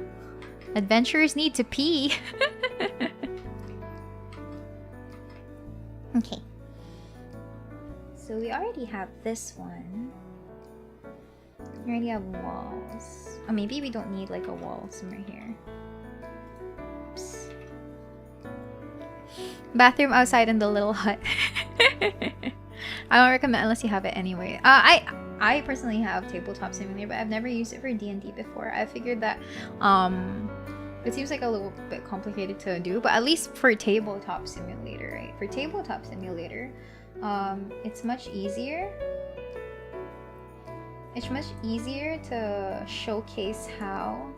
Adventurers need to pee. Okay. So we already have this one. We already have walls. Oh, maybe we don't need like a wall somewhere here. Oops. Bathroom outside in the little hut. I don't recommend unless you have it anyway. I personally have Tabletop Simulator, but I've never used it for D&D before. I figured that it seems like a little bit complicated to do, but at least for Tabletop Simulator, right? For Tabletop Simulator, it's much easier. It's much easier to showcase how.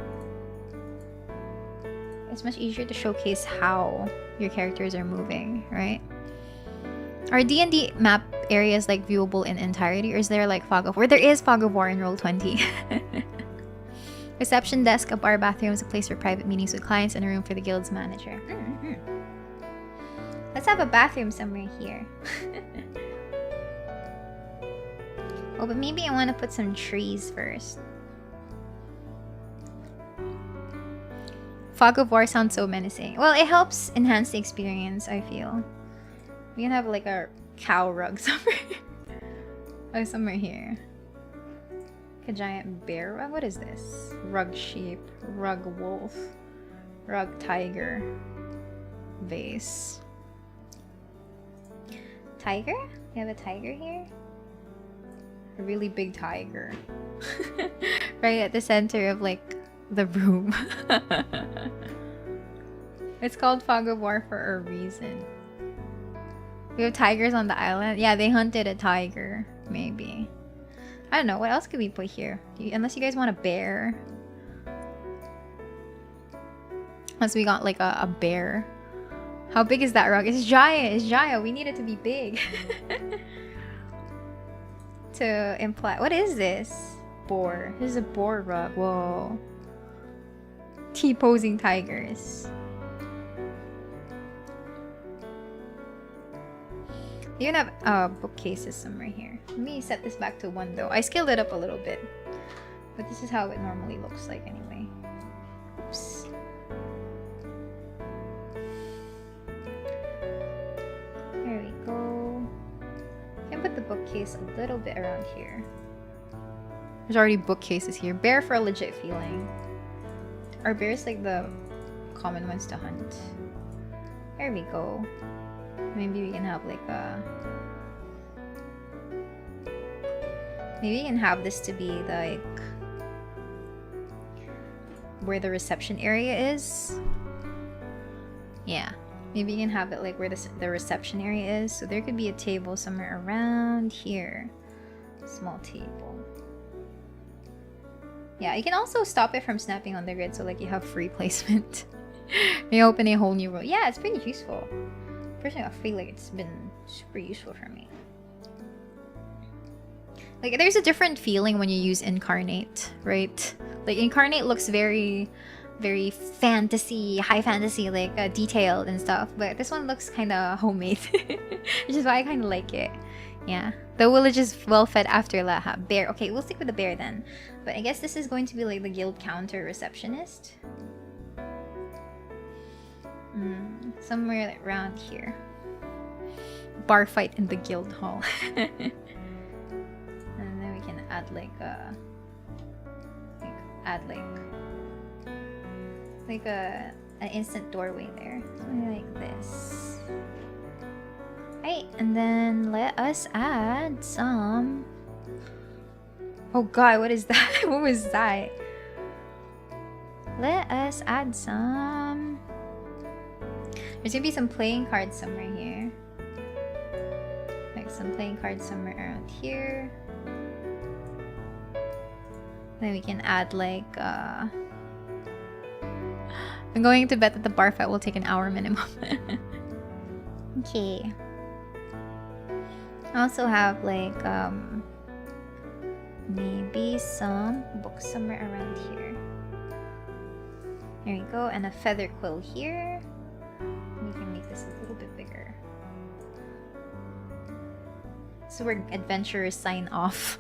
It's much easier to showcase how your characters are moving, right? Are D&D map areas like viewable in entirety, or is there like fog of war? There is fog of war in Roll20. Reception desk, a bar, bathrooms, a place for private meetings with clients, and a room for the guild's manager. Let's have a bathroom somewhere here. Oh, but maybe I want to put some trees first. Fog of War sounds so menacing. Well, it helps enhance the experience, I feel. We can have like a cow rug somewhere. Oh, somewhere here. Like a giant bear rug? What is this? Rug sheep, rug wolf, rug tiger, vase. Tiger? You have a tiger here? A really big tiger. Right at the center of like the room. It's called Fog of War for a reason. We have tigers on the island. Yeah, they hunted a tiger. Maybe. I don't know. What else could we put here? Unless you guys want a bear. Unless we got like a bear. How big is that rug? It's giant. It's giant. We need it to be big. To imply. What is this? Boar. This is a boar rug. Whoa. T-posing tigers. You can have bookcases somewhere here. Let me set this back to 1 though. I scaled it up a little bit. But this is how it normally looks like anyway. Oops. There we go. I can put the bookcase a little bit around here. There's already bookcases here. Bear for a legit feeling. Are bears like the common ones to hunt? There we go. Maybe we can have like a... Maybe we can have this to be like where the reception area is. Yeah. Maybe you can have it like where the reception area is. So there could be a table somewhere around here. Small table. Yeah, you can also stop it from snapping on the grid so like you have free placement. You open a whole new row. Yeah, it's pretty useful. Personally, I feel like it's been super useful for me. Like there's a different feeling when you use incarnate, right? Like incarnate looks very fantasy, high fantasy, like detailed and stuff, but this one looks kind of homemade. Which is why I kind of like it. Yeah, the village is well fed after Laha. Bear. Okay, we'll stick with the bear then. But I guess this is going to be like the guild counter receptionist. Somewhere around here. Bar fight in the guild hall. And then we can add like a... like an instant doorway there. Something like this. Right, and then let us add some... Oh god, what is that? What was that? Let us add some... There's gonna be some playing cards somewhere here. Like some playing cards somewhere around here. Then we can add like I'm going to bet that the bar fight will take an hour minimum. Okay. I also have like maybe some books somewhere around here. There you go, and a feather quill here. We can make this a little bit bigger. So where adventurers sign off.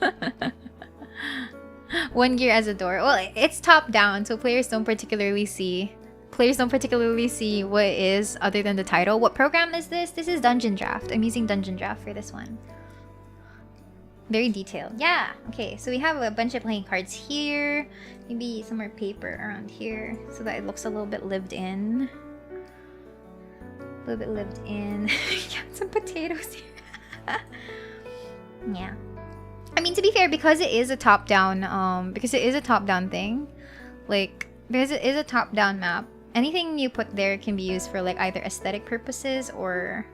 One gear as a door. Well, it's top down, so players don't particularly see what it is other than the title. What program is this? This is Dungeon Draft. I'm using Dungeon Draft for this one. Very detailed. Yeah. Okay, so we have a bunch of playing cards here. Maybe some more paper around here so that it looks a little bit lived in. A little bit lived in. Some potatoes here. Yeah. I mean, to be fair, because it is a top-down, thing, like, there is a top-down map. Anything you put there can be used for, like, either aesthetic purposes or,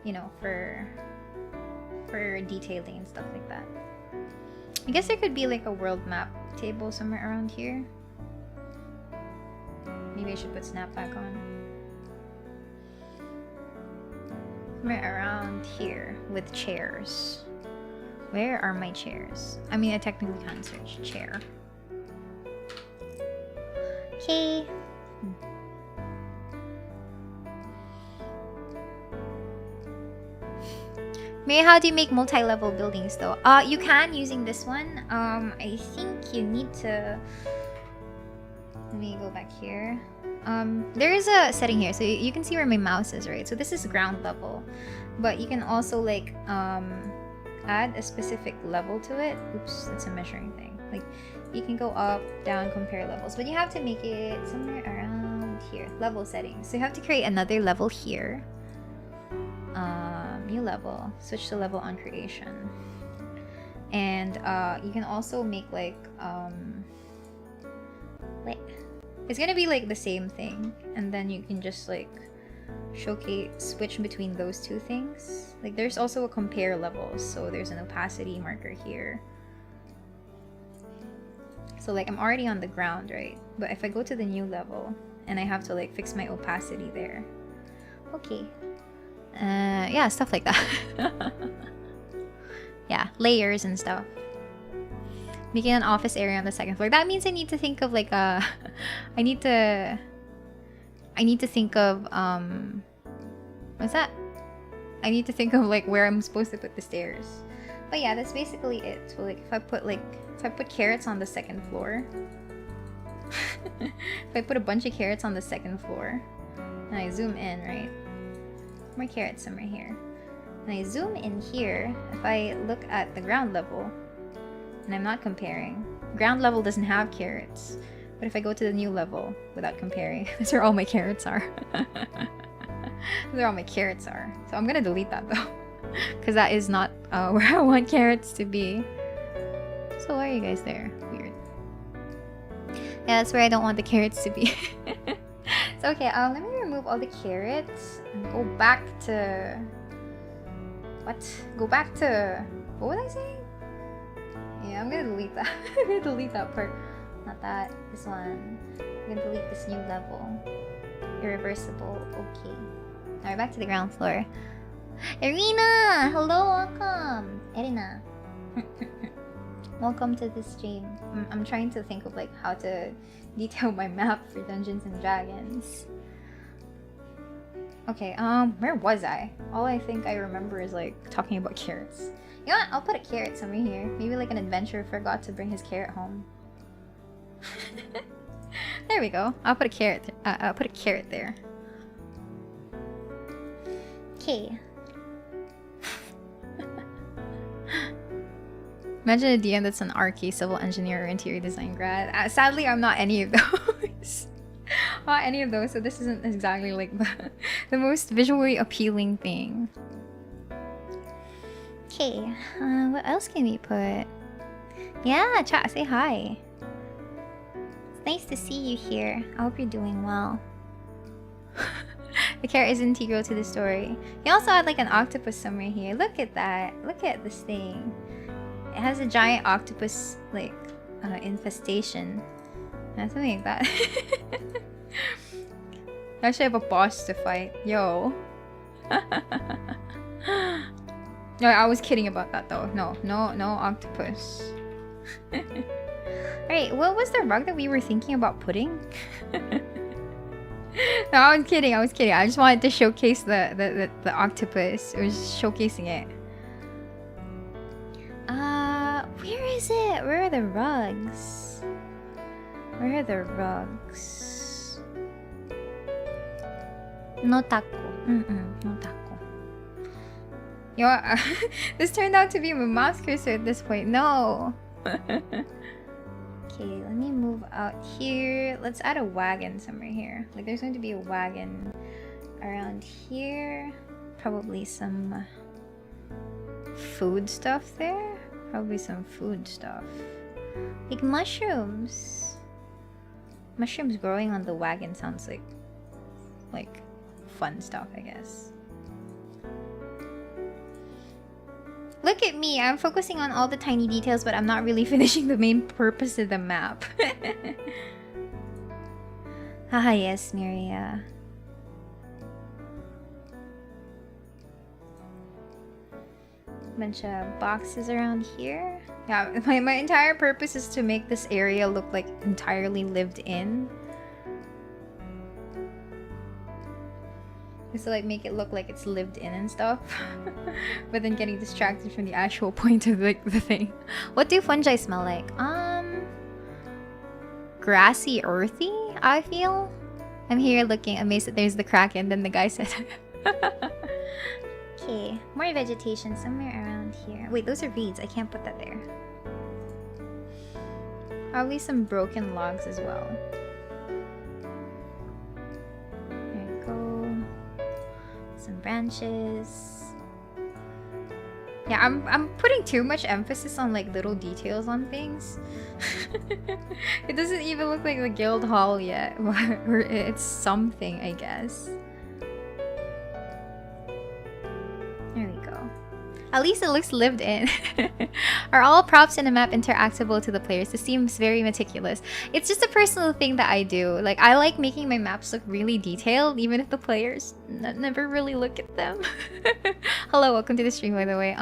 you know, for detailing and stuff like that. I guess there could be, like, a world map table somewhere around here. Maybe I should put snap back on. Somewhere around here with chairs. Where are my chairs? I mean, I technically can't search chair. Okay. Mary, how do you make multi-level buildings though? You can using this one. I think you need to... Let me go back here. There is a setting here, so you can see where my mouse is, right? So this is ground level. But you can also like, add a specific level to it. Oops, that's a measuring thing. Like, you can go up, down, compare levels, but you have to make it somewhere around here. Level settings. So you have to create another level here. New level. Switch to level on creation. And you can also make like it's gonna be like the same thing, and then you can just like switch between those two things. Like there's also a compare level, so there's an opacity marker here. So like I'm already on the ground, right? But if I go to the new level and I have to like fix my opacity there. Okay. Yeah, stuff like that. Yeah, layers and stuff. Making an office area on the second floor. That means I need to think of like I need to think of what's that? I need to think of like where I'm supposed to put the stairs. But yeah, that's basically it. So like if I put carrots on the second floor. If I put a bunch of carrots on the second floor and I zoom in, right? More carrots somewhere here. And I zoom in here, if I look at the ground level, and I'm not comparing, ground level doesn't have carrots. But if I go to the new level without comparing, that's where all my carrots are. Where all my carrots are. So I'm gonna delete that though. Because that is not where I want carrots to be. So why are you guys there? Weird. Yeah, that's where I don't want the carrots to be. So okay, let me remove all the carrots and go back to... What? Go back to... What was I saying? Yeah, I'm gonna delete that. I'm gonna delete that part. Not that. This one. I'm gonna delete this new level. Irreversible. Okay. Alright, back to the ground floor. Irina! Hello, welcome! Irina. Welcome to the stream. I'm trying to think of like how to detail my map for Dungeons and Dragons. Okay, where was I? All I think I remember is like talking about carrots. You know what? I'll put a carrot somewhere here. Maybe like an adventurer forgot to bring his carrot home. There we go. I'll put a carrot. I'll put a carrot there. Okay. Imagine a DM that's an archy, civil engineer, or interior design grad. Sadly, I'm not any of those. Not any of those, so this isn't exactly like the most visually appealing thing. Okay, what else can we put? Yeah, chat, say hi. It's nice to see you here. I hope you're doing well. The carrot is integral to the story. You also had like an octopus somewhere here. Look at that. Look at this thing. It has a giant octopus like infestation. Something like that. I actually have a boss to fight. Yo. No, I was kidding about that though. No octopus. Alright, what was the rug that we were thinking about putting? No, I was kidding. I just wanted to showcase the octopus. It was showcasing it. Where is it? Where are the rugs? Where are the rugs? No taco. No taco. Yo, this turned out to be my mouse cursor at this point. No. Okay, let me move out here. Let's add a wagon somewhere here. Like there's going to be a wagon around here. Probably some food stuff there. Probably some food stuff. Like mushrooms. Mushrooms growing on the wagon sounds like fun stuff, I guess. Look at me, I'm focusing on all the tiny details, but I'm not really finishing the main purpose of the map. Haha, yes, Miria. Bunch of boxes around here. Yeah, my entire purpose is to make this area look like entirely lived in. Just to like make it look like it's lived in and stuff. But then getting distracted from the actual point of like the thing. What do fungi smell like? Grassy, earthy, I feel. I'm here looking amazed that there's the kraken, then the guy said. Okay, more vegetation somewhere around here. Wait, those are reeds. I can't put that there. Probably some broken logs as well. There we go. Some branches. Yeah, I'm putting too much emphasis on like little details on things. It doesn't even look like the guild hall yet. Or it's something, I guess. There we go. At least it looks lived in. Are all props in a map interactable to the players? This seems very meticulous. It's just a personal thing that I do. Like, I like making my maps look really detailed, even if the players never really look at them. Hello, welcome to the stream, by the way.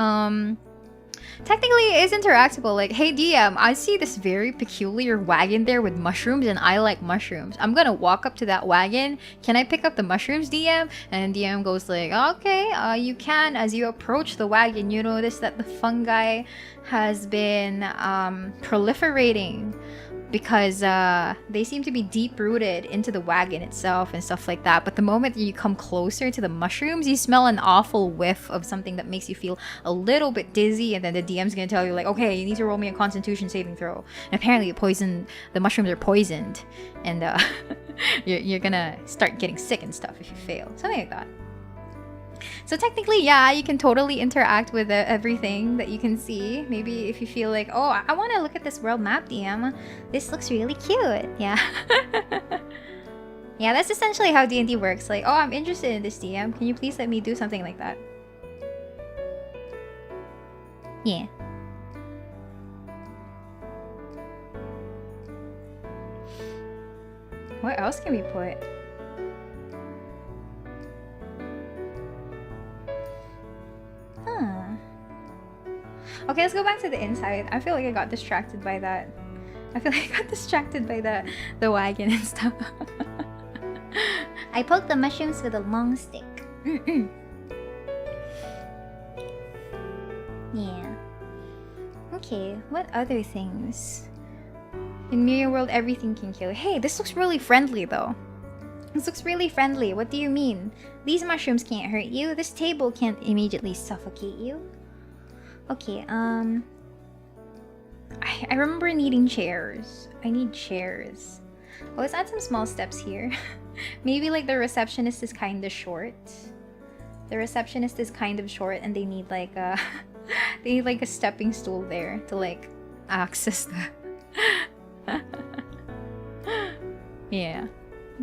Technically, it is interactable. Like, hey DM, I see this very peculiar wagon there with mushrooms, and I like mushrooms. I'm gonna walk up to that wagon. Can I pick up the mushrooms, DM? And DM goes like, okay, you can. As you approach the wagon, you notice that the fungi has been proliferating because they seem to be deep rooted into the wagon itself and stuff like that. But the moment you come closer to the mushrooms, you smell an awful whiff of something that makes you feel a little bit dizzy, and then the DM's gonna tell you like, okay, you need to roll me a Constitution saving throw. And apparently the mushrooms are poisoned, and you're gonna start getting sick and stuff if you fail, something like that. So technically, yeah, you can totally interact with everything that you can see. Maybe if you feel like, oh, I want to look at this world map, DM. This looks really cute. Yeah. Yeah, that's essentially how D&D works. Like, oh, I'm interested in this, DM. Can you please let me do something like that? Yeah. What else can we put? Okay, let's go back to the inside. I feel like I got distracted by that. I feel like I got distracted by the wagon and stuff. I poked the mushrooms with a long stick. Yeah. Okay, what other things? In Mirror World, everything can kill. Hey, this looks really friendly though. This looks really friendly. What do you mean? These mushrooms can't hurt you. This table can't immediately suffocate you. Okay, I remember needing chairs. I need chairs. Oh, let's add some small steps here. Maybe like the receptionist is kind of short. The receptionist is kind of short, and they need like a they need like a stepping stool there to like access the yeah.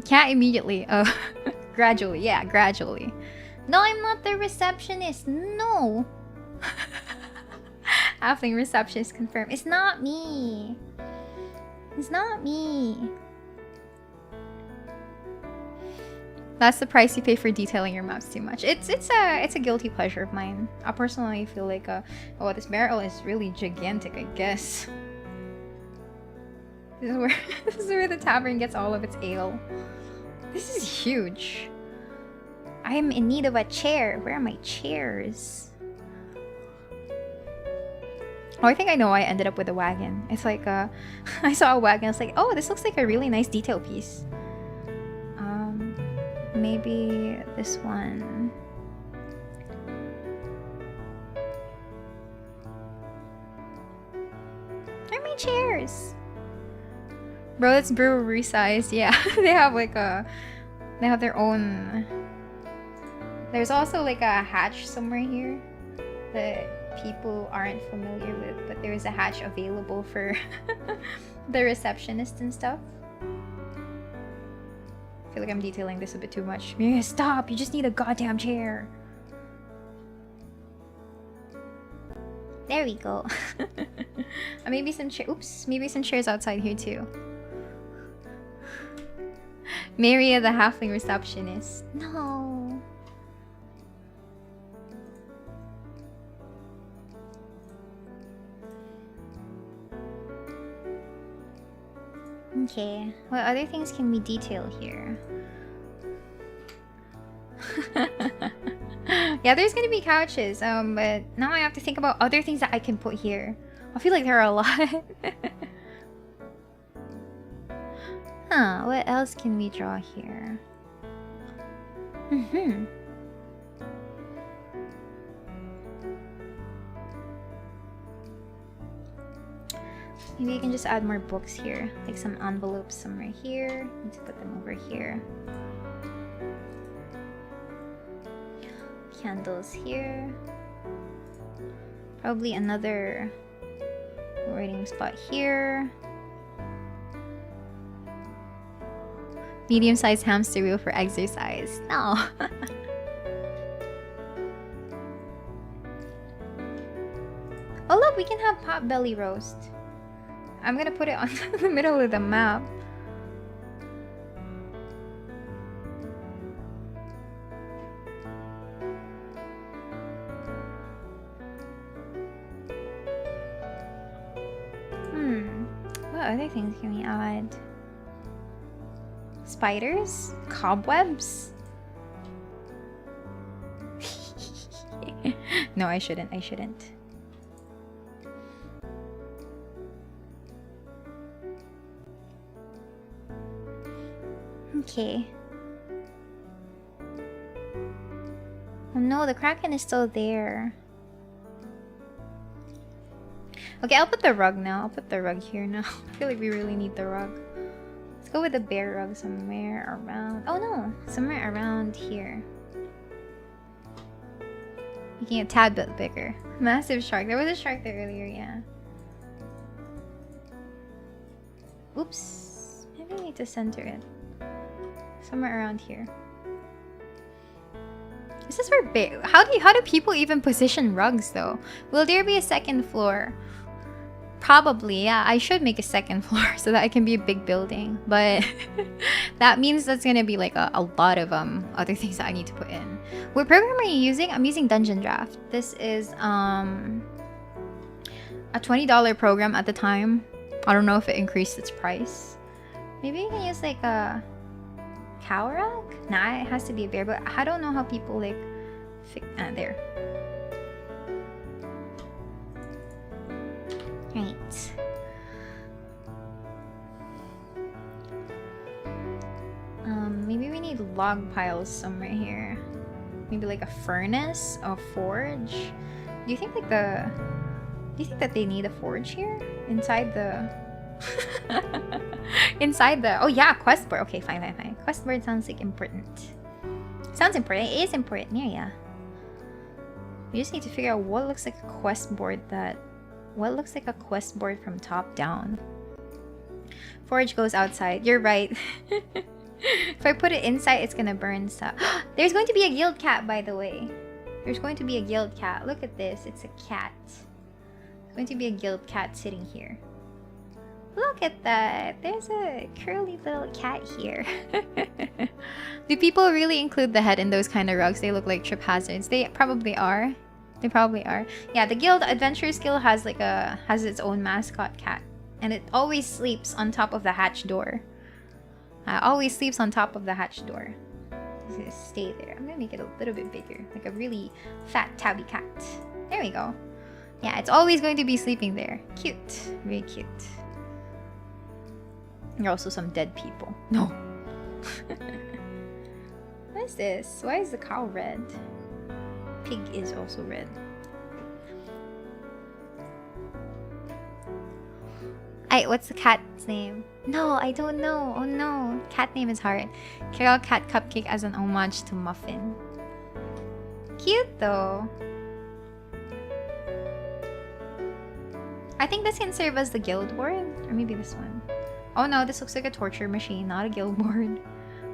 Can't immediately. Oh, gradually. Yeah, gradually. No, I'm not the receptionist. No. Halfling receptionist confirmed. It's not me. It's not me. That's the price you pay for detailing your maps too much. It's a guilty pleasure of mine. I personally feel like oh, this barrel is really gigantic, I guess. This is where the tavern gets all of its ale. This is huge. I am in need of a chair. Where are my chairs? Oh, I think I know why I ended up with a wagon. It's like I saw a wagon. I was like, oh, this looks like a really nice detail piece. Maybe this one. Where are my chairs? Bro, it's brewery size. Yeah, they have like they have their own. There's also like a hatch somewhere here that people aren't familiar with, but there is a hatch available for the receptionist and stuff. I feel like I'm detailing this a bit too much. Yeah, stop! You just need a goddamn chair. There we go. Maybe some oops, maybe some chairs outside here too. Maria the halfling receptionist. No. Okay, what other things can we detail here? Yeah, there's gonna be couches, but now I have to think about other things that I can put here. I feel like there are a lot. Huh, what else can we draw here? Maybe I can just add more books here, like some envelopes somewhere here. Need to put them over here. Candles here. Probably another writing spot here. Medium-sized hamster wheel for exercise. No. Oh look, we can have potbelly roast. I'm gonna put it on the middle of the map. What other things can we add? Spiders? Cobwebs? No, I shouldn't. I shouldn't. Okay. Oh no, the Kraken is still there. Okay, I'll put the rug now. I'll put the rug here now. I feel like we really need the rug. Let's go with the bear rug somewhere around... Oh no! Somewhere around here. Making it a tad bit bigger. Massive shark. There was a shark there earlier, yeah. Oops. Maybe I need to center it. Somewhere around here. This is where bear... How do people even position rugs though? Will there be a second floor? Probably, yeah. I should make a second floor so that it can be a big building. But that means that's gonna be like a lot of other things that I need to put in. What program are you using? I'm using Dungeon Draft. This is a $20 program at the time. I don't know if it increased its price. Maybe you can use like a cow rug? Nah, it has to be a bear, but I don't know how people like there. Right. Maybe we need log piles somewhere here. Maybe like a furnace, a forge. Do you think like do you think that they need a forge here? Inside the inside the... Oh yeah, quest board. Okay, fine. Quest board sounds like important. Sounds important. It is important. Yeah. We just need to figure out what looks like a quest board that... What looks like a quest board from top down? Forge goes outside. You're right. If I put it inside, it's gonna burn stuff. There's going to be a guild cat, by the way. There's going to be a guild cat. Look at this. It's a cat. There's going to be a guild cat sitting here. Look at that. There's a curly little cat here. Do people really include the head in those kind of rugs? They look like trip hazards. They probably are. They probably are. Yeah, the guild adventurers guild has like has its own mascot cat, and it always sleeps on top of the hatch door. Always sleeps on top of the hatch door. He's gonna stay there. I'm gonna make it a little bit bigger, like a really fat tabby cat. There we go. Yeah, it's always going to be sleeping there. Cute, very cute. There are also some dead people. No. What is this? Why is the cow red? Pig is also red. What's the cat's name? No, I don't know. Oh no. Cat name is hard. Carol Cat Cupcake as an homage to Muffin. Cute though. I think this can serve as the guild board. Or maybe this one. Oh no, this looks like a torture machine, not a guild board.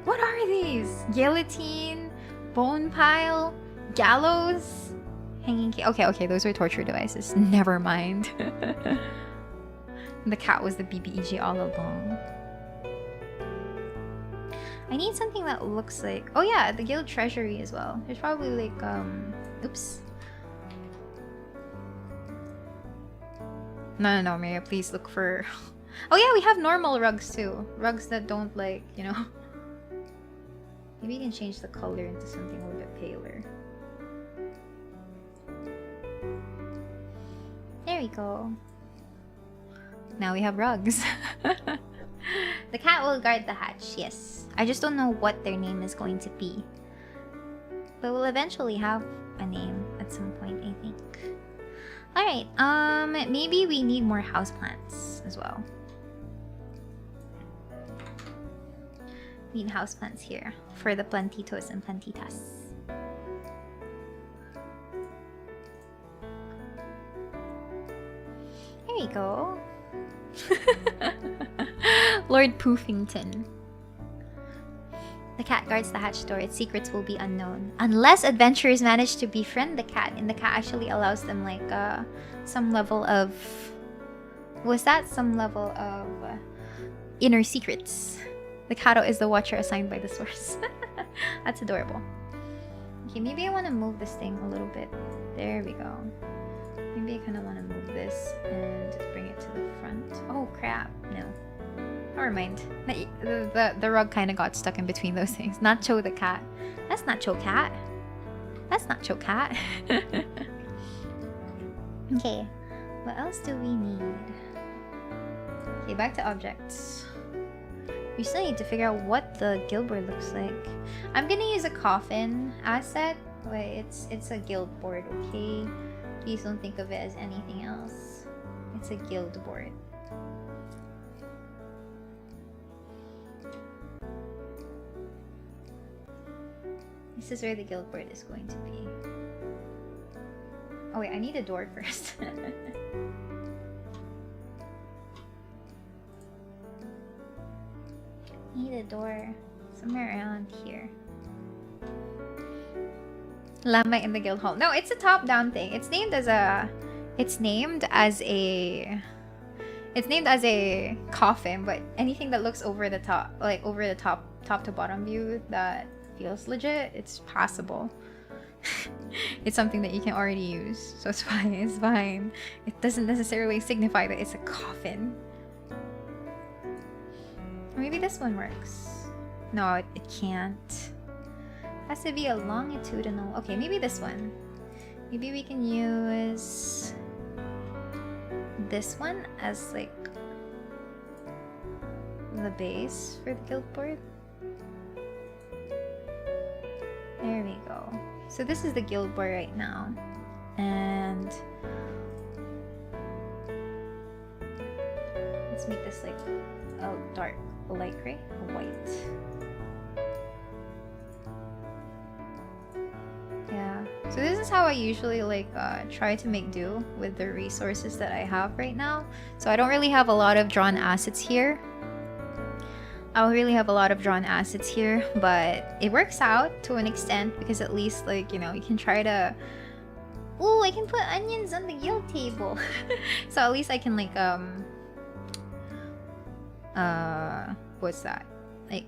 What are these? Guillotine? Bone pile? Gallows? Hanging cage? Okay, those are torture devices. Never mind. The cat was the BBEG all along. I need something that looks like... Oh yeah, the guild treasury as well. There's probably like, oops. No, Maria, please look for... Oh yeah, we have normal rugs too. Rugs that don't like, you know... Maybe you can change the color into something a little bit paler. There we go. Now we have rugs. The cat will guard the hatch, yes. I just don't know what their name is going to be. But we'll eventually have a name at some point, I think. Alright, maybe we need more houseplants as well. We need houseplants here for the plantitos and plantitas. There we go. Lord Poofington. The cat guards the hatch door. Its secrets will be unknown. Unless adventurers manage to befriend the cat, and the cat actually allows them like some level of... Was that some level of inner secrets? The Kato is the watcher assigned by the source. That's adorable. Okay, maybe I want to move this thing a little bit. There we go. Maybe I kind of want to move this and bring it to the front. Oh crap, no. Never mind. The rug kind of got stuck in between those things. Nacho the cat. That's Nacho cat. That's Nacho cat. Okay, what else do we need? Okay, back to objects. We still need to figure out what the guild board looks like. I'm gonna use a coffin asset. Wait, it's a guild board, okay? Please don't think of it as anything else. It's a guild board. This is where the guild board is going to be. Oh wait, I need a door first. Need a door somewhere around here. Llama in the guild hall. No, it's a top-down thing. It's named as a coffin, but anything that looks over the top, like over the top to bottom view that feels legit, it's passable. It's something that you can already use, so it's fine. It's fine. It doesn't necessarily signify that it's a coffin. Maybe this one works. No, it can't. Has to be a longitudinal. Okay, maybe this one. Maybe we can use this one as like the base for the guild board. There we go. So this is the guild board right now. And let's make this like a dark light gray, white. Yeah. So this is how I usually like try to make do with the resources that I have right now. So I don't really have a lot of drawn assets here. but it works out to an extent because at least, like, you know, you can try to... Ooh, I can put onions on the guild table. So at least I can, like, what's that? Like,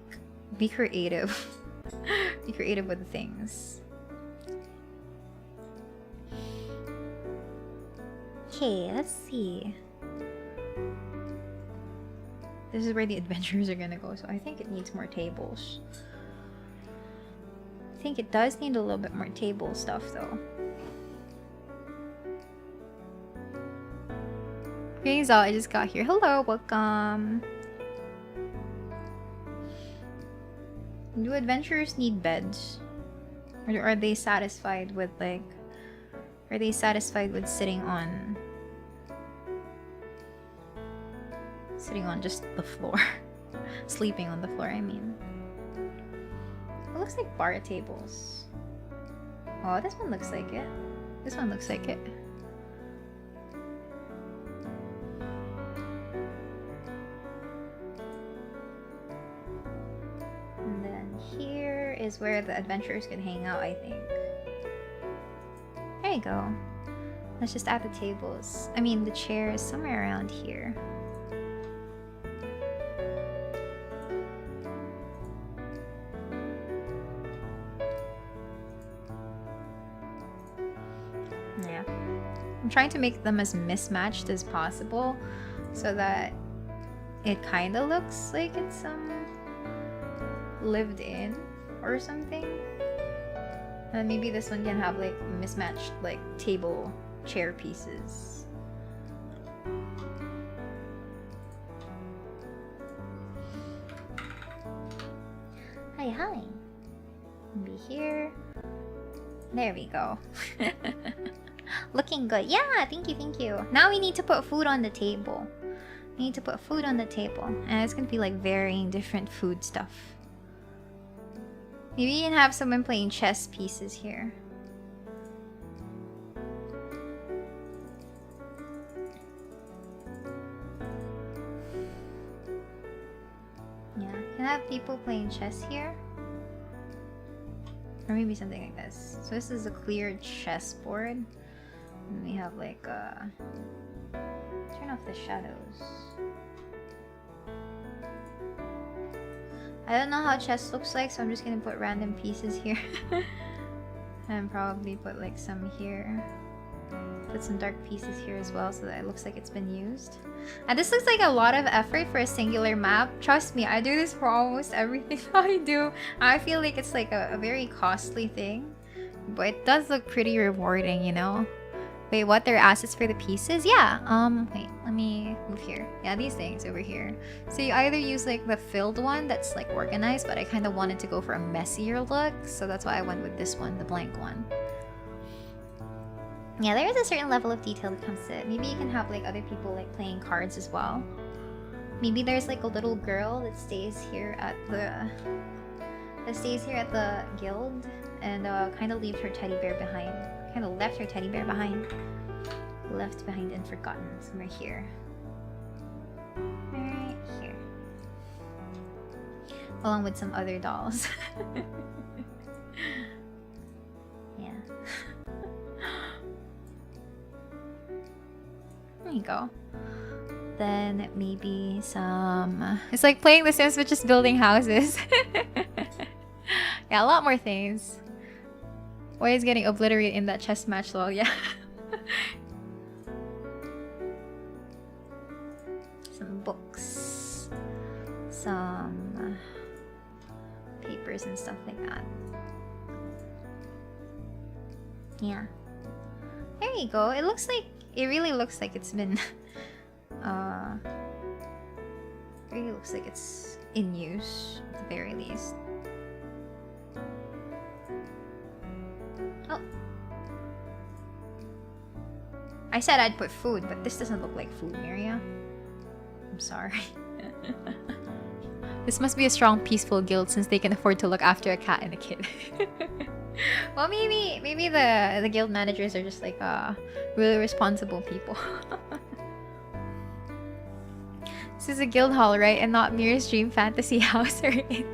be creative. Be creative with the things. Okay, let's see. This is where the adventurers are gonna go, so I think it needs more tables. I think it does need a little bit more table stuff, though. Greetings all, I just got here. Hello, welcome. Do adventurers need beds? Or are they satisfied with, like... Are they satisfied with sitting on just the floor? Sleeping on the floor, I mean. It looks like bar tables. Oh, this one looks like it. This one looks like it. And then here is where the adventurers can hang out, I think. There you go. Let's just add the tables. I mean, the chairs somewhere around here. Yeah. I'm trying to make them as mismatched as possible so that it kind of looks like it's lived in or something. And maybe this one can have like mismatched like table chair pieces. Hi. Be here. There we go. Looking good. Yeah, thank you. Now we need to put food on the table. We need to put food on the table. And it's gonna be like varying different food stuff. Maybe you can have someone playing chess pieces here. Yeah, can I have people playing chess here? Or maybe something like this. So this is a cleared chessboard. And we have like turn off the shadows. I don't know how chess looks like, so I'm just gonna put random pieces here. And probably put like some here. Put some dark pieces here as well so that it looks like it's been used. And this looks like a lot of effort for a singular map. Trust me, I do this for almost everything I do. I feel like it's like a very costly thing. But it does look pretty rewarding, you know? Wait, what? There are assets for the pieces? Yeah. Wait, let me move here. Yeah, these things over here. So you either use like the filled one that's like organized, but I kind of wanted to go for a messier look, so that's why I went with this one, the blank one. Yeah, there is a certain level of detail that comes to it. Maybe you can have like other people like playing cards as well. Maybe there's like a little girl that stays here at the guild and kind of leaves her teddy bear behind. Kind of left her teddy bear behind. Left behind and forgotten somewhere here. Right here. Along with some other dolls. Yeah. There you go. Then maybe some... It's like playing The Sims but just building houses. Yeah, a lot more things. Why is getting obliterated in that chess match, lol? Yeah. Some books. Some papers and stuff like that. Yeah. There you go. It looks like... It really looks like it's been... it really looks like it's in use, at the very least. Oh. I said I'd put food, but this doesn't look like food, Miria. I'm sorry. This must be a strong, peaceful guild since they can afford to look after a cat and a kid. Well, maybe the guild managers are just like really responsible people. This is a guild hall, right? And not Mira's dream fantasy house, right?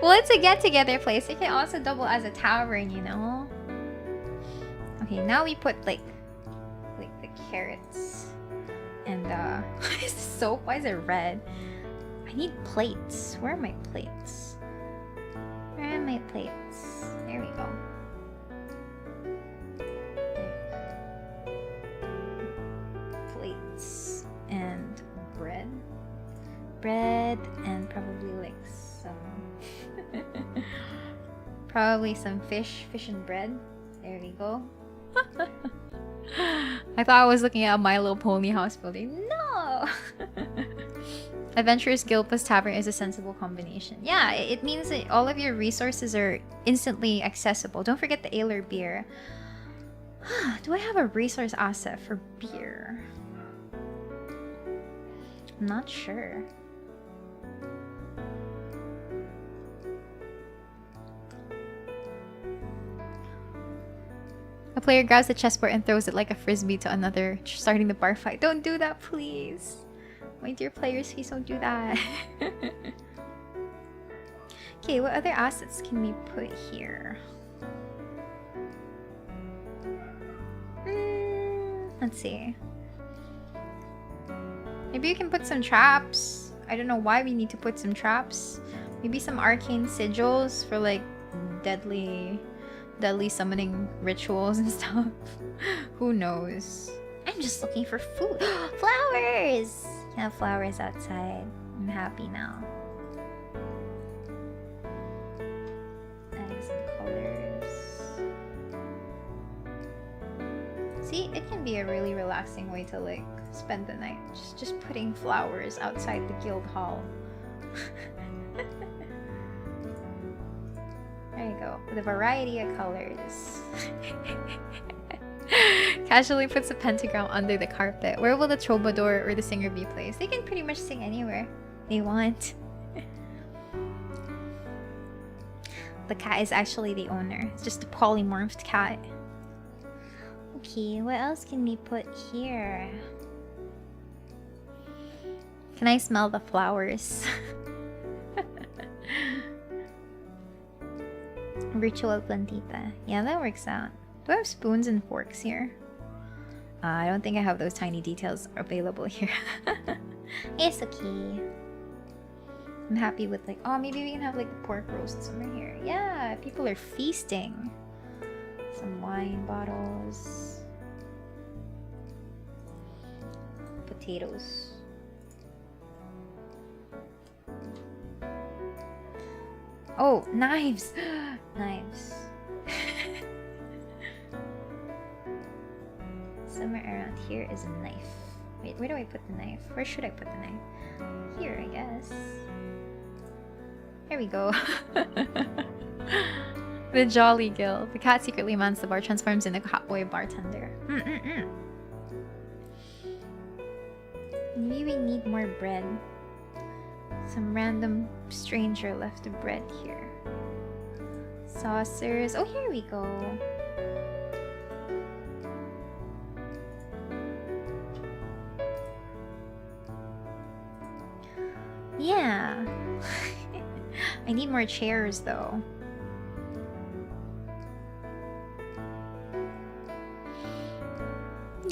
Well, it's a get-together place. It can also double as a tavern, you know? Okay, now we put like the carrots and what is this soap? Why is it red? I need plates. Where are my plates? Where are my plates? There we go. Plates and bread. Bread and probably like some probably some fish and bread. There we go. I thought I was looking at a My Little Pony house building. No. Adventurers Guild plus Tavern is a sensible combination. Yeah, it means that all of your resources are instantly accessible. Don't forget the ale or beer. Do I have a resource asset for beer? I'm not sure. A player grabs the chessboard and throws it like a frisbee to another, starting the bar fight. Don't do that, please. My dear players, please don't do that. Okay, what other assets can we put here? Let's see. Maybe you can put some traps. I don't know why we need to put some traps. Maybe some arcane sigils for like deadly summoning rituals and stuff. Who knows? I'm just looking for food. Flowers! You have flowers outside. I'm happy now. Adding some colors. See, it can be a really relaxing way to like spend the night. Just putting flowers outside the guild hall. There you go. With a variety of colors. Casually puts a pentagram under the carpet. Where will the troubadour or the singer be placed? They can pretty much sing anywhere they want. The cat is actually the owner. It's just a polymorphed cat. Okay, what else can we put here? Can I smell the flowers? Ritual plantita. Yeah, that works out. Do I have spoons and forks here? I don't think I have those tiny details available here. It's okay. I'm happy with like, oh, maybe we can have like the pork roast somewhere here. Yeah, people are feasting. Some wine bottles. Potatoes. Oh, knives! Knives. somewhere around here is a knife. Wait, where do I put the knife? Where should I put the knife? Here, I guess. There we go. The Jolly Guild. The cat secretly mans the bar, transforms into a hot boy bartender. Maybe we need more bread. Some random stranger left the bread here. Saucers. Oh, here we go. Yeah. I need more chairs though.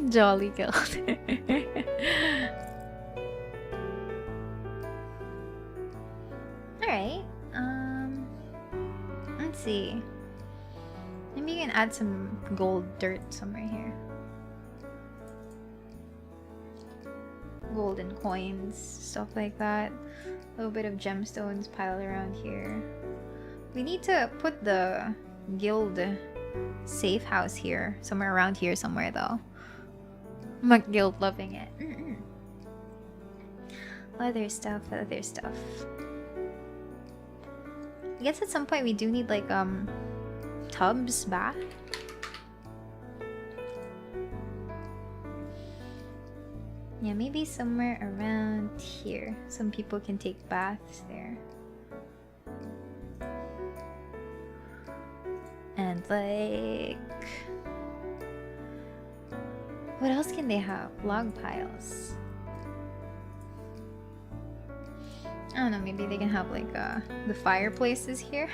Jolly Guild. Alright. Let's see. Maybe you can add some gold dirt somewhere here. Golden coins, stuff like that. A little bit of gemstones piled around here. We need to put the guild safe house here, somewhere around here somewhere though. Guild loving it. Other stuff, other stuff. I guess at some point we do need like tubs bath. Yeah, maybe somewhere around here. Some people can take baths there. And like... what else can they have? Log piles. I don't know, maybe they can have like the fireplaces here.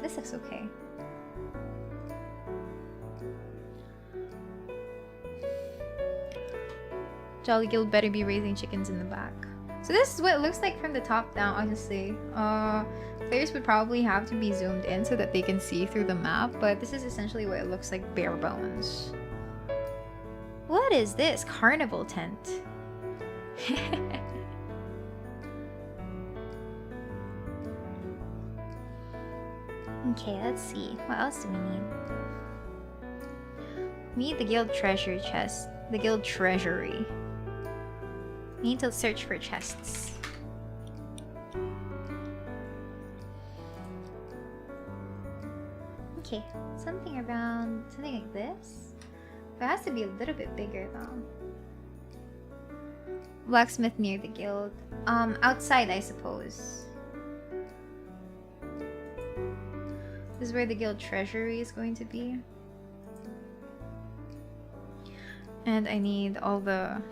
This looks okay. Jolly Guild better be raising chickens in the back. So this is what it looks like from the top down, honestly. Players would probably have to be zoomed in so that they can see through the map, but this is essentially what it looks like bare bones. What is this? Carnival tent. Okay, let's see. What else do we need? We need the guild treasure chest. The guild treasury. We need to search for chests. Okay, something around... something like this? But it has to be a little bit bigger though. Blacksmith near the guild. Outside I suppose. This is where the guild treasury is going to be. And I need all the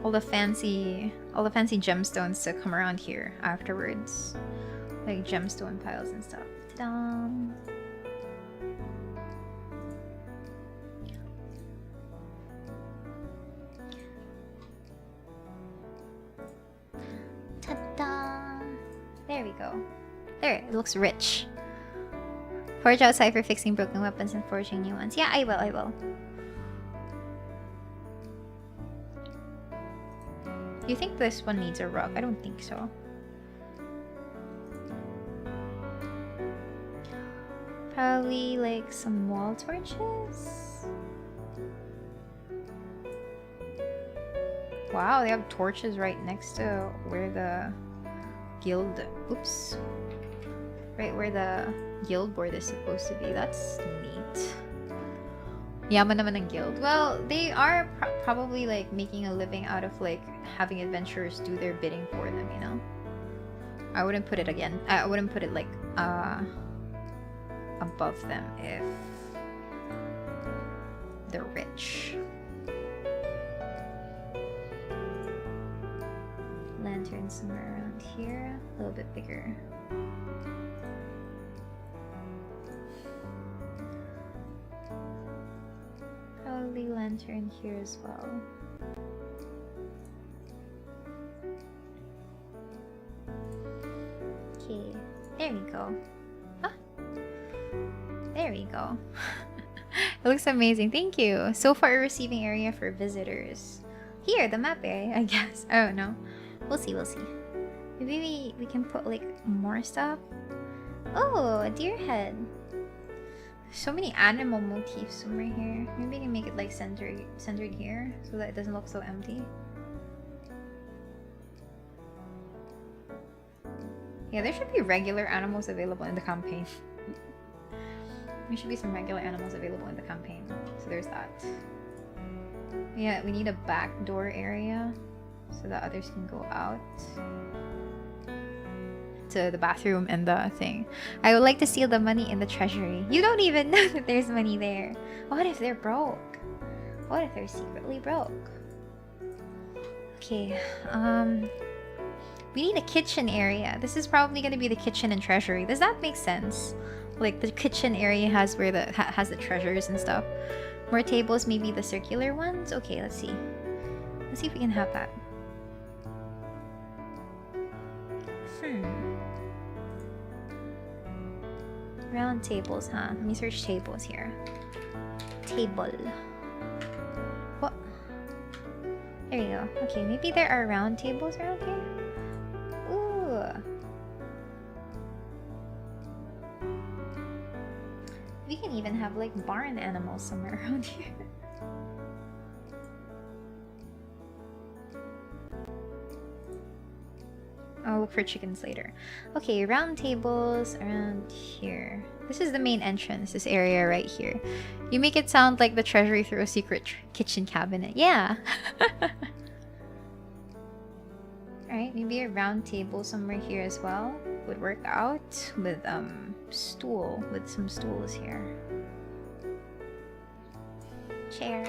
all the fancy gemstones to come around here afterwards. Like gemstone piles and stuff. Ta-da! Ta-da! There we go. There, it looks rich. Forge outside for fixing broken weapons and forging new ones. Yeah, I will. Do you think this one needs a rug? I don't think so. Probably like some wall torches? Wow, they have torches right next to where the guild... oops. Right where the guild board is supposed to be. That's neat. Yaman naman ng guild. Well, they are probably like making a living out of like having adventurers do their bidding for them, you know? I wouldn't put it again. I wouldn't put it like above them if they're rich. Lantern somewhere around here. A little bit bigger. Probably lantern here as well. Okay, there we go. Ah, there we go. It looks amazing. Thank you. So far, a receiving area for visitors. Here, the map area, I guess. I don't know. We'll see. Maybe we can put like more stuff. Oh, a deer head. So many animal motifs over here. Maybe I can make it like centered here so that it doesn't look so empty. Yeah, there should be regular animals available in the campaign. There should be some regular animals available in the campaign. So there's that. Yeah, we need a back door area so that others can go out to the bathroom and the thing. I would like to steal the money in the treasury. You don't even know that there's money there. What if they're broke? What if they're secretly broke? Okay, we need a kitchen area. This is probably going to be the kitchen and treasury. Does that make sense? Like the kitchen area has where the has the treasures and stuff. More tables, maybe the circular ones. Okay, let's see. Let's see if we can have that. Round tables, huh? Let me search tables here. Table. What? There you go. Okay, maybe there are round tables around here. Ooh. We can even have like barn animals somewhere around here. I'll look for chickens later. Okay, round tables around here. This is the main entrance, this area right here. You make it sound like the treasury through a secret kitchen cabinet. Yeah. Alright, maybe a round table somewhere here as well would work out with some stools here. Chair.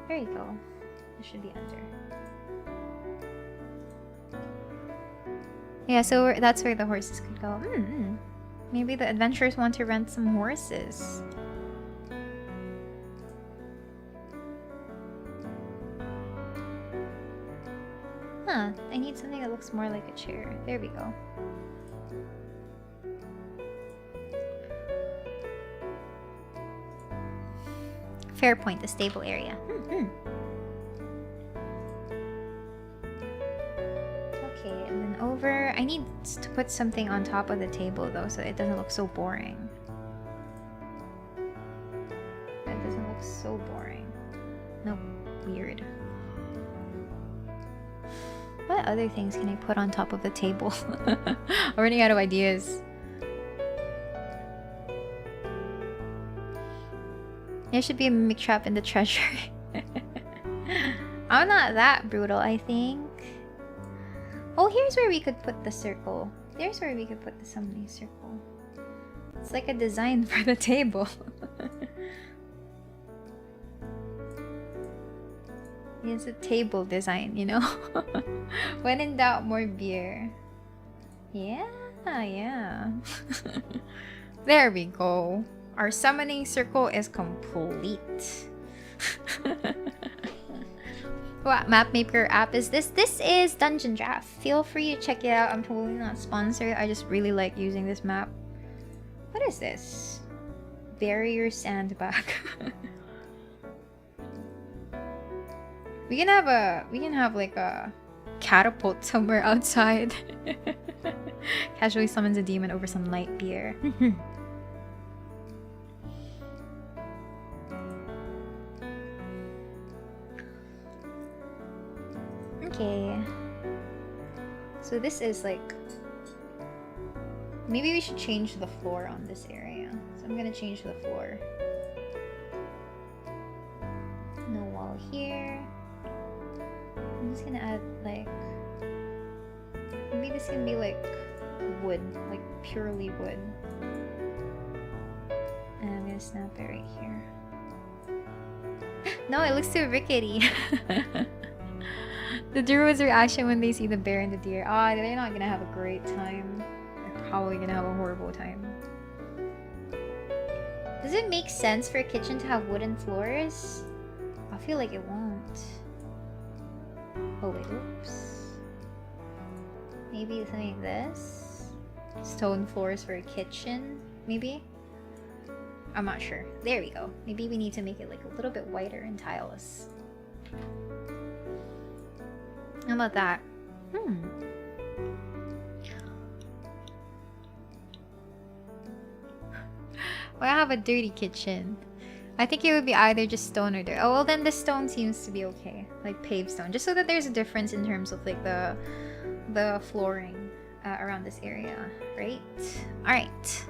There you go. It should be under. Yeah, so that's where the horses could go. Maybe the adventurers want to rent some horses. Huh, I need something that looks more like a chair. There we go. Fair point, the stable area. Okay, and then over... I need to put something on top of the table though, so it doesn't look so boring. That doesn't look so boring. Nope, weird. What other things can I put on top of the table? I'm running out of ideas. There should be a mimic trap in the treasury. I'm not that brutal, I think. Oh, here's where we could put the circle. There's where we could put the summoning circle. It's like a design for the table. It's a table design, you know? When in doubt, more beer. Yeah, yeah. There we go. Our summoning circle is complete. What map maker app is this? This is Dungeon Draft. Feel free to check it out. I'm totally not sponsored. I just really like using this map. What is this? Barrier sandbag. We can have like a catapult somewhere outside. Casually summons a demon over some light beer. Okay. So this is like... Maybe we should change the floor on this area. So I'm gonna change the floor. No wall here. I'm just gonna add like... Maybe this can be like wood. Like purely wood. And I'm gonna snap it right here. No, it looks too rickety. The druid's reaction when they see the bear and the deer. Ah, they're not gonna have a great time. They're probably gonna have a horrible time. Does it make sense for a kitchen to have wooden floors? I feel like it won't. Oh wait, oops. Maybe something like this? Stone floors for a kitchen, maybe? I'm not sure. There we go. Maybe we need to make it like a little bit whiter and tileless. How about that? Well, I have a dirty kitchen. I think it would be either just stone or dirt. Oh, well then the stone seems to be okay. Like paved stone. Just so that there's a difference in terms of like the flooring around this area. Right? Alright.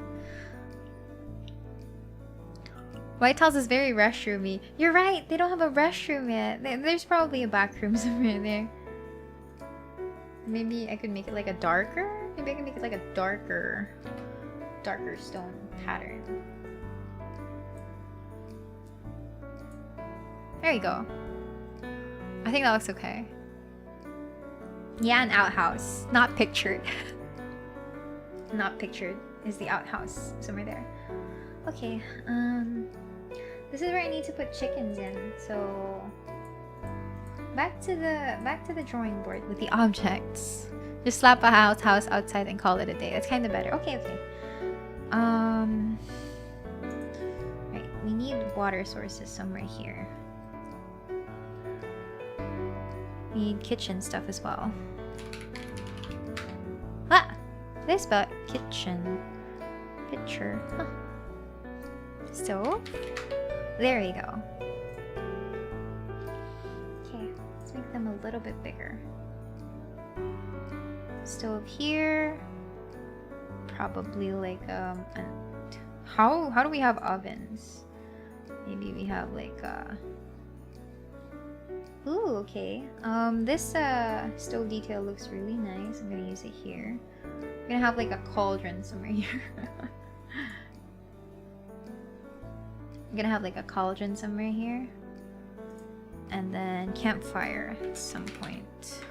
White House is very reshroomy. You're right, they don't have a restroom yet. There's probably a back room somewhere there. Maybe I could make it like a darker? Maybe I can make it like a darker stone pattern. There you go. I think that looks okay. Yeah, an outhouse. Not pictured. Not pictured is the outhouse. Somewhere there. Okay, this is where I need to put chickens in, so back to the drawing board with the objects. Just slap a house outside and call it a day. That's kind of better. Okay. Right, we need water sources somewhere here. We need kitchen stuff as well. Ah! This about kitchen. Picture. Huh. Stove? There you go. Okay, let's make them a little bit bigger. Stove here. Probably like how do we have ovens? Maybe we have like ooh, okay. This stove detail looks really nice. I'm gonna use it here. I'm gonna have like a cauldron somewhere here. I'm gonna have like a cauldron somewhere here. And then campfire at some point.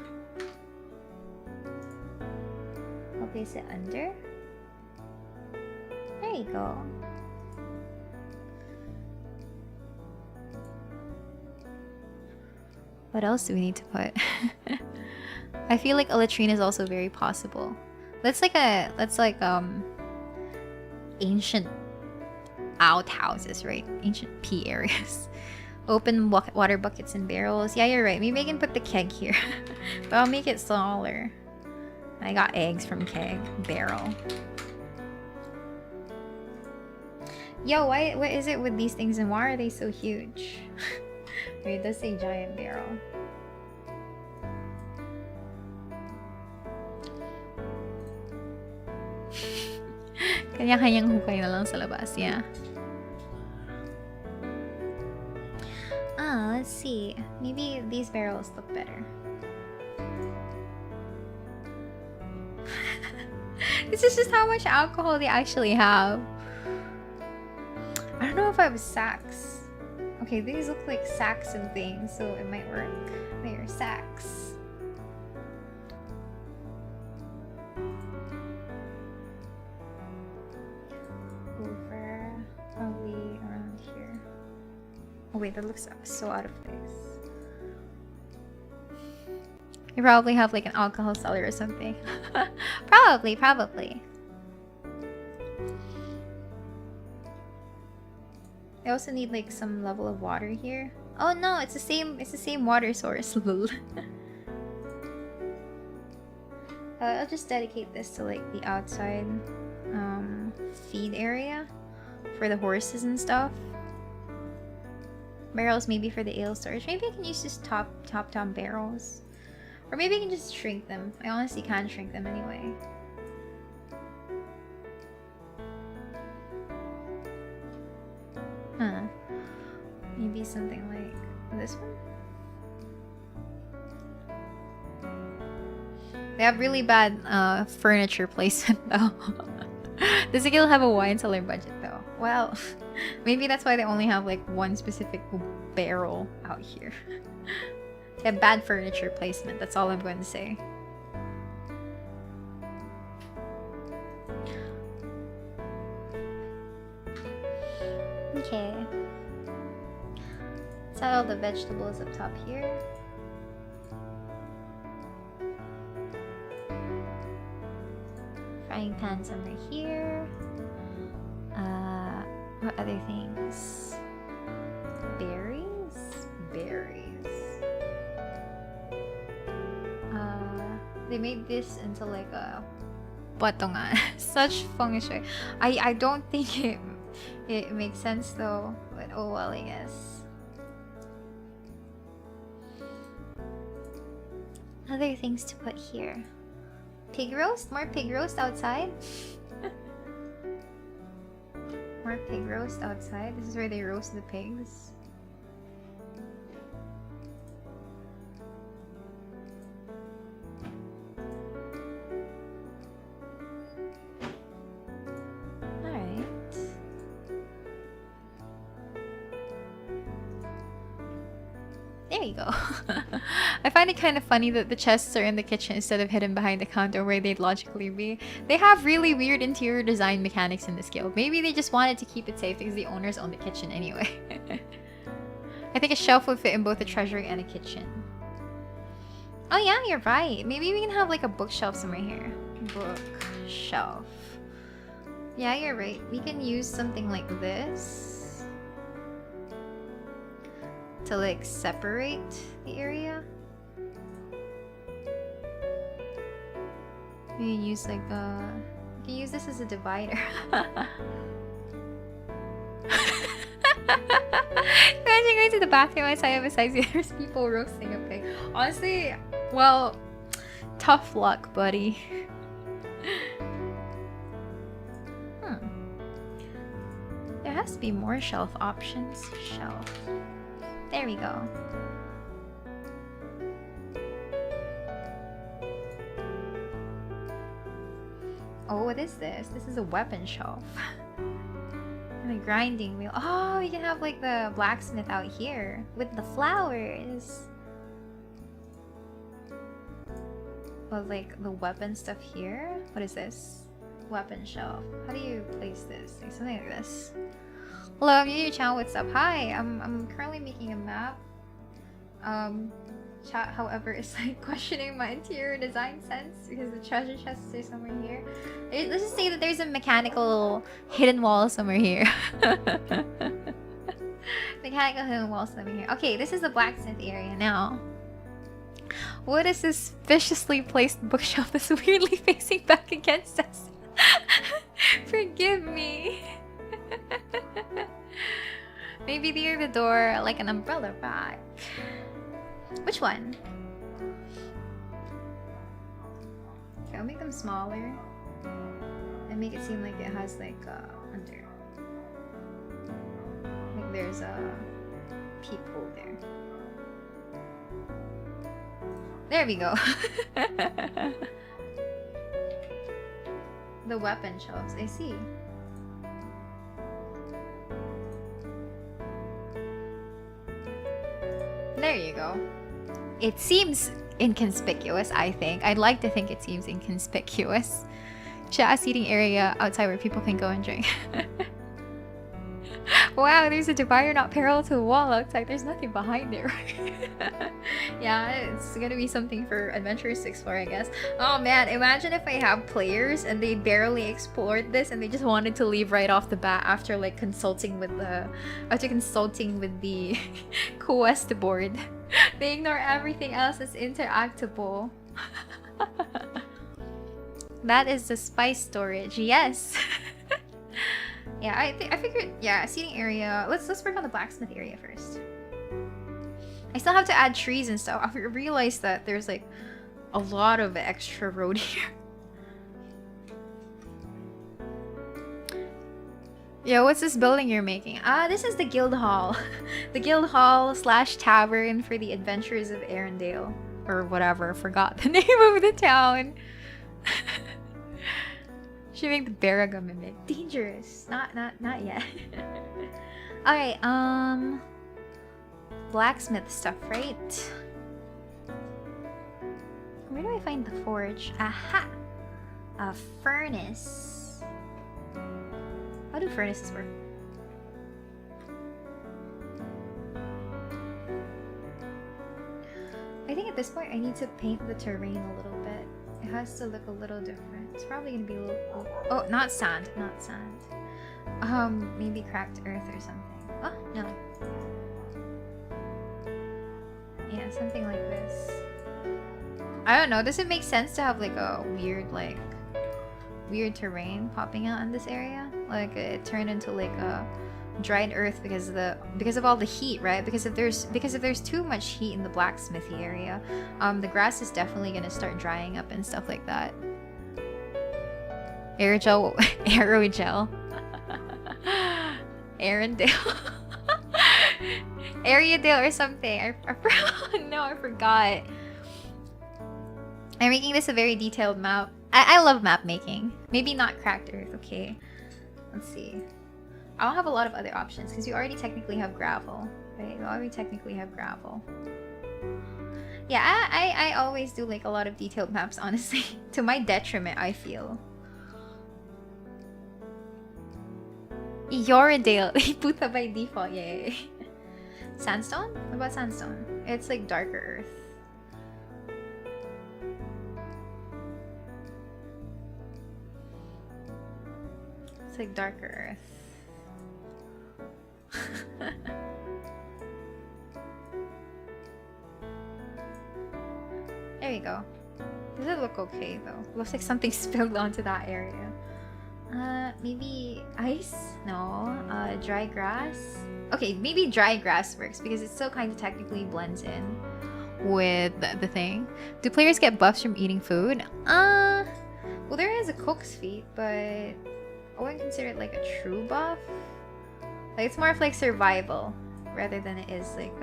I'll place it under. There you go. What else do we need to put? I feel like a latrine is also very possible. Let's like ancient outhouses, right? Ancient pea areas. Open water buckets and barrels. Yeah, you're right. Maybe I can put the keg here. But I'll make it smaller. I got eggs from keg. Barrel. Yo, what is it with these things and why are they so huge? Wait, it does say giant barrel. Kanya-kanyang hukay na lang sa labas, yeah. Let's see. Maybe these barrels look better. This is just how much alcohol they actually have. I don't know if I have sacks. Okay, these look like sacks and things, so it might work. There, sacks. Over, probably around here. Oh wait, that looks so out of place. You probably have like an alcohol cellar or something. Probably. I also need like some level of water here. Oh no, it's the same water source. I'll just dedicate this to like the outside feed area for the horses and stuff. Barrels maybe for the ale storage. Maybe I can use just top down barrels. Or maybe I can just shrink them. I honestly can't shrink them anyway. Huh. Maybe something like this one? They have really bad furniture placement though. Does it have a wine cellar budget though? Well, maybe that's why they only have like one specific barrel out here. They have bad furniture placement, that's all I'm going to say. Okay. Set all the vegetables up top here. Frying pan somewhere here. What other things? Berries? Berries. They made this into like a batongan. Such feng shui. I don't think it makes sense though, but oh well, I guess. Other things to put here. Pig roast? More pig roast outside? More pig roast outside? This is where they roast the pigs. There you go. I find it kind of funny that the chests are in the kitchen instead of hidden behind the counter where they'd logically be. They have really weird interior design mechanics in this guild. Maybe they just wanted to keep it safe because the owners own the kitchen anyway. I think a shelf would fit in both a treasury and a kitchen. Oh yeah, you're right. Maybe we can have like a bookshelf somewhere here. Bookshelf. Yeah, you're right. We can use something like this to like separate the area. We can use like a... We can use this as a divider. Imagine going to the bathroom outside besides there's people roasting a pig. Honestly, well, tough luck, buddy. There has to be more shelf options. Shelf. There we go. Oh, what is this? This is a weapon shelf. And a grinding wheel. Oh, we can have like the blacksmith out here with the flowers. But like the weapon stuff here? What is this? Weapon shelf. How do you place this? Like something like this. Hello, I'm new to your channel. What's up? Hi, I'm currently making a map. Chat, however, is like questioning my interior design sense because the treasure chests are somewhere here. Let's just say that there's a mechanical hidden wall somewhere here. Mechanical hidden wall somewhere here. Okay, this is the blacksmith area now. What is this viciously placed bookshelf that's weirdly facing back against us? Forgive me. Maybe near the door, like an umbrella rack. Which one? Okay, I'll make them smaller and make it seem like it has like under. Like there's a peephole there. There we go. The weapon shelves, I see. There you go. It seems inconspicuous, I think. I'd like to think it seems inconspicuous. Chat, a seating area outside where people can go and drink. Wow, there's a divider not parallel to the wall outside. There's nothing behind it. Yeah, it's gonna be something for adventurers to explore, I guess. Oh man, imagine if I have players and they barely explored this and they just wanted to leave right off the bat after like consulting with the quest board. They ignore everything else that's interactable. That is the spice storage. Yes. Yeah, I figured, yeah, seating area. Let's work on the blacksmith area first. I still have to add trees and stuff. I realized that there's like a lot of extra road here. Yeah, what's this building you're making? Ah, this is the guild hall. The guild hall / tavern for the adventurers of Arendelle. Or whatever, forgot the name of the town. Should make the Baraga mimic. Dangerous. Not yet. Alright, blacksmith stuff, right? Where do I find the forge? Aha! A furnace. How do furnaces work? I think at this point I need to paint the terrain a little bit. It has to look a little different. It's probably gonna be a little... Oh, not sand. Not sand. Maybe cracked earth or something. Oh, no. Yeah, something like this. I don't know. Does it make sense to have like a weird terrain popping out in this area? Like it turned into like a dried earth because of all the heat, right? Because if there's too much heat in the blacksmithy area, the grass is definitely gonna start drying up and stuff like that. Aerogel, aerogel, Arendelle, Ariadale or something. No, I forgot. I'm making this a very detailed map. I love map making. Maybe not cracked earth. Okay, let's see. I don't have a lot of other options because you already technically have gravel, right? You already technically have gravel. Yeah, I always do like a lot of detailed maps, honestly. To my detriment, I feel. Yoredale. Puta by default, yay. Sandstone? What about sandstone? It's like darker earth. It's like darker earth. There you go. Does it look okay though? Looks like something spilled onto that area. Maybe ice? No. Dry grass? Okay, maybe dry grass works because it still kind of technically blends in with the thing. Do players get buffs from eating food? Well, there is a cook's feat, but I wouldn't consider it like a true buff. Like, it's more of like survival rather than it is like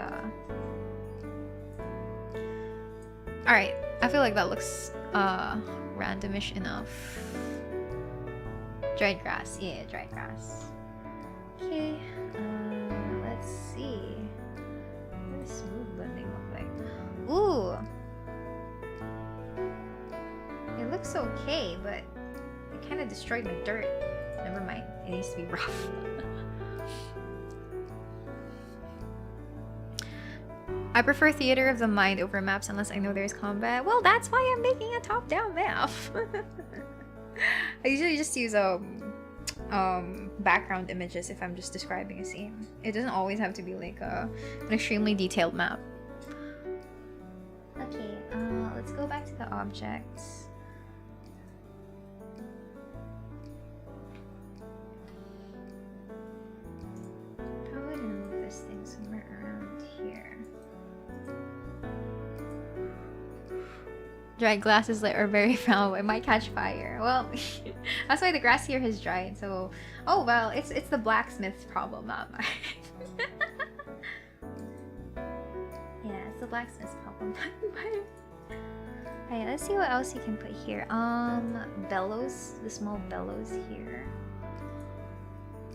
Alright, I feel like that looks randomish enough. Dried grass, yeah, dried grass. Okay, let's see. What does smooth blending look like? Ooh! It looks okay, but it kind of destroyed my dirt. Never mind, it needs to be rough. I prefer theater of the mind over maps unless I know there's combat. Well, that's why I'm making a top-down map. I usually just use background images if I'm just describing a scene. It doesn't always have to be like an extremely detailed map. Okay, let's go back to the objects. Probably gonna move this thing somewhere around here. Dried glasses are very flammable. It might catch fire. Well, that's why the grass here has dried. So, oh well, it's the blacksmith's problem, not mine. Yeah, it's the blacksmith's problem, not mine. Alright, let's see what else you can put here. Bellows, the small bellows here.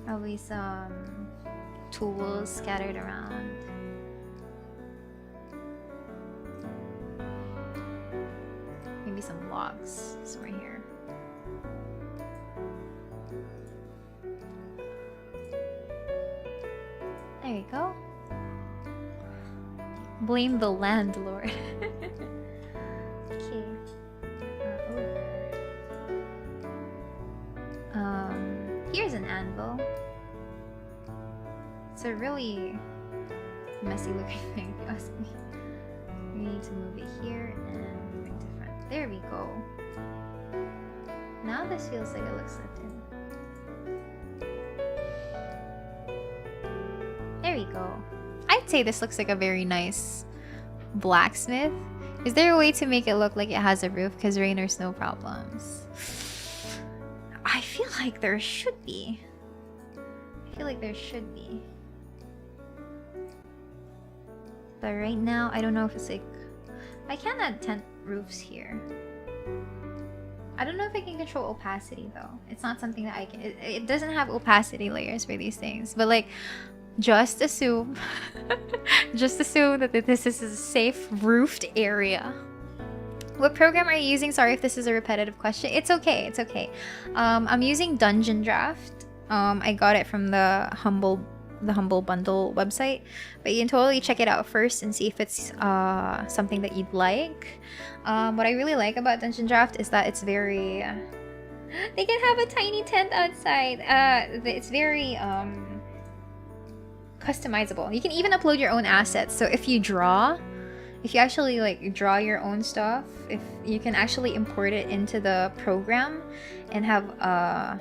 Probably some tools scattered around. Maybe some logs somewhere here. There you go. Blame the landlord. Okay. Here's an anvil. It's a really messy looking thing, if you ask me. We need to move it here and move it different. There we go. Now this feels like it looks lived in. There we go. I'd say this looks like a very nice blacksmith. Is there a way to make it look like it has a roof? Because rain or snow problems. I feel like there should be. I feel like there should be. But right now, I don't know if it's like... I can add tent roofs here. I don't know if I can control opacity though. It's not something that I can... It doesn't have opacity layers for these things. But like, just assume... just assume that this is a safe roofed area. What program are you using? Sorry if this is a repetitive question. It's okay, it's okay. I'm using Dungeon Draft. I got it from the Humble Bundle website, but you can totally check it out first and see if it's something that you'd like. What I really like about Dungeon Draft is that it's very... they can have a tiny tent outside. It's very customizable. You can even upload your own assets. So if you draw if you actually like draw your own stuff, if you can actually import it into the program and have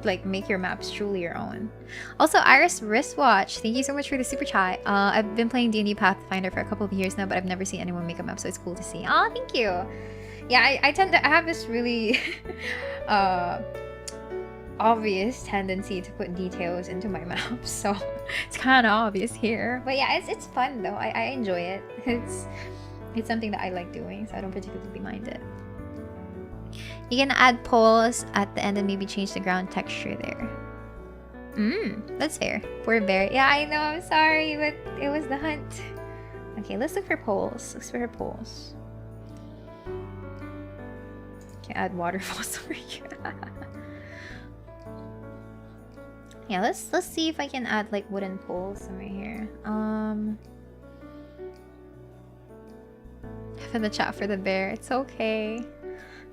like make your maps truly your own. Also, Iris wristwatch, thank you so much for the super chat. I've been playing D&D Pathfinder for a couple of years now, but I've never seen anyone make a map, so it's cool to see. Oh, thank you. Yeah, I have this really obvious tendency to put details into my maps, so it's kind of obvious here. But yeah, it's fun though. I enjoy it. It's something that I like doing, so I don't particularly mind it. You can add poles at the end and maybe change the ground texture there. That's fair. Poor bear. Yeah, I know, I'm sorry, but it was the hunt. Okay, let's look for poles. Let's look for poles. Can add waterfalls over here. Yeah, let's see if I can add like wooden poles somewhere here. For the chat for the bear, it's okay.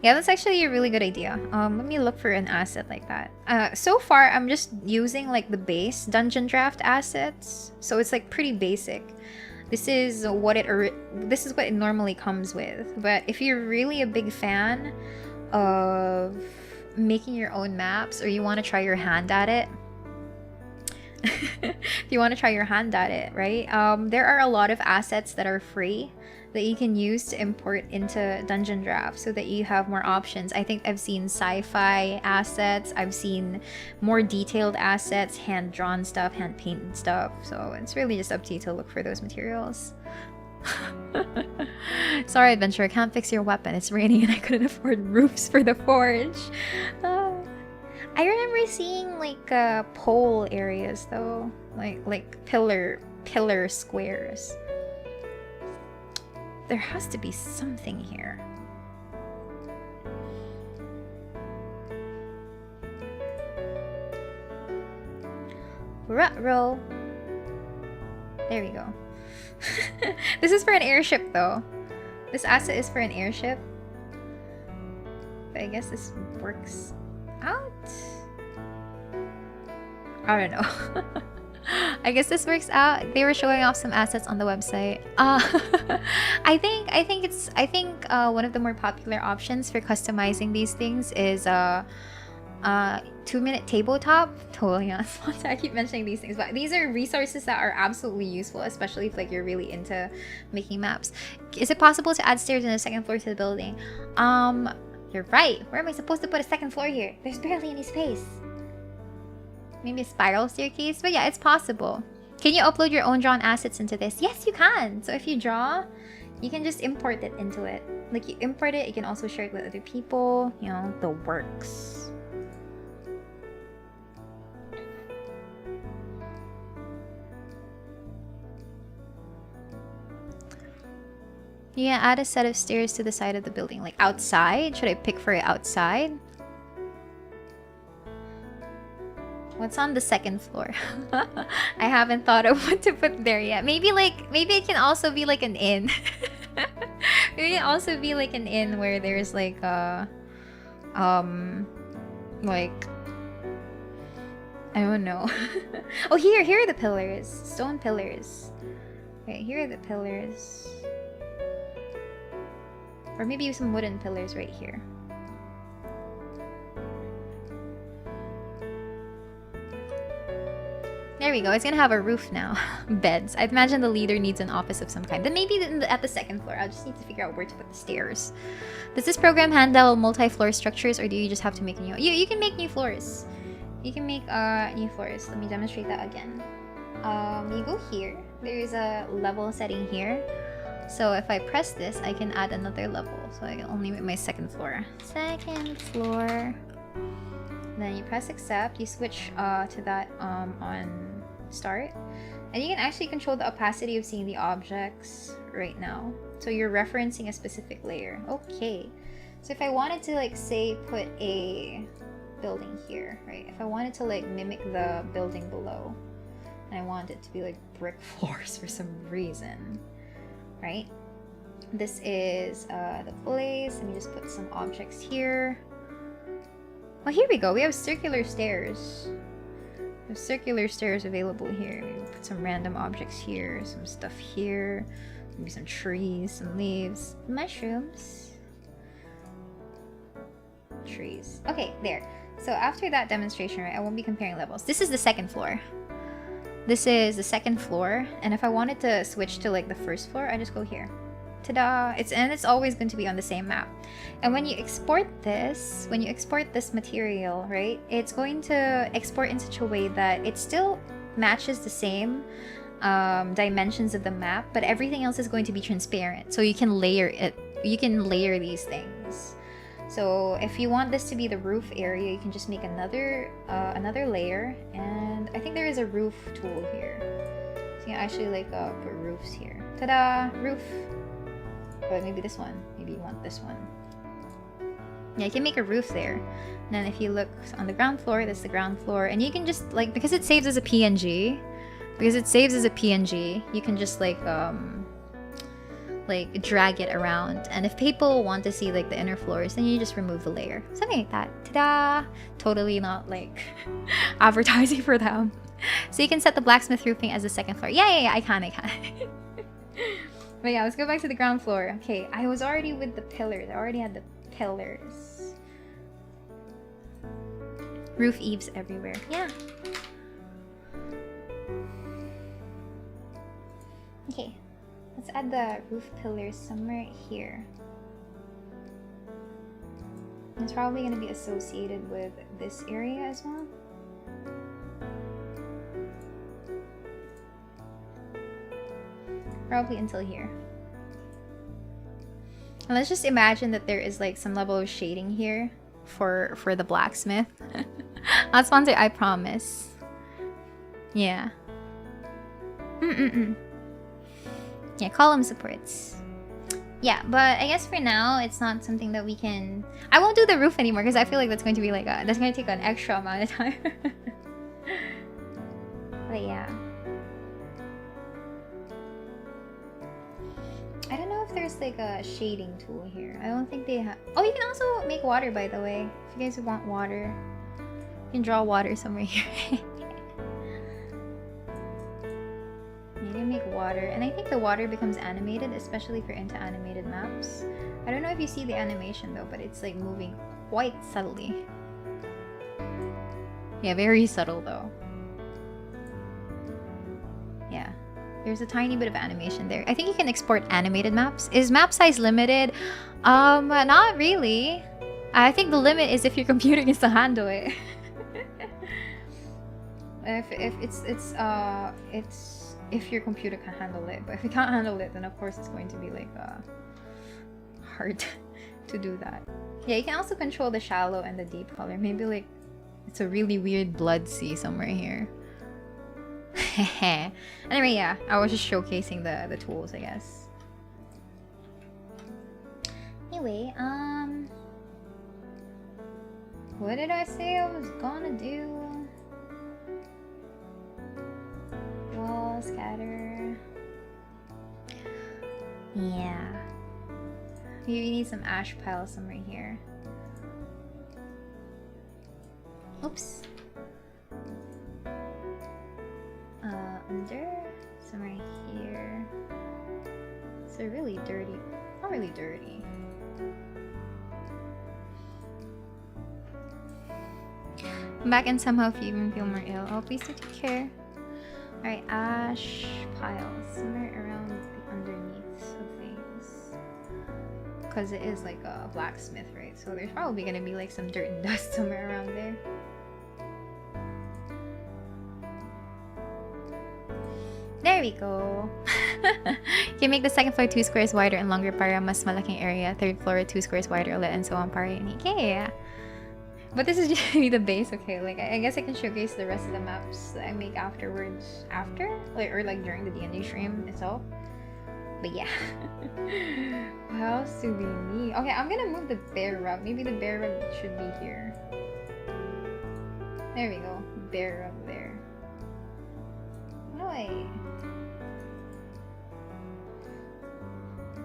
Yeah, that's actually a really good idea. Let me look for an asset like that. So far, I'm just using like the base dungeon draft assets, so it's like pretty basic. This is what it normally comes with. But if you're really a big fan of making your own maps, or you want to try your hand at it, if you want to try your hand at it, right? There are a lot of assets that are free that you can use to import into Dungeon Draft so that you have more options. I think I've seen sci-fi assets, I've seen more detailed assets, hand-drawn stuff, hand-painted stuff. So it's really just up to you to look for those materials. Sorry, adventurer, can't fix your weapon. It's raining and I couldn't afford roofs for the forge. I remember seeing like pole areas though, like pillar squares. There has to be something here. Ruh-roh. There we go. This is for an airship though. This asset is for an airship. But I guess this works out. I don't know. I guess this works out. They were showing off some assets on the website. I think one of the more popular options for customizing these things is 2-minute tabletop. Totally on sponsor. I keep mentioning these things, but these are resources that are absolutely useful, especially if like you're really into making maps. Is it possible to add stairs in the second floor to the building? You're right. Where am I supposed to put a second floor here? There's barely any space. Maybe a spiral staircase? But yeah, it's possible. Can you upload your own drawn assets into this? Yes, you can. So if you draw, you can just import it into it. Like you import it, you can also share it with other people. You know, the works. Yeah, add a set of stairs to the side of the building. Like outside? Should I pick for it outside? What's on the second floor? I haven't thought of what to put there yet. Maybe it can also be like an inn. Maybe it can also be like an inn where there's like like I don't know. Oh, here are the pillars. Stone pillars. Okay, here are the pillars. Or maybe some wooden pillars right here. There we go. It's gonna have a roof now. Beds. I imagine the leader needs an office of some kind. Then maybe at the second floor. I'll just need to figure out where to put the stairs. Does this program handle multi-floor structures, or do you just have to make new? You can make new floors. You can make new floors. Let me demonstrate that again. You go here. There's a level setting here. So if I press this, I can add another level. So I can only make my second floor. Second floor. Then you press accept. You switch to that on start, and you can actually control the opacity of seeing the objects right now. So you're referencing a specific layer. Okay. So if I wanted to like say put a building here, right? If I wanted to like mimic the building below, and I want it to be like brick floors for some reason, right? This is the place. Let me just put some objects here. Well, here we go. We have circular stairs. We have circular stairs available here. Put some random objects here, some stuff here, Maybe some trees, some leaves, mushrooms. Trees. Okay, there. So after that demonstration, right, I won't be comparing levels. This is the second floor. This is the second floor, and if I wanted to switch to like the first floor, I just go here. Ta-da! It's always going to be on the same map. And when you export this, material, right, it's going to export in such a way that it still matches the same dimensions of the map, but everything else is going to be transparent. So you can layer it. You can layer these things. So if you want this to be the roof area, you can just make another layer, and I think there is a roof tool here. So you can actually like put roofs here. Ta-da! Roof. But maybe this one. Maybe you want this one. Yeah, you can make a roof there. And then if you look on the ground floor, that's the ground floor, and you can just like, because it saves as a PNG, you can just like drag it around, and if people want to see like the inner floors, then you just remove the layer, something like that. Ta-da! Totally not like advertising for them. So you can set the blacksmith roofing as the second floor. Yeah, I can. But yeah, let's go back to the ground floor. Okay, I was already with the pillars. I already had the pillars. Roof eaves everywhere. Yeah. Okay. Let's add the roof pillars somewhere here. It's probably going to be associated with this area as well. Probably until here. And let's just imagine that there is like some level of shading here for the blacksmith. Not sponsored, I promise. Yeah. Yeah, column supports. Yeah, but I guess for now it's not something that we can. I won't do the roof anymore because I feel like that's going to be like that's going to take an extra amount of time. But yeah, I don't know if there's like a shading tool here. I don't think they have. Oh, you can also make water, by the way. If you guys want water, you can draw water somewhere here. You can make water, and I think the water becomes animated, especially if you're into animated maps. I don't know if you see the animation though, but it's like moving quite subtly. Yeah, very subtle though. Yeah, there's a tiny bit of animation there. I think you can export animated maps. Is map size limited? Not really. I think the limit is if your computer can still handle it. If your computer can handle it, but if you can't handle it, then of course it's going to be like hard to do that. Yeah, you can also control the shallow and the deep color. Maybe like it's a really weird blood sea somewhere here. Anyway, yeah, I was just showcasing the tools, I guess. Anyway, what did I say I was gonna do? Wall scatter. Yeah. You need some ash pile somewhere here. Oops. Under somewhere here. So really dirty. Not really dirty. I'm back and somehow if you even feel more ill. Oh, please do take care. Alright, ash piles somewhere around the underneath of things. Because it is like a blacksmith, right? So there's probably gonna be like some dirt and dust somewhere around there. There we go. You can make the second floor 2 squares wider and longer para mas malaking area. Third floor 2 squares wider ulit and so on para unique. Yeah. But this is just the base, okay? Like I guess I can showcase the rest of the maps that I make afterwards, or like during the D&D stream itself. But yeah. What else do we need? Okay, I'm gonna move the bear rug. Maybe the bear rug should be here. There we go. Bear rug there. No way.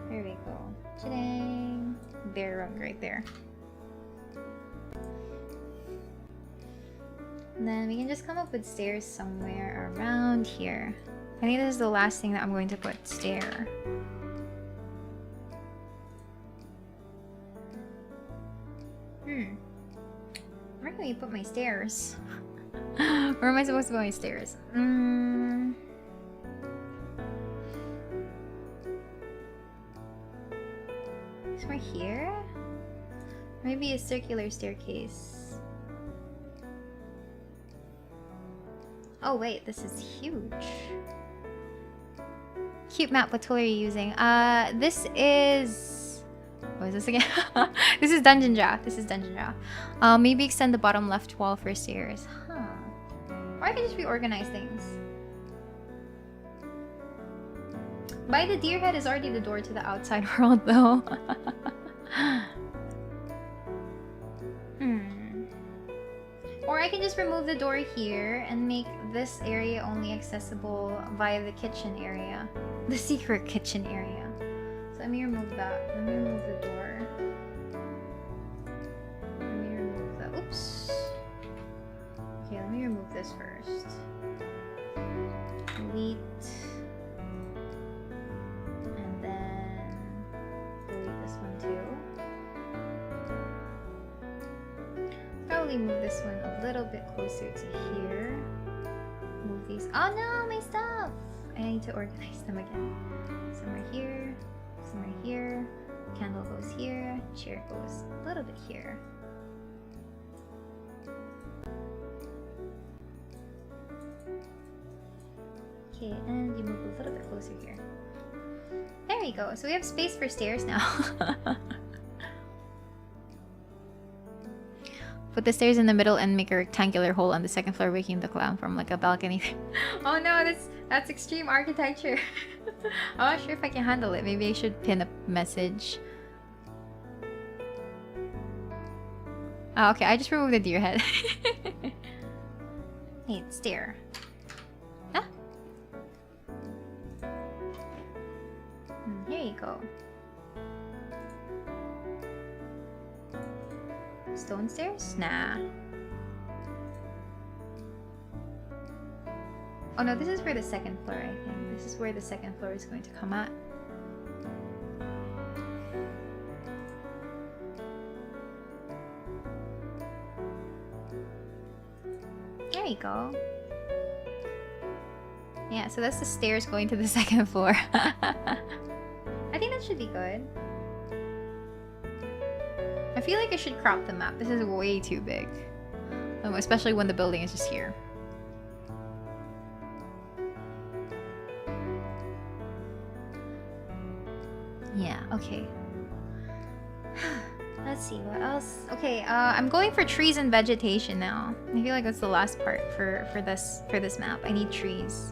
There we go. Cha-dang! Bear rug right there. And then we can just come up with stairs somewhere around here. I think this is the last thing that I'm going to put. Stair. Where can we put my stairs? Where am I supposed to put my stairs? Somewhere here? Maybe a circular staircase. Oh wait, this is huge. Cute map, what tool are you using? This is... What is this again? This is Dungeon Draft. This is Dungeon Draft. Maybe extend the bottom left wall for stairs. Huh. Or I can just reorganize things. By the deer head is already the door to the outside world though. Or I can just remove the door here and make this area only accessible via the kitchen area. The secret kitchen area. So let me remove that. Let me remove the door. Let me remove the... Oops. Okay, let me remove this first. Delete. And then delete this one too. Probably move this one a little bit closer to here. Move these. Oh no, my stuff! I need to organize them again. Somewhere here, somewhere here. Candle goes here. Chair goes a little bit here. Okay, and you move a little bit closer here. There we go. So we have space for stairs now. Put the stairs in the middle and make a rectangular hole on the second floor, making the clown from like a balcony. Oh no, that's extreme architecture. I'm not sure if I can handle it. Maybe I should pin a message. Oh, okay, I just removed the deer head. Hey, stair. Huh? Here you go. Stone stairs? Nah. Oh no, this is for the second floor, I think. This is where the second floor is going to come at. There you go. Yeah, so that's the stairs going to the second floor. I think that should be good. I feel like I should crop the map. This is way too big. Especially when the building is just here. Yeah, okay. Let's see, what else? Okay, I'm going for trees and vegetation now. I feel like that's the last part for this map. I need trees.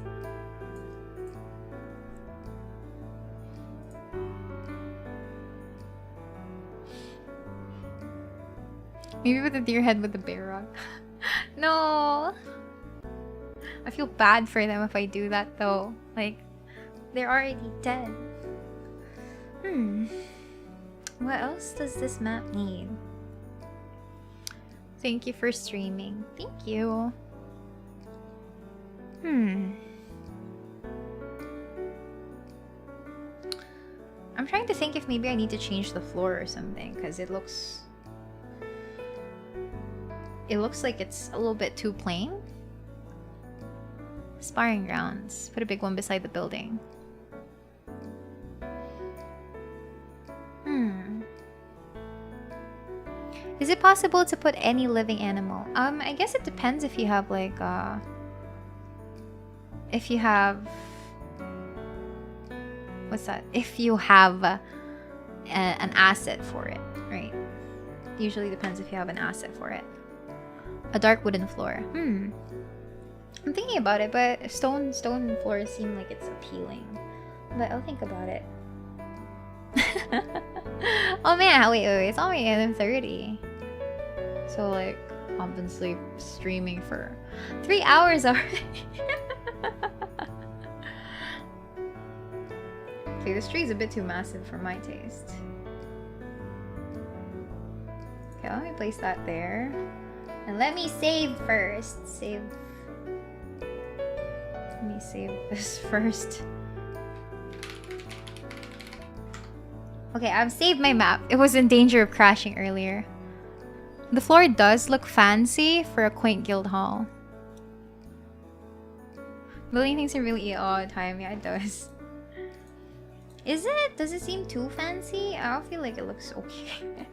Maybe with a deer head with the bear rock. No! I feel bad for them if I do that though. Like, they're already dead. What else does this map need? Thank you for streaming. Thank you. I'm trying to think if maybe I need to change the floor or something, because it looks like it's a little bit too plain. Sparring grounds. Put a big one beside the building. Is it possible to put any living animal? I guess it depends if you have like if you have what's that? If you have an asset for it, right? Usually depends if you have an asset for it. A dark wooden floor. I'm thinking about it, but stone floors seem like it's appealing. But I'll think about it. Oh man, wait, it's only 11:30. So like, I've been streaming for 3 hours already. Okay, this tree is a bit too massive for my taste. Okay, let me place that there. And let me save first. Let me save this first. Okay, I've saved my map. It was in danger of crashing earlier. The floor does look fancy for a quaint guild hall. Building things are really all the time. Yeah, it does. Is it? Does it seem too fancy? I don't feel like it looks okay.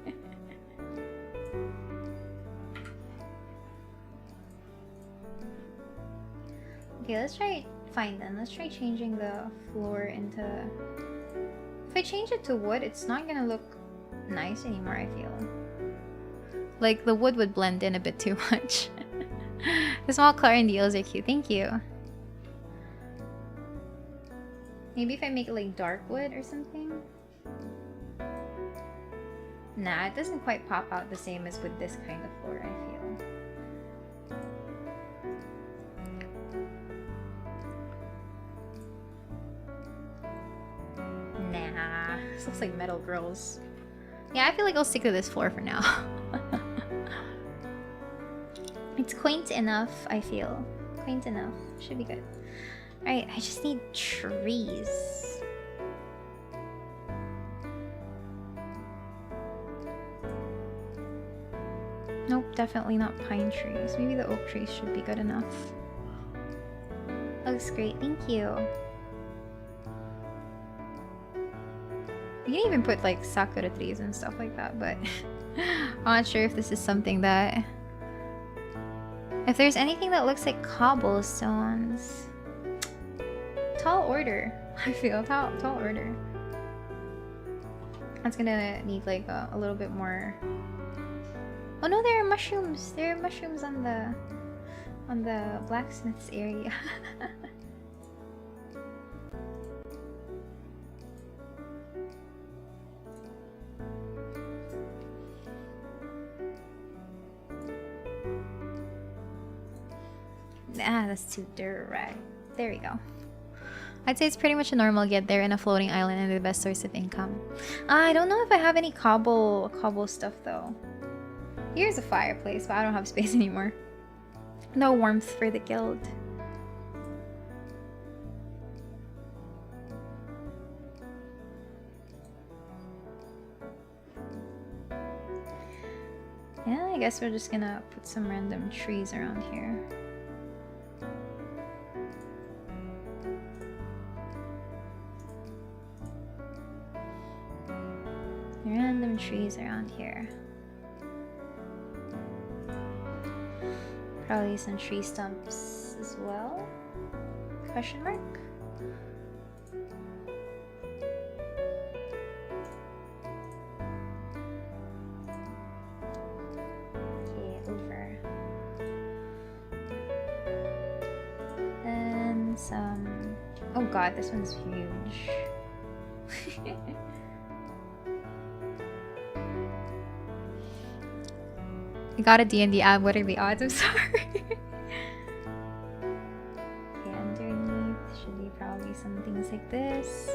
Okay, let's try. Fine then. Let's try changing the floor into. If I change it to wood, it's not gonna look nice anymore, I feel. Like the wood would blend in a bit too much. The small Clarion deals are cute. Thank you. Maybe if I make it like dark wood or something. Nah, it doesn't quite pop out the same as with this kind of floor, I feel. Nah, this looks like Metal Girls. Yeah, I feel like I'll stick to this floor for now. It's quaint enough, I feel. Quaint enough. Should be good. Alright, I just need trees. Nope, definitely not pine trees. Maybe the oak trees should be good enough. Looks great, thank you. You can even put like sakura trees and stuff like that, but I'm not sure if this is something that... If there's anything that looks like cobblestones... Tall order. I feel tall order. That's gonna need like a little bit more... Oh no, there are mushrooms! There are mushrooms on the blacksmith's area. Ah, that's too direct. There we go. I'd say it's pretty much a normal get there in a floating island and the best source of income. I don't know if I have any cobble stuff though. Here's a fireplace, but I don't have space anymore. No warmth for the guild. Yeah, I guess we're just gonna put some random trees around here. Random trees around here. Probably some tree stumps as well? Question mark? Okay, over. And some... Oh god, this one's huge. I got a D&D ad. What are the odds? I'm sorry. Okay, underneath should be probably some things like this.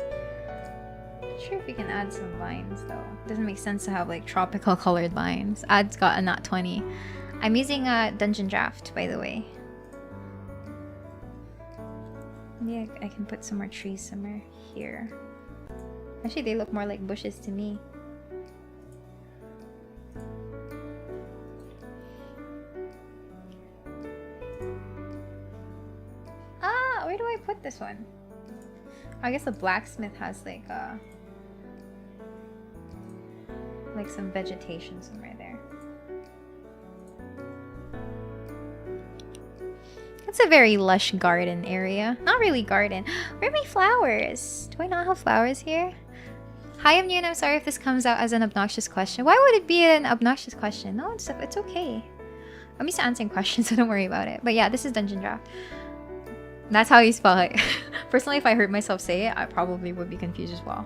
Not sure if we can add some vines though. Doesn't make sense to have like tropical colored vines. Ad's got a nat 20. I'm using a dungeon draft, by the way. Yeah, I can put some more trees somewhere here. Actually, they look more like bushes to me. Where do I put this one? I guess the blacksmith has like some vegetation somewhere there. It's a very lush garden area. Not really garden. Where are my flowers? Do I not have flowers here? Hi, I'm new and I'm sorry if this comes out as an obnoxious question. Why would it be an obnoxious question? No, it's okay. I'm used to answering questions, so don't worry about it. But yeah, this is Dungeon Draft. That's how you spell it. Personally, if I heard myself say it, I probably would be confused as well.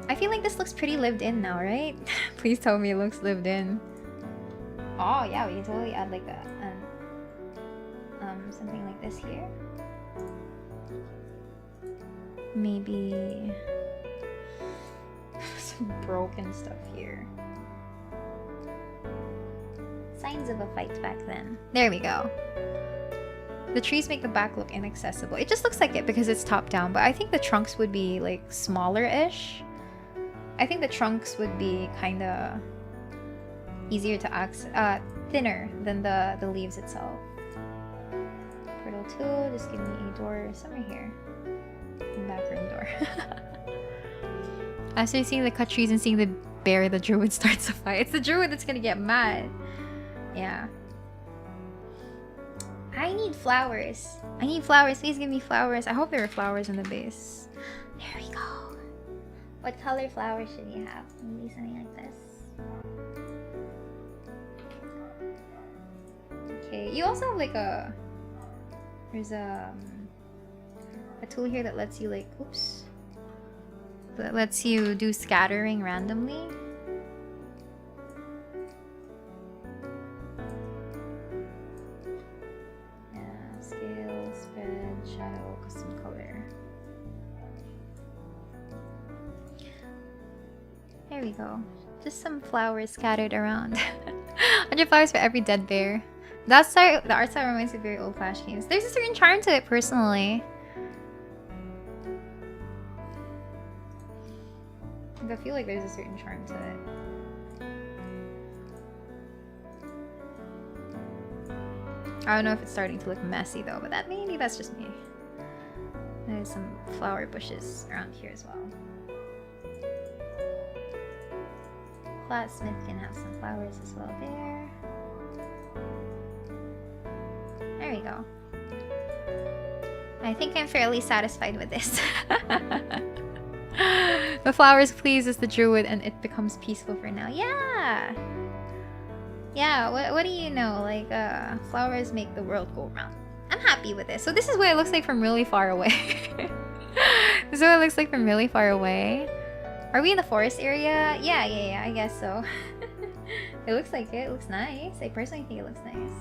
I feel like this looks pretty lived in now, right? Please tell me it looks lived in. Oh yeah, we can totally add like something like this here. Maybe some broken stuff here. Signs of a fight back then. There we go. The trees make the back look inaccessible. It just looks like it because it's top down, but I think the trunks would be like smaller-ish. I think the trunks would be kind of easier to access, thinner than the leaves itself. Portal 2, just give me a door somewhere here. Backroom door. After seeing the cut trees and seeing the bear, the druid starts a fight. It's the druid that's gonna get mad. Yeah. I need flowers. I need flowers. Please give me flowers. I hope there are flowers in the base. There we go. What color flowers should you have? Maybe something like this. Okay. You also have like a... There's a tool here that lets you like... Oops. That lets you do scattering randomly. Yeah, scale, spread, shadow, custom color. There we go. Just some flowers scattered around. 100 flowers for every dead bear. The art style reminds me of very old Flash games. There's a certain charm to it personally. I feel like there's a certain charm to it. I don't know if it's starting to look messy though, but maybe that's just me. There's some flower bushes around here as well. Blacksmith can have some flowers as well there. There we go. I think I'm fairly satisfied with this. The flowers pleases the druid and it becomes peaceful for now. Yeah! Yeah, what do you know? Like, flowers make the world go round. I'm happy with this. So this is what it looks like from really far away. This is what it looks like from really far away. Are we in the forest area? Yeah, I guess so. It looks like it. It looks nice. I personally think it looks nice.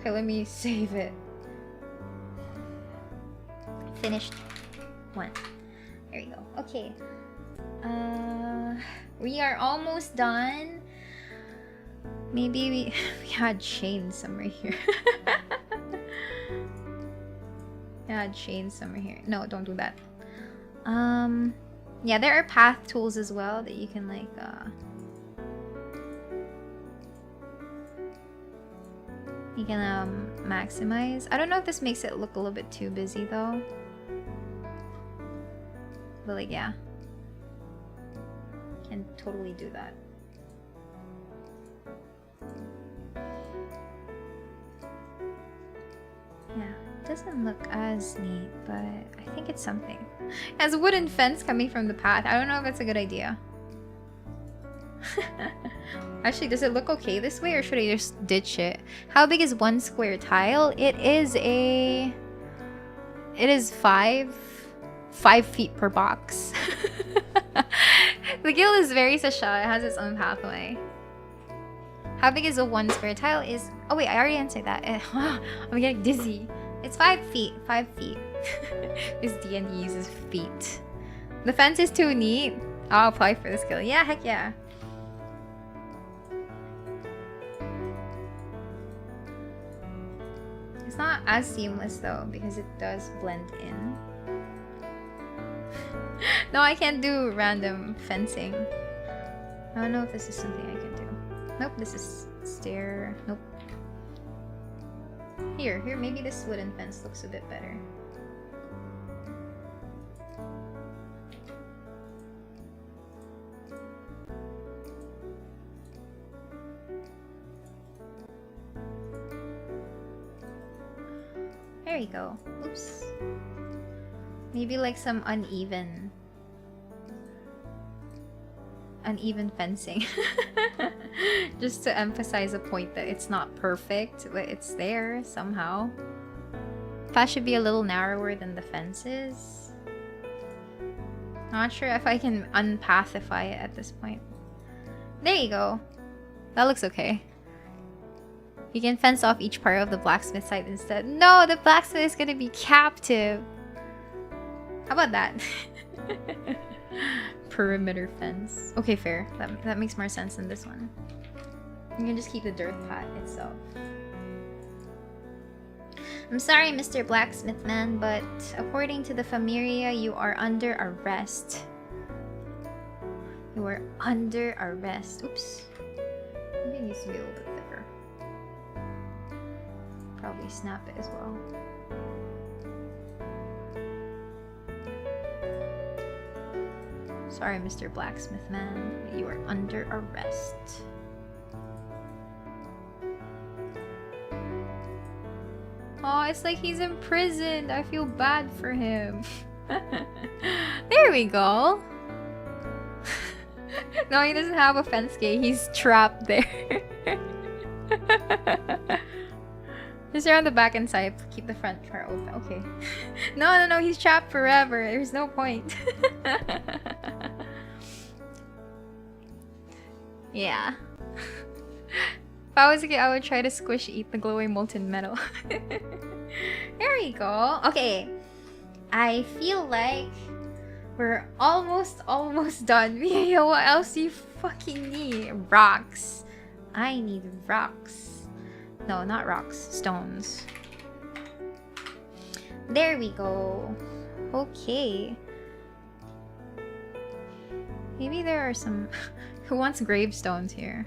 Okay, let me save it. Finished. 1. There we go. Okay. We are almost done. Maybe we had chains somewhere here. We had chains somewhere here. No, don't do that. Yeah, there are path tools as well that you can like you can maximize. I don't know if this makes it look a little bit too busy though. But like, yeah. Can totally do that. Yeah, it doesn't look as neat, but I think it's something. It has a wooden fence coming from the path. I don't know if that's a good idea. Actually, does it look okay this way or should I just ditch it? How big is 1 square tile? It is 5 feet per box. The guild is very special. It has its own pathway. How big is a 1 square tile? Is... Oh wait, I already answered that. I'm getting dizzy. It's 5 feet. 5 feet. This D&D uses feet. The fence is too neat. I'll apply for the skill. Yeah, heck yeah. It's not as seamless though because it does blend in. No, I can't do random fencing. I don't know if this is something I can do. Nope, this is stair. Nope. Here, maybe this wooden fence looks a bit better. There we go. Oops. Maybe like some uneven fencing. Just to emphasize a point that it's not perfect, but it's there somehow. Path should be a little narrower than the fences. Not sure if I can unpathify it at this point. There you go. That looks okay. You can fence off each part of the blacksmith site instead. No, the blacksmith is gonna be captive. How about that? Perimeter fence. Okay, fair. That makes more sense than this one. You can just keep the dirt pot itself. I'm sorry, Mr. Blacksmith Man, but according to the Familia, you are under arrest. You are under arrest. Oops. Maybe it needs to be a little bit thicker. Probably snap it as well. Sorry, Mr. Blacksmith Man. You are under arrest. Oh, it's like he's imprisoned. I feel bad for him. There we go. No, he doesn't have a fence gate. He's trapped there. Just around the back and side. Keep the front car open. Okay. No. He's trapped forever. There's no point. Yeah. If I was a kid, I would try to eat the glowing molten metal. There we go. Okay. I feel like we're almost done. Mia, what else do you fucking need? Rocks. I need rocks. No, not rocks. Stones. There we go. Okay. Maybe there are some... Who wants gravestones here?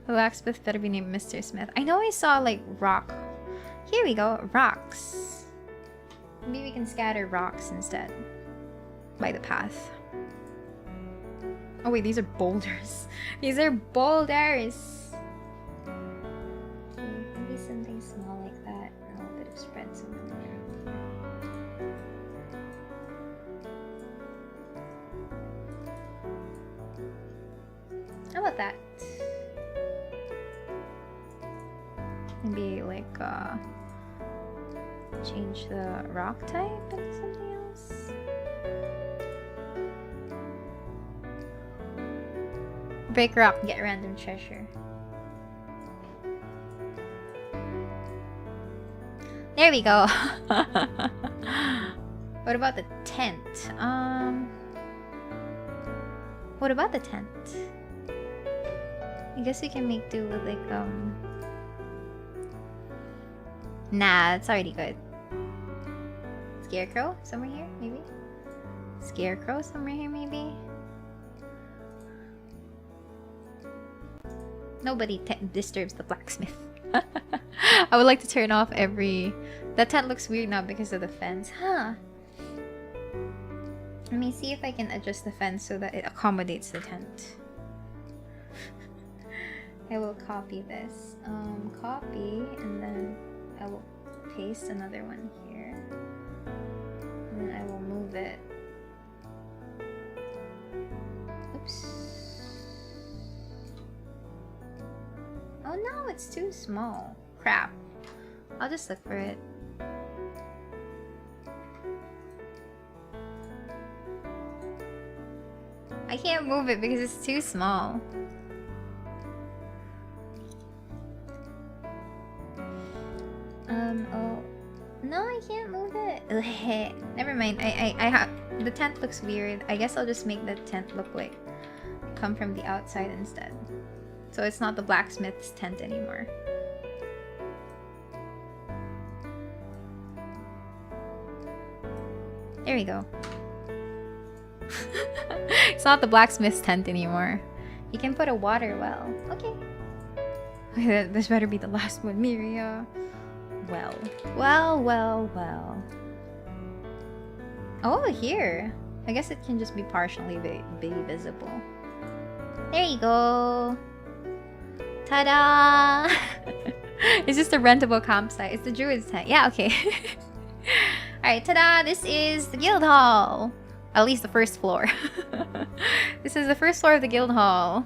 The blacksmith better be named Mr. Smith. I know I saw like rock. Here we go. Rocks. Maybe we can scatter rocks instead. By the path. Oh wait, these are boulders. These are boulders. Maybe something small like that. A little bit of spread somewhere there. How about that? Maybe like change the rock type into something else. Break rock, get random treasure. There we go. What about the tent? What about the tent? I guess we can make do with like Nah, it's already good. Scarecrow somewhere here, maybe? Scarecrow somewhere here, maybe? Nobody disturbs the blacksmith. I would like to turn off every... That tent looks weird now because of the fence. Huh. Let me see if I can adjust the fence so that it accommodates the tent. I will copy this. Copy, and then I will paste another one here. And then I will move it. Oops. Oh no, it's too small. Crap. I'll just look for it. I can't move it because it's too small. Oh. No, I can't move it. Never mind. I have... The tent looks weird. I guess I'll just make the tent look like... Come from the outside instead. So it's not the blacksmith's tent anymore. There we go. It's not the blacksmith's tent anymore. You can put a water well. Okay. This better be the last one, Miria. Well. Oh, here. I guess it can just be partially be visible. There you go. Ta-da! It's just a rentable campsite. It's the druid's tent. Yeah, okay. Alright, ta-da! This is the guild hall. At least the first floor. This is the first floor of the guild hall.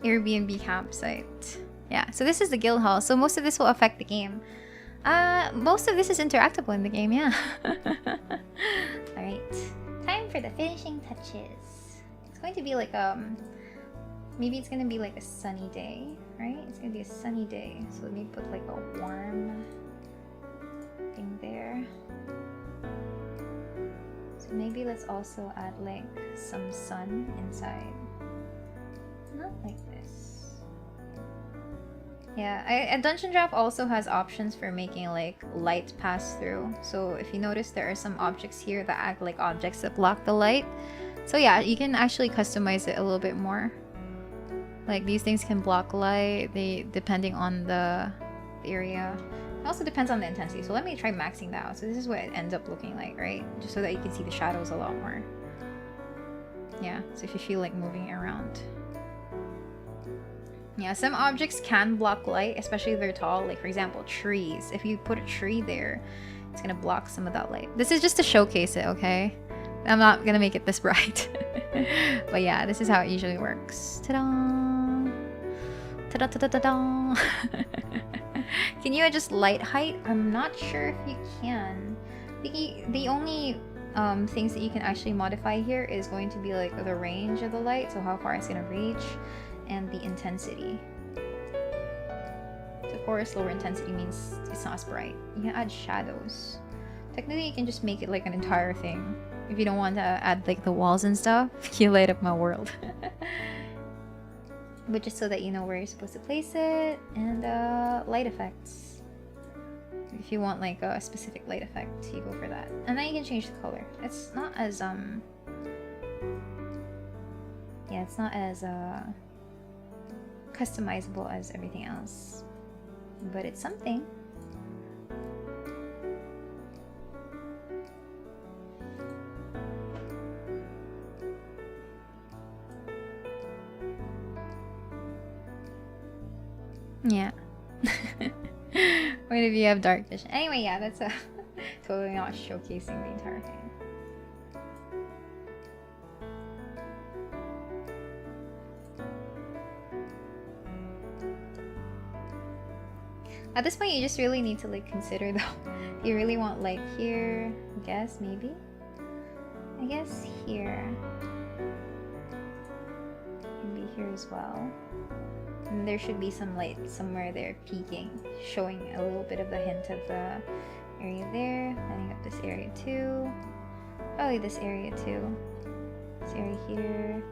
Airbnb campsite. Yeah, so this is the guild hall. So most of this will affect the game. Most of this is interactable in the game, yeah. Alright. Time for the finishing touches. It's going to be like, maybe it's gonna be like a sunny day, right? It's gonna be a sunny day. So let me put like a warm thing there. So maybe let's also add like some sun inside. Not like this. Yeah, a dungeon draft also has options for making like light pass through. So if you notice, there are some objects here that act like objects that block the light. So yeah, you can actually customize it a little bit more. Like these things can block light, depending on the area. It also depends on the intensity. So let me try maxing that out. So this is what it ends up looking like, right? Just so that you can see the shadows a lot more. Yeah, so if you feel like moving around. Yeah, some objects can block light, especially if they're tall. Like for example, trees. If you put a tree there, it's gonna block some of that light. This is just to showcase it, okay? I'm not gonna make it this bright. But yeah, this is how it usually works. Ta-da! Ta-da-ta-da-ta-da! Can you adjust light height? I'm not sure if you can. The only things that you can actually modify here is going to be like the range of the light, so how far it's gonna reach, and the intensity. So of course, lower intensity means it's not as bright. You can add shadows. Technically, you can just make it like an entire thing. If you don't want to add like the walls and stuff, you light up my world. But just so that you know where you're supposed to place it, and light effects. If you want like a specific light effect, you go for that. And then you can change the color. It's not as yeah, it's not as customizable as everything else, but it's something. Yeah. What if you have dark vision? Anyway, yeah, that's a totally not showcasing the entire thing. At this point, you just really need to like consider though. If you really want light here, I guess maybe. I guess here. Maybe here as well. And there should be some light somewhere there peeking, showing a little bit of the hint of the area there. Lighting up this area too. Probably this area too. This area here.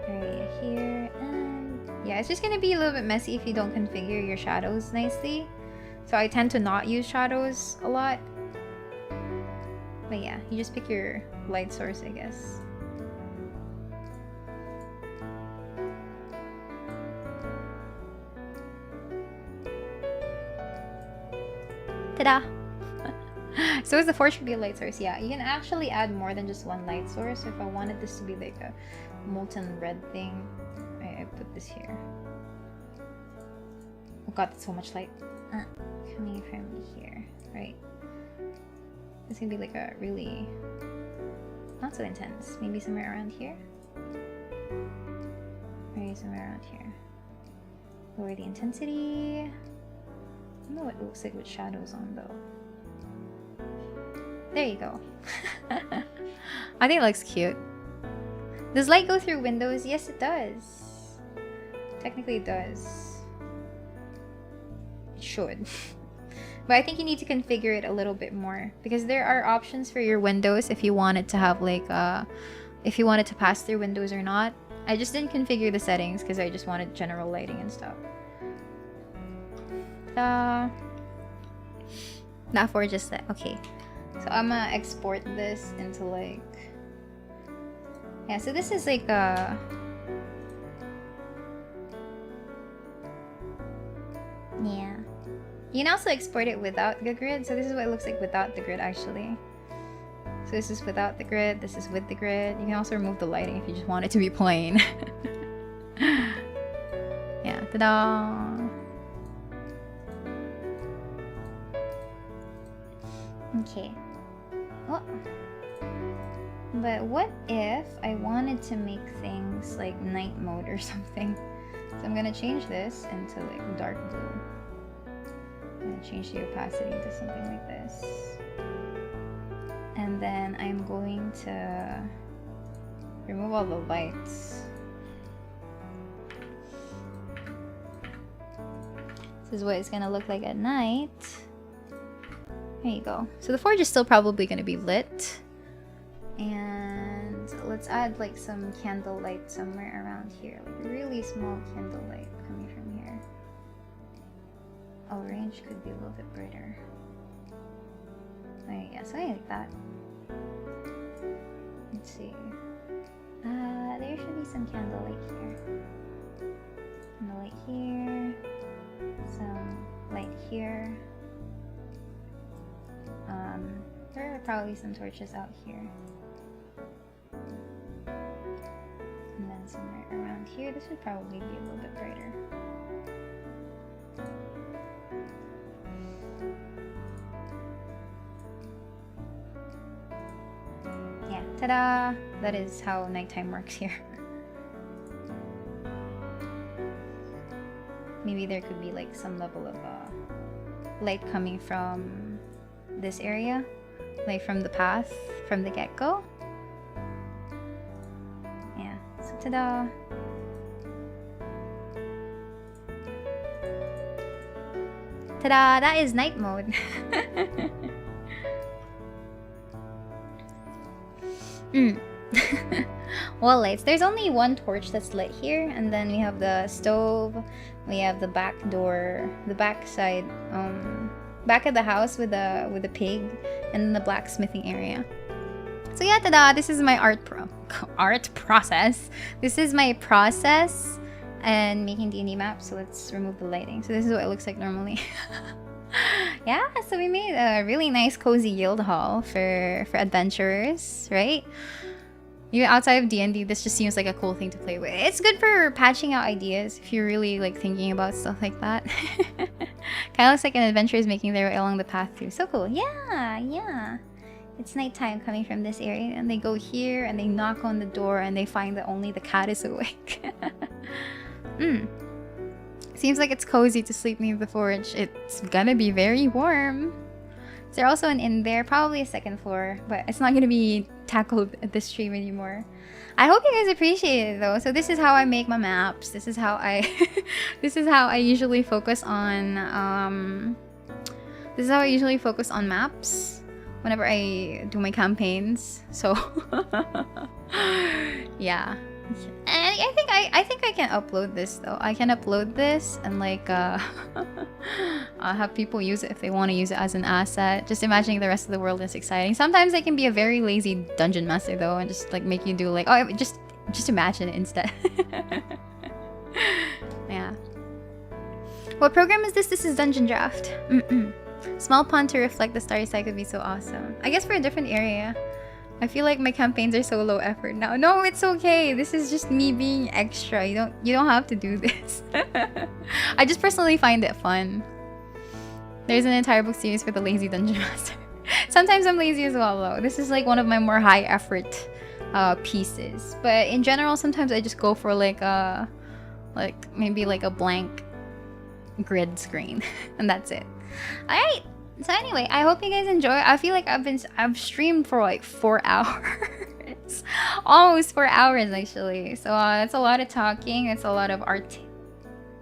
Area here. And yeah, it's just gonna be a little bit messy if you don't configure your shadows nicely. So I tend to not use shadows a lot. But yeah, you just pick your light source, I guess. Ta-da! So is the forge should be a light source. Yeah, you can actually add more than just one light source. If I wanted this to be like a molten red thing, I put this here. Oh god, that's so much light. Coming from here, right? It's gonna be like a really not so intense. Maybe somewhere around here. Maybe somewhere around here. Lower the intensity. I don't know what it looks like with shadows on though. There you go. I think it looks cute. Does light go through windows? Yes, it does. Technically it does. It should. But I think you need to configure it a little bit more, because there are options for your windows if you want it to have like if you want it to pass through windows or not. I just didn't configure the settings because I just wanted general lighting and stuff. Not for just that. Okay, so I'm gonna export this into like, yeah, so this is like yeah, you can also export it without the grid. So this is what it looks like without the grid actually. So this is without the grid, this is with the grid. You can also remove the lighting if you just want it to be plain. Yeah, ta-da! Okay. Oh. But what if I wanted to make things like night mode or something? So I'm gonna change this into like dark blue. I'm gonna change the opacity to something like this. And then I'm going to remove all the lights. This is what it's gonna look like at night. There you go. So the forge is still probably going to be lit. And let's add like some candle light somewhere around here. Like a really small candle light coming from here. orange could be a little bit brighter. Okay, yeah, so I like that. Let's see. There should be some candlelight here. Candlelight here. Some light here. There are probably some torches out here. And then somewhere around here, this would probably be a little bit brighter. Yeah, ta-da! That is how nighttime works here. Maybe there could be like some level of light coming from this area, like from the path, from the get-go. Yeah, so ta-da! Ta-da! That is night mode. Wall lights. There's only one torch that's lit here, and then we have the stove, we have the back door, the back side, back of the house with the pig, and then the blacksmithing area. So yeah, tada! This is my art process. This is my process and making D&D maps. So let's remove the lighting. So this is what it looks like normally. Yeah, so we made a really nice cozy guild hall for adventurers, right? Even outside of D&D, this just seems like a cool thing to play with. It's good for patching out ideas if you're really like thinking about stuff like that. Kind of looks like an adventurer is making their way along the path too. So cool. Yeah, yeah. It's nighttime coming from this area, and they go here and they knock on the door and they find that only the cat is awake. Seems like it's cozy to sleep near the forge. It's gonna be very warm. Is there also an inn there? Probably a second floor, but it's not gonna be tackled at this stream anymore. I hope you guys appreciate it though. So this is how I make my maps. This is how I this is how I usually focus on this is how I usually focus on maps whenever I do my campaigns. So yeah. And I think I can upload this though. I can upload this and like have people use it if they want to use it as an asset. Just imagining the rest of the world is exciting. Sometimes I can be a very lazy dungeon master though, and just like make you do like, oh, just imagine it instead. Yeah. What program is this? This is Dungeon Draft. Small pond to reflect the starry sky could be so awesome. I guess for a different area. I feel like my campaigns are so low effort now. No, it's okay. This is just me being extra. You don't have to do this. I just personally find it fun. There's an entire book series for the lazy dungeon master. Sometimes I'm lazy as well though. This is like one of my more high effort pieces. But in general, sometimes I just go for like maybe like a blank grid screen and that's it. Alright. So anyway, I hope you guys enjoy. I feel like I've streamed for like 4 hours. Almost 4 hours actually. So it's a lot of talking, it's a lot of art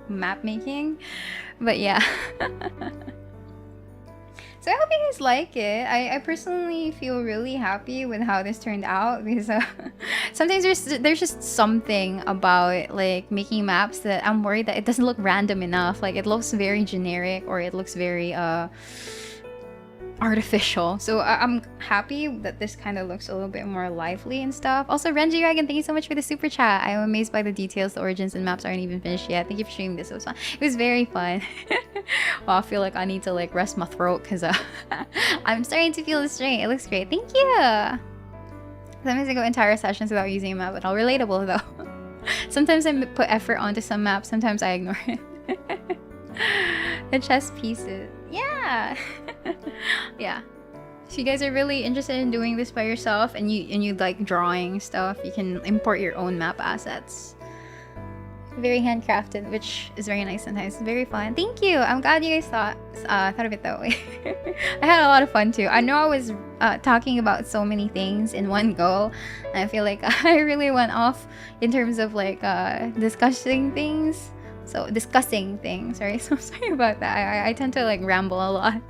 map making. But yeah. So I hope you guys like it. I personally feel really happy with how this turned out because sometimes there's just something about like making maps that I'm worried that it doesn't look random enough. Like it looks very generic or it looks very artificial. So I'm happy that this kind of looks a little bit more lively and stuff. Also, Renji Dragon, thank you so much for the super chat. I'm amazed by the details. The origins and maps aren't even finished yet. Thank you for streaming this. It was fun. It was very fun. Well, I feel like I need to like rest my throat because I'm starting to feel the strain. It looks great. Thank you. Sometimes I go entire sessions without using a map, but all relatable though. Sometimes I put effort onto some maps. Sometimes I ignore it. The chess pieces. Yeah. Yeah. If you guys are really interested in doing this by yourself and you like drawing stuff, you can import your own map assets. Very handcrafted, which is very nice sometimes. It's very fun. Thank you. I'm glad you guys thought of it that way. I had a lot of fun too. I know I was talking about so many things in one go, and I feel like I really went off in terms of like discussing things. Sorry, so sorry about that. I tend to like ramble a lot.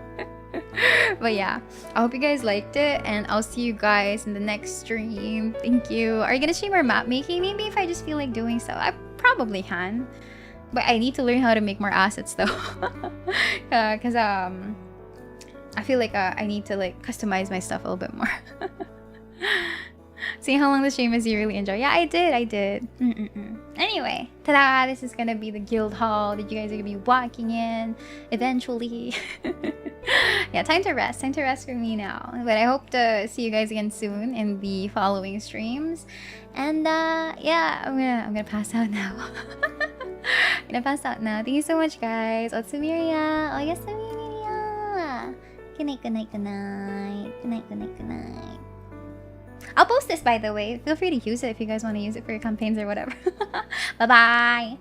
But yeah, I hope you guys liked it, and I'll see you guys in the next stream. Thank you. Are you gonna stream more map making? Maybe if I just feel like doing so. I probably can. But I need to learn how to make more assets though. Cause I feel like I need to like customize my stuff a little bit more. See how long the stream is. You really enjoy? Yeah, I did. Anyway, ta-da! This is gonna be the guild hall that you guys are gonna be walking in eventually. Yeah, time to rest for me now. But I hope to see you guys again soon in the following streams. And yeah, I'm gonna pass out now. Thank you so much, guys. Otsumiria. Oyasumiria. Good night. I'll post this, by the way. Feel free to use it if you guys want to use it for your campaigns or whatever. Bye-bye.